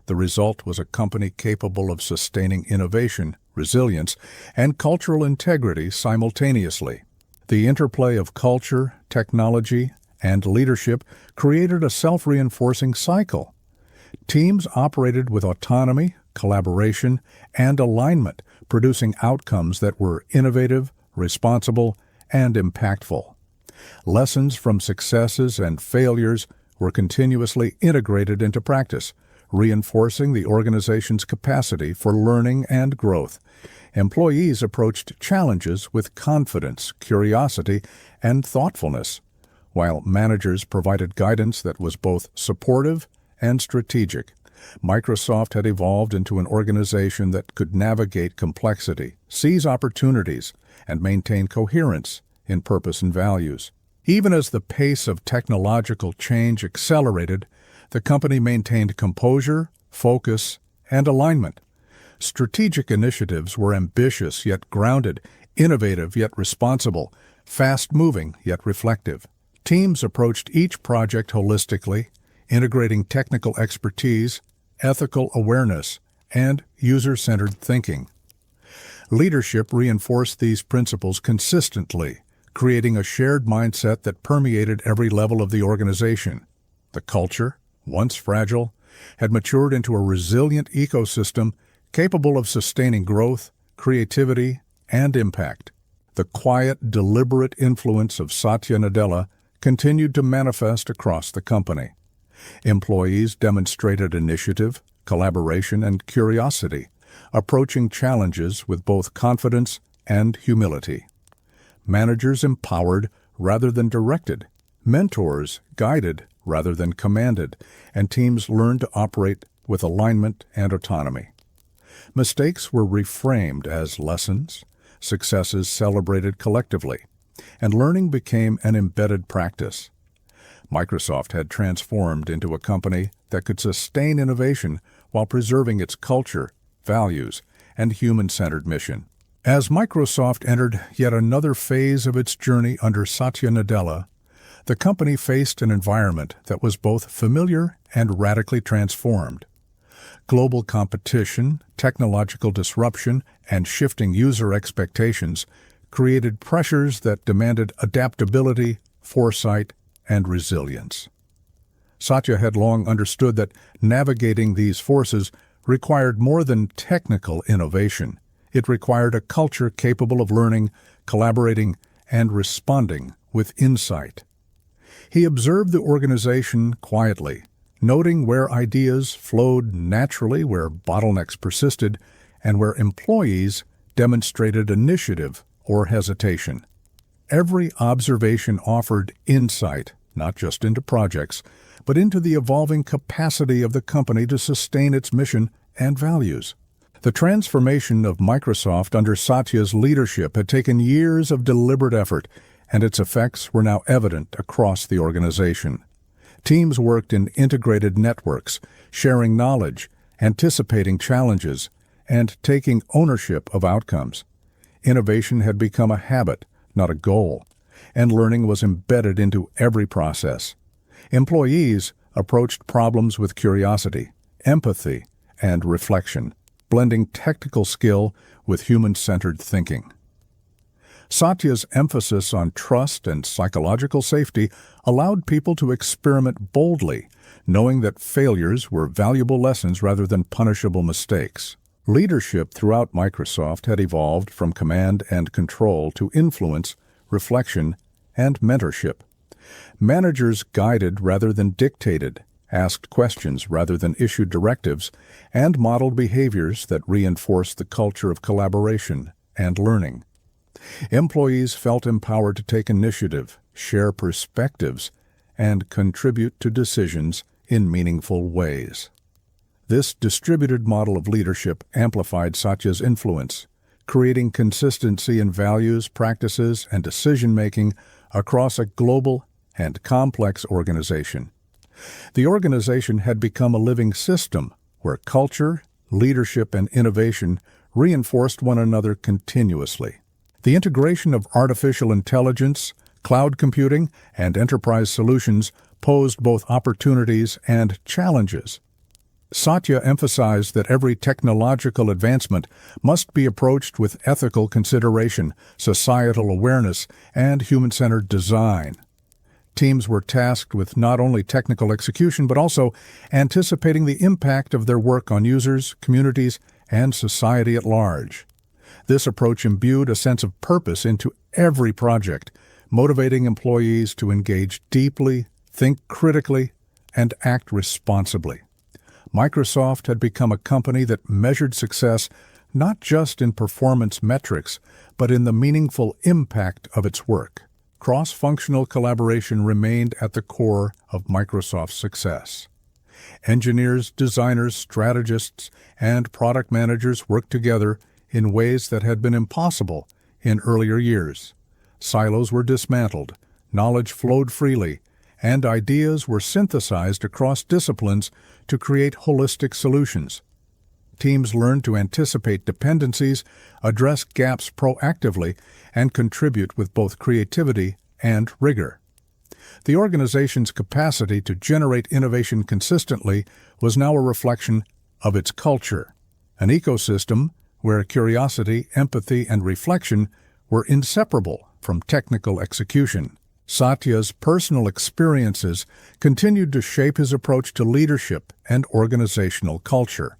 The result was a company capable of sustaining innovation, resilience, and cultural integrity simultaneously. The interplay of culture, technology, and leadership created a self-reinforcing cycle. Teams operated with autonomy, collaboration, and alignment, producing outcomes that were innovative, responsible, and impactful. Lessons from successes and failures were continuously integrated into practice, reinforcing the organization's capacity for learning and growth. Employees approached challenges with confidence, curiosity, and thoughtfulness, while managers provided guidance that was both supportive and strategic. Microsoft had evolved into an organization that could navigate complexity, seize opportunities, and maintain coherence in purpose and values. Even as the pace of technological change accelerated, The company maintained composure, focus, and alignment. Strategic initiatives were ambitious yet grounded, innovative yet responsible, fast-moving yet reflective. Teams approached each project holistically, integrating technical expertise, ethical awareness, and user-centered thinking. Leadership reinforced these principles consistently, creating a shared mindset that permeated every level of the organization. The culture, once fragile, had matured into a resilient ecosystem capable of sustaining growth, creativity, and impact. The quiet, deliberate influence of Satya Nadella continued to manifest across the company. Employees demonstrated initiative, collaboration, and curiosity, approaching challenges with both confidence and humility. Managers empowered rather than directed, mentors guided rather than commanded, and teams learned to operate with alignment and autonomy. Mistakes were reframed as lessons, successes celebrated collectively, and learning became an embedded practice. Microsoft had transformed into a company that could sustain innovation while preserving its culture, values, and human-centered mission. As Microsoft entered yet another phase of its journey under Satya Nadella, the company faced an environment that was both familiar and radically transformed. Global competition, technological disruption, and shifting user expectations created pressures that demanded adaptability, foresight, and resilience. Satya had long understood that navigating these forces required more than technical innovation. It required a culture capable of learning, collaborating, and responding with insight. He observed the organization quietly, noting where ideas flowed naturally, where bottlenecks persisted, and where employees demonstrated initiative or hesitation. Every observation offered insight, not just into projects, but into the evolving capacity of the company to sustain its mission and values. The transformation of Microsoft under Satya's leadership had taken years of deliberate effort, and its effects were now evident across the organization. Teams worked in integrated networks, sharing knowledge, anticipating challenges, and taking ownership of outcomes. Innovation had become a habit, not a goal, and learning was embedded into every process. Employees approached problems with curiosity, empathy, and reflection, blending technical skill with human-centered thinking. Satya's emphasis on trust and psychological safety allowed people to experiment boldly, knowing that failures were valuable lessons rather than punishable mistakes. Leadership throughout Microsoft had evolved from command and control to influence, reflection, and mentorship. Managers guided rather than dictated, asked questions rather than issued directives, and modeled behaviors that reinforced the culture of collaboration and learning. Employees felt empowered to take initiative, share perspectives, and contribute to decisions in meaningful ways. This distributed model of leadership amplified Satya's influence, creating consistency in values, practices, and decision-making across a global and complex organization. The organization had become a living system where culture, leadership, and innovation reinforced one another continuously. The integration of artificial intelligence, cloud computing, and enterprise solutions posed both opportunities and challenges. Satya emphasized that every technological advancement must be approached with ethical consideration, societal awareness, and human-centered design. Teams were tasked with not only technical execution but also anticipating the impact of their work on users, communities, and society at large. This approach imbued a sense of purpose into every project, motivating employees to engage deeply, think critically, and act responsibly. Microsoft had become a company that measured success not just in performance metrics, but in the meaningful impact of its work. Cross-functional collaboration remained at the core of Microsoft's success. Engineers, designers, strategists, and product managers worked together in ways that had been impossible in earlier years. Silos were dismantled, knowledge flowed freely, and ideas were synthesized across disciplines to create holistic solutions. Teams learned to anticipate dependencies, address gaps proactively, and contribute with both creativity and rigor. The organization's capacity to generate innovation consistently was now a reflection of its culture, an ecosystem where curiosity, empathy, and reflection were inseparable from technical execution. Satya's personal experiences continued to shape his approach to leadership and organizational culture.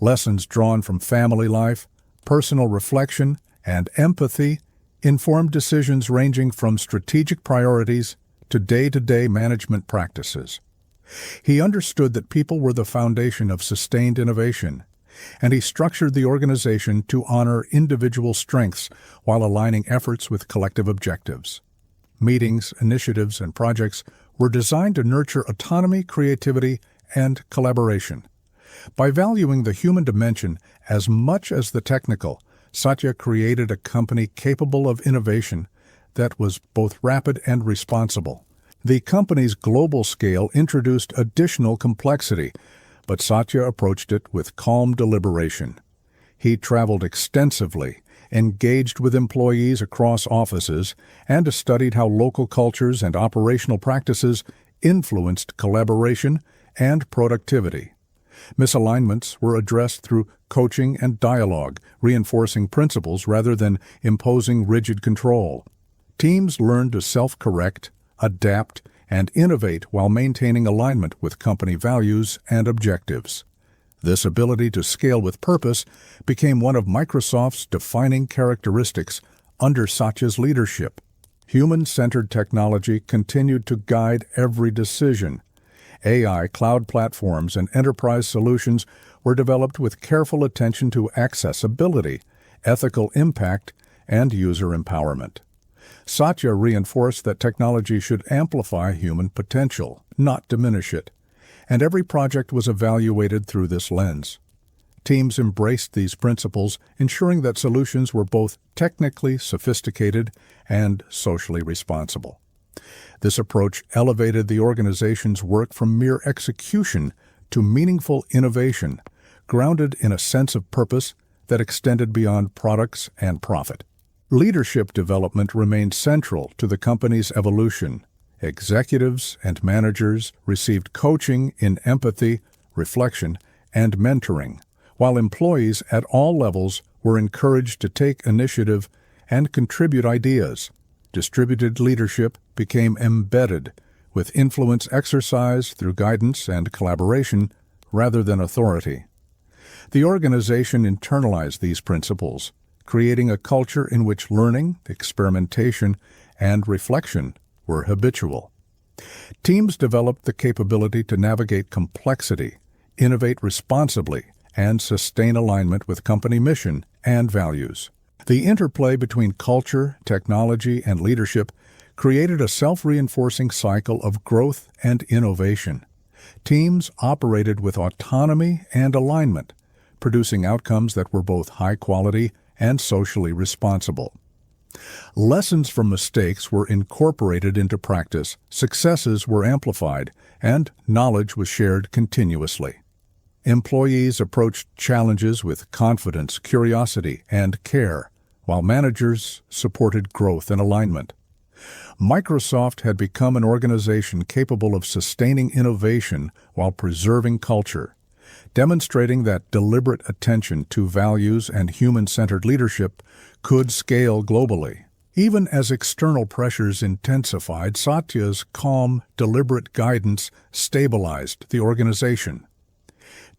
Lessons drawn from family life, personal reflection, and empathy informed decisions ranging from strategic priorities to day-to-day management practices. He understood that people were the foundation of sustained innovation, and he structured the organization to honor individual strengths while aligning efforts with collective objectives. Meetings, initiatives, and projects were designed to nurture autonomy, creativity, and collaboration. By valuing the human dimension as much as the technical, Satya created a company capable of innovation that was both rapid and responsible. The company's global scale introduced additional complexity, but Satya approached it with calm deliberation. He traveled extensively, engaged with employees across offices, and studied how local cultures and operational practices influenced collaboration and productivity. Misalignments were addressed through coaching and dialogue, reinforcing principles rather than imposing rigid control. Teams learned to self-correct, adapt, and innovate while maintaining alignment with company values and objectives. This ability to scale with purpose became one of Microsoft's defining characteristics under Satya's leadership. Human-centered technology continued to guide every decision. AI, cloud platforms, and enterprise solutions were developed with careful attention to accessibility, ethical impact, and user empowerment. Satya reinforced that technology should amplify human potential, not diminish it, and every project was evaluated through this lens. Teams embraced these principles, ensuring that solutions were both technically sophisticated and socially responsible. This approach elevated the organization's work from mere execution to meaningful innovation, grounded in a sense of purpose that extended beyond products and profit. Leadership development remained central to the company's evolution. Executives and managers received coaching in empathy, reflection, and mentoring, while employees at all levels were encouraged to take initiative and contribute ideas. Distributed leadership became embedded, with influence exercised through guidance and collaboration rather than authority. The organization internalized these principles, creating a culture in which learning, experimentation, and reflection were habitual. Teams developed the capability to navigate complexity, innovate responsibly, and sustain alignment with company mission and values. The interplay between culture, technology, and leadership created a self-reinforcing cycle of growth and innovation. Teams operated with autonomy and alignment, producing outcomes that were both high quality and socially responsible. Lessons from mistakes were incorporated into practice, successes were amplified, and knowledge was shared continuously. Employees approached challenges with confidence, curiosity, and care, while managers supported growth and alignment. Microsoft had become an organization capable of sustaining innovation while preserving culture, demonstrating that deliberate attention to values and human-centered leadership could scale globally. Even as external pressures intensified, Satya's calm, deliberate guidance stabilized the organization.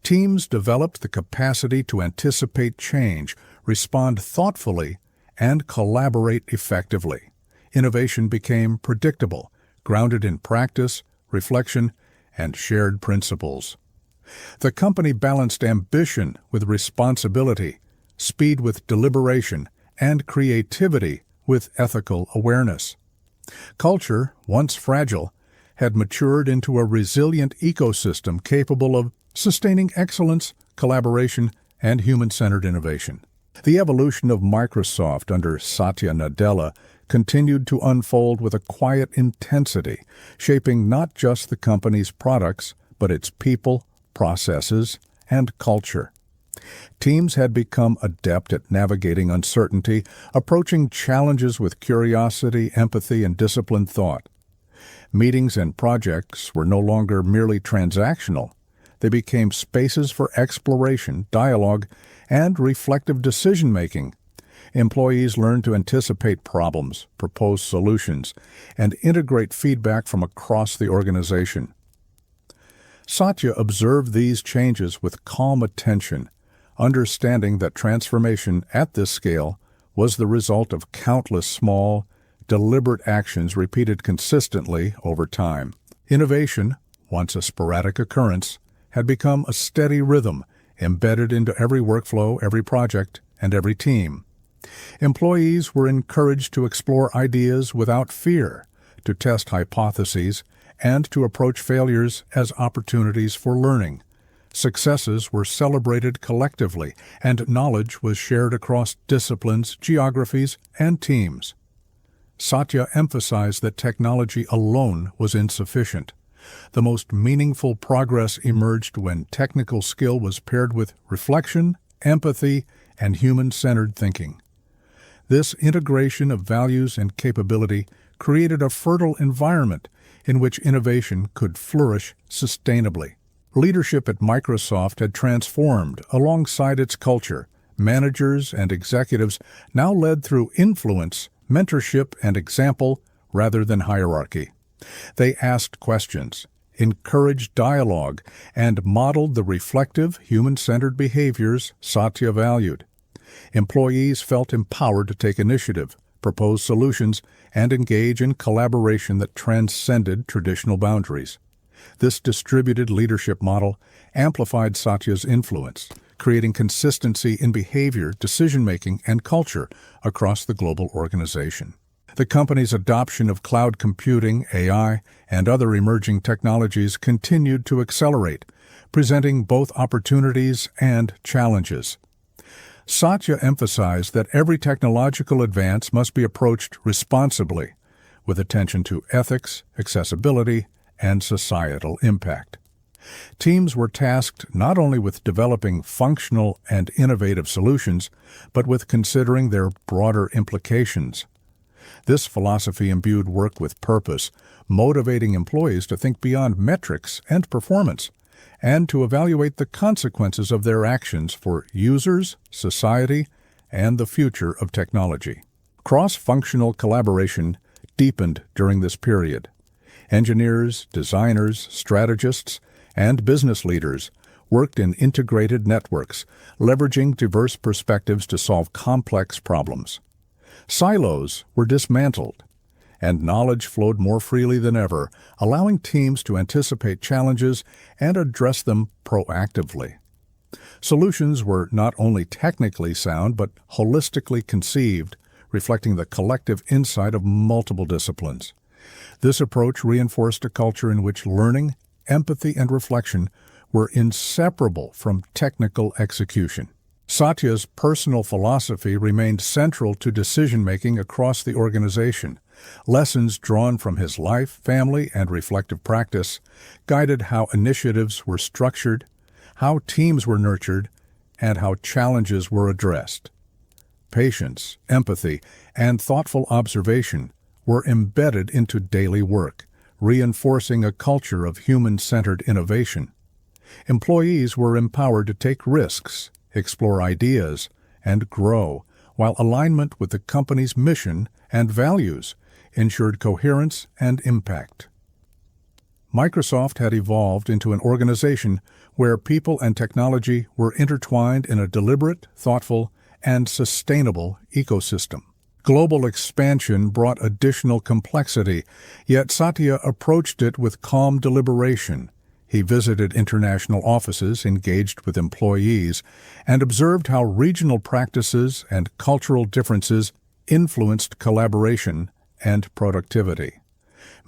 Teams developed the capacity to anticipate change, respond thoughtfully, and collaborate effectively. Innovation became predictable, grounded in practice, reflection, and shared principles. The company balanced ambition with responsibility, speed with deliberation, and creativity with ethical awareness. Culture, once fragile, had matured into a resilient ecosystem capable of sustaining excellence, collaboration, and human-centered innovation. The evolution of Microsoft under Satya Nadella continued to unfold with a quiet intensity, shaping not just the company's products, but its people, processes, and culture. Teams had become adept at navigating uncertainty, approaching challenges with curiosity, empathy, and disciplined thought. Meetings and projects were no longer merely transactional. They became spaces for exploration, dialogue, and reflective decision-making. Employees learned to anticipate problems, propose solutions, and integrate feedback from across the organization. Satya observed these changes with calm attention, understanding that transformation at this scale was the result of countless small, deliberate actions repeated consistently over time. Innovation, once a sporadic occurrence, had become a steady rhythm embedded into every workflow, every project, and every team. Employees were encouraged to explore ideas without fear, to test hypotheses, and to approach failures as opportunities for learning. Successes were celebrated collectively, and knowledge was shared across disciplines, geographies, and teams. Satya emphasized that technology alone was insufficient. The most meaningful progress emerged when technical skill was paired with reflection, empathy, and human-centered thinking. This integration of values and capability created a fertile environment in which innovation could flourish sustainably. Leadership at Microsoft had transformed alongside its culture. Managers and executives now led through influence, mentorship, and example rather than hierarchy. They asked questions, encouraged dialogue, and modeled the reflective, human-centered behaviors Satya valued. Employees felt empowered to take initiative, propose solutions, and engage in collaboration that transcended traditional boundaries. This distributed leadership model amplified Satya's influence, creating consistency in behavior, decision-making, and culture across the global organization. The company's adoption of cloud computing, AI, and other emerging technologies continued to accelerate, presenting both opportunities and challenges. Satya emphasized that every technological advance must be approached responsibly, with attention to ethics, accessibility, and societal impact. Teams were tasked not only with developing functional and innovative solutions, but with considering their broader implications. This philosophy imbued work with purpose, motivating employees to think beyond metrics and performance, and to evaluate the consequences of their actions for users, society, and the future of technology. Cross-functional collaboration deepened during this period. Engineers, designers, strategists, and business leaders worked in integrated networks, leveraging diverse perspectives to solve complex problems. Silos were dismantled, and knowledge flowed more freely than ever, allowing teams to anticipate challenges and address them proactively. Solutions were not only technically sound, but holistically conceived, reflecting the collective insight of multiple disciplines. This approach reinforced a culture in which learning, empathy, and reflection were inseparable from technical execution. Satya's personal philosophy remained central to decision-making across the organization. Lessons drawn from his life, family, and reflective practice guided how initiatives were structured, how teams were nurtured, and how challenges were addressed. Patience, empathy, and thoughtful observation were embedded into daily work, reinforcing a culture of human-centered innovation. Employees were empowered to take risks, explore ideas, and grow, while alignment with the company's mission and values ensured coherence and impact. Microsoft had evolved into an organization where people and technology were intertwined in a deliberate, thoughtful, and sustainable ecosystem. Global expansion brought additional complexity, yet Satya approached it with calm deliberation. He visited international offices, engaged with employees, and observed how regional practices and cultural differences influenced collaboration and productivity.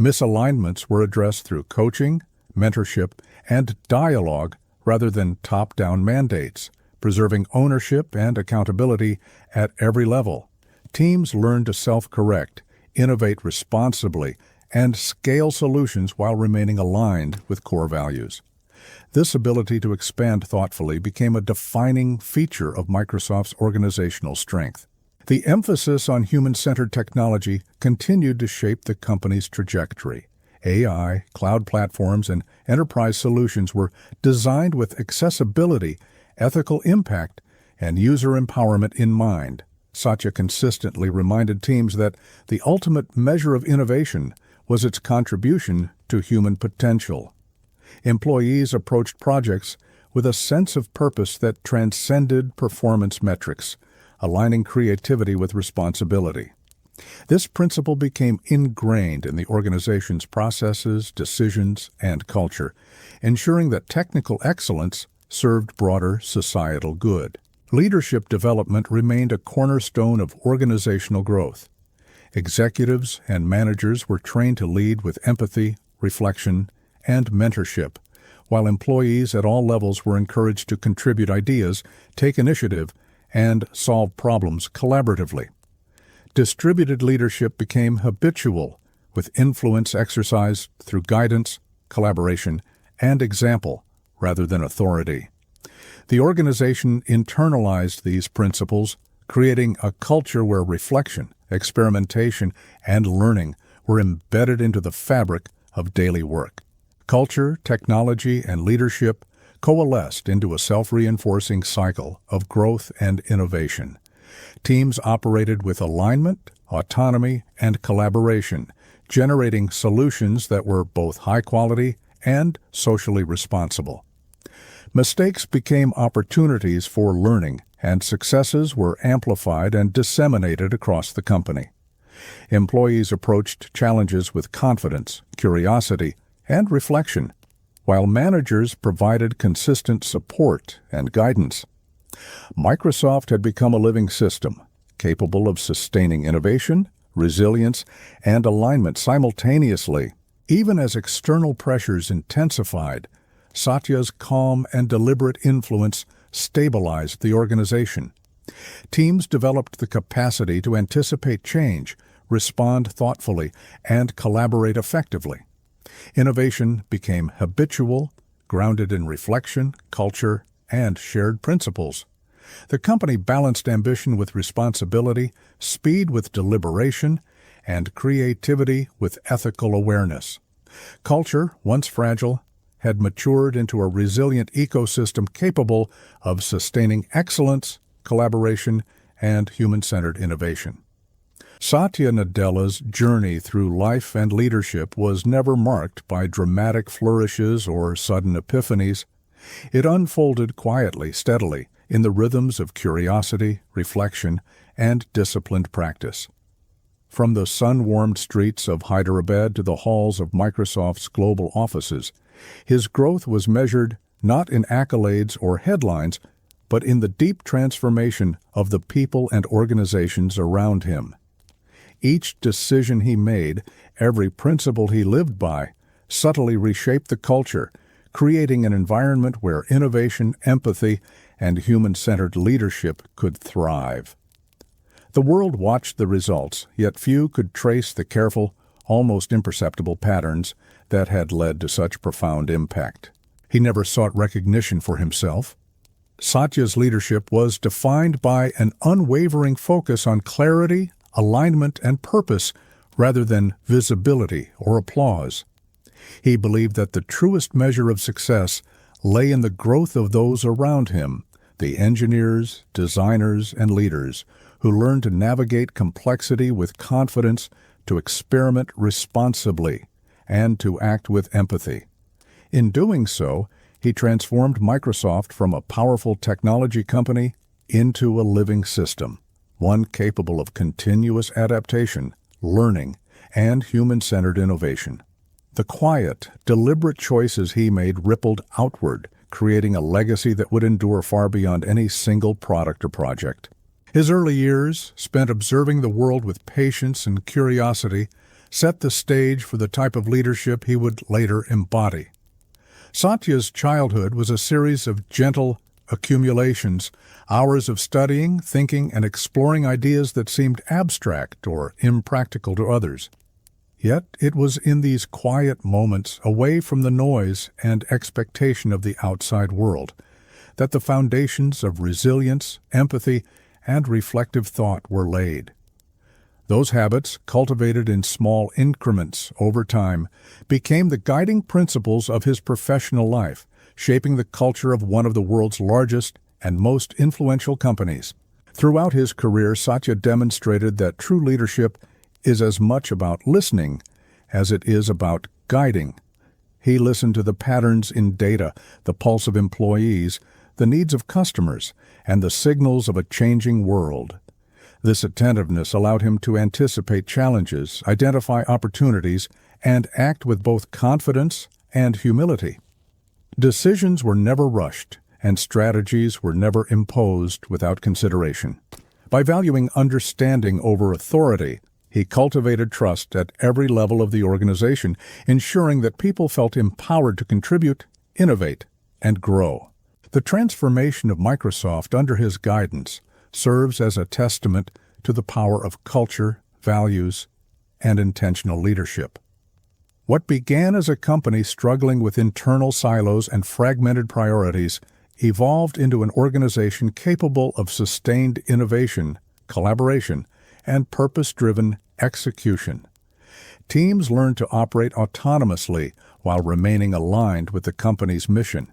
Misalignments were addressed through coaching, mentorship, and dialogue rather than top-down mandates, preserving ownership and accountability at every level. Teams learned to self-correct, innovate responsibly, and scale solutions while remaining aligned with core values. This ability to expand thoughtfully became a defining feature of Microsoft's organizational strength. The emphasis on human-centered technology continued to shape the company's trajectory. AI, cloud platforms, and enterprise solutions were designed with accessibility, ethical impact, and user empowerment in mind. Satya consistently reminded teams that the ultimate measure of innovation was its contribution to human potential. Employees approached projects with a sense of purpose that transcended performance metrics, aligning creativity with responsibility. This principle became ingrained in the organization's processes, decisions, and culture, ensuring that technical excellence served broader societal good. Leadership development remained a cornerstone of organizational growth. Executives and managers were trained to lead with empathy, reflection, and mentorship, while employees at all levels were encouraged to contribute ideas, take initiative, and solve problems collaboratively. Distributed leadership became habitual, with influence exercised through guidance, collaboration, and example rather than authority. The organization internalized these principles, creating a culture where reflection, experimentation, and learning were embedded into the fabric of daily work. Culture, technology, and leadership coalesced into a self-reinforcing cycle of growth and innovation. Teams operated with alignment, autonomy, and collaboration, generating solutions that were both high quality and socially responsible. Mistakes became opportunities for learning, and successes were amplified and disseminated across the company. Employees approached challenges with confidence, curiosity, and reflection, while managers provided consistent support and guidance. Microsoft had become a living system, capable of sustaining innovation, resilience, and alignment simultaneously. Even as external pressures intensified, Satya's calm and deliberate influence stabilized the organization. Teams developed the capacity to anticipate change, respond thoughtfully, and collaborate effectively. Innovation became habitual, grounded in reflection, culture, and shared principles. The company balanced ambition with responsibility, speed with deliberation, and creativity with ethical awareness. Culture, once fragile, had matured into a resilient ecosystem capable of sustaining excellence, collaboration, and human-centered innovation. Satya Nadella's journey through life and leadership was never marked by dramatic flourishes or sudden epiphanies. It unfolded quietly, steadily, in the rhythms of curiosity, reflection, and disciplined practice. From the sun-warmed streets of Hyderabad to the halls of Microsoft's global offices, his growth was measured not in accolades or headlines, but in the deep transformation of the people and organizations around him. Each decision he made, every principle he lived by, subtly reshaped the culture, creating an environment where innovation, empathy, and human-centered leadership could thrive. The world watched the results, yet few could trace the careful, almost imperceptible patterns that had led to such profound impact. He never sought recognition for himself. Satya's leadership was defined by an unwavering focus on clarity, alignment, and purpose rather than visibility or applause. He believed that the truest measure of success lay in the growth of those around him, the engineers, designers, and leaders who learned to navigate complexity with confidence, to experiment responsibly, and to act with empathy. In doing so, he transformed Microsoft from a powerful technology company into a living system, one capable of continuous adaptation, learning, and human-centered innovation. The quiet, deliberate choices he made rippled outward, creating a legacy that would endure far beyond any single product or project. His early years, spent observing the world with patience and curiosity, set the stage for the type of leadership he would later embody. Satya's childhood was a series of gentle, accumulations, hours of studying, thinking, and exploring ideas that seemed abstract or impractical to others. Yet it was in these quiet moments, away from the noise and expectation of the outside world, that the foundations of resilience, empathy, and reflective thought were laid. Those habits, cultivated in small increments over time, became the guiding principles of his professional life, shaping the culture of one of the world's largest and most influential companies. Throughout his career, Satya demonstrated that true leadership is as much about listening as it is about guiding. He listened to the patterns in data, the pulse of employees, the needs of customers, and the signals of a changing world. This attentiveness allowed him to anticipate challenges, identify opportunities, and act with both confidence and humility. Decisions were never rushed, and strategies were never imposed without consideration. By valuing understanding over authority, he cultivated trust at every level of the organization, ensuring that people felt empowered to contribute, innovate, and grow. The transformation of Microsoft under his guidance serves as a testament to the power of culture, values, and intentional leadership. What began as a company struggling with internal silos and fragmented priorities evolved into an organization capable of sustained innovation, collaboration, and purpose-driven execution. Teams learned to operate autonomously while remaining aligned with the company's mission.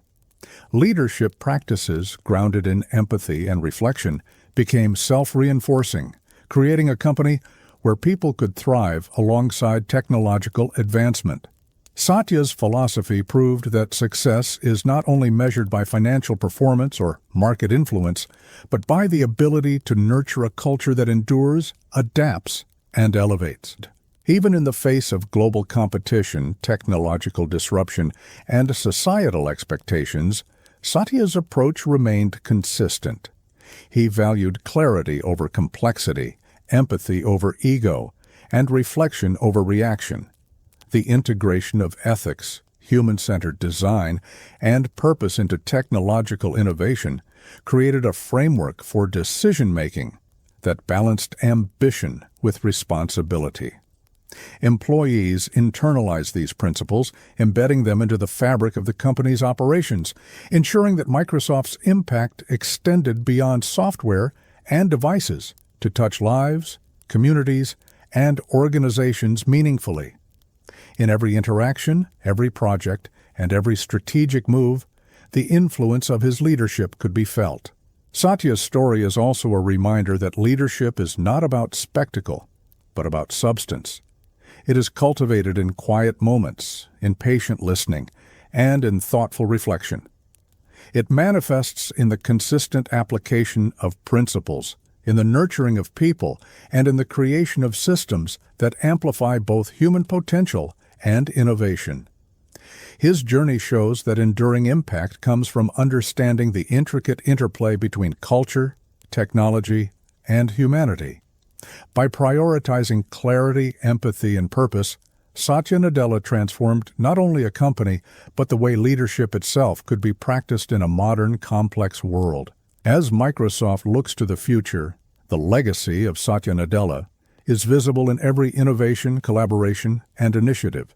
Leadership practices grounded in empathy and reflection became self-reinforcing, creating a company where people could thrive alongside technological advancement. Satya's philosophy proved that success is not only measured by financial performance or market influence, but by the ability to nurture a culture that endures, adapts, and elevates. Even in the face of global competition, technological disruption, and societal expectations, Satya's approach remained consistent. He valued clarity over complexity, empathy over ego, and reflection over reaction. The integration of ethics, human-centered design, and purpose into technological innovation created a framework for decision-making that balanced ambition with responsibility. Employees internalized these principles, embedding them into the fabric of the company's operations, ensuring that Microsoft's impact extended beyond software and devices to touch lives, communities, and organizations meaningfully. In every interaction, every project, and every strategic move, the influence of his leadership could be felt. Satya's story is also a reminder that leadership is not about spectacle, but about substance. It is cultivated in quiet moments, in patient listening, and in thoughtful reflection. It manifests in the consistent application of principles, in the nurturing of people, and in the creation of systems that amplify both human potential and innovation. His journey shows that enduring impact comes from understanding the intricate interplay between culture, technology, and humanity. By prioritizing clarity, empathy, and purpose, Satya Nadella transformed not only a company, but the way leadership itself could be practiced in a modern, complex world. As Microsoft looks to the future, the legacy of Satya Nadella is visible in every innovation, collaboration, and initiative.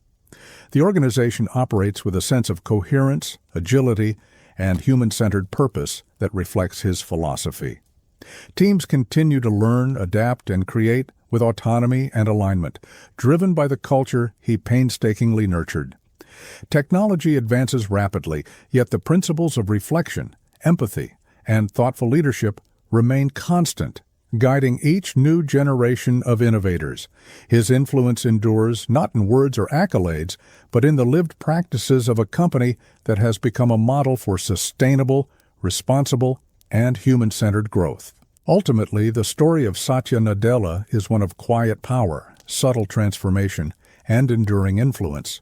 The organization operates with a sense of coherence, agility, and human-centered purpose that reflects his philosophy. Teams continue to learn, adapt, and create with autonomy and alignment, driven by the culture he painstakingly nurtured. Technology advances rapidly, yet the principles of reflection, empathy, and thoughtful leadership remain constant, guiding each new generation of innovators. His influence endures not in words or accolades, but in the lived practices of a company that has become a model for sustainable, responsible, and human-centered growth. Ultimately, the story of Satya Nadella is one of quiet power, subtle transformation, and enduring influence.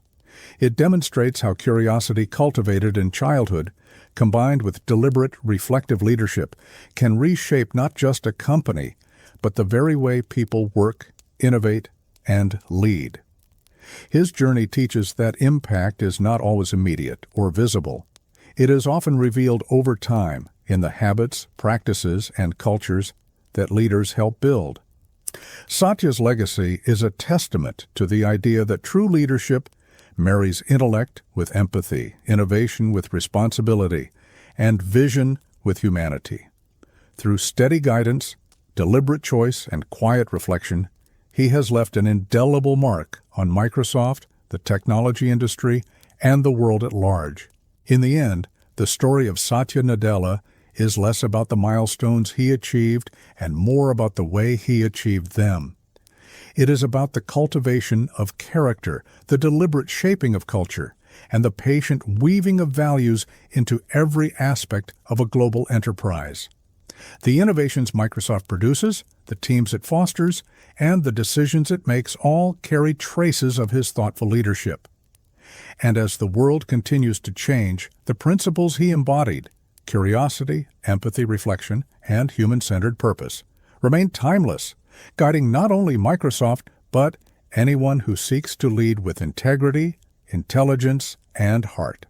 It demonstrates how curiosity cultivated in childhood, combined with deliberate, reflective leadership, can reshape not just a company, but the very way people work, innovate, and lead. His journey teaches that impact is not always immediate or visible. It is often revealed over time in the habits, practices, and cultures that leaders help build. Satya's legacy is a testament to the idea that true leadership marries intellect with empathy, innovation with responsibility, and vision with humanity. Through steady guidance, deliberate choice, and quiet reflection, he has left an indelible mark on Microsoft, the technology industry, and the world at large. In the end, the story of Satya Nadella is less about the milestones he achieved and more about the way he achieved them. It is about the cultivation of character, the deliberate shaping of culture, and the patient weaving of values into every aspect of a global enterprise. The innovations Microsoft produces, the teams it fosters, and the decisions it makes all carry traces of his thoughtful leadership. And as the world continues to change, the principles he embodied, curiosity, empathy, reflection, and human-centered purpose, remain timeless, guiding not only Microsoft, but anyone who seeks to lead with integrity, intelligence, and heart.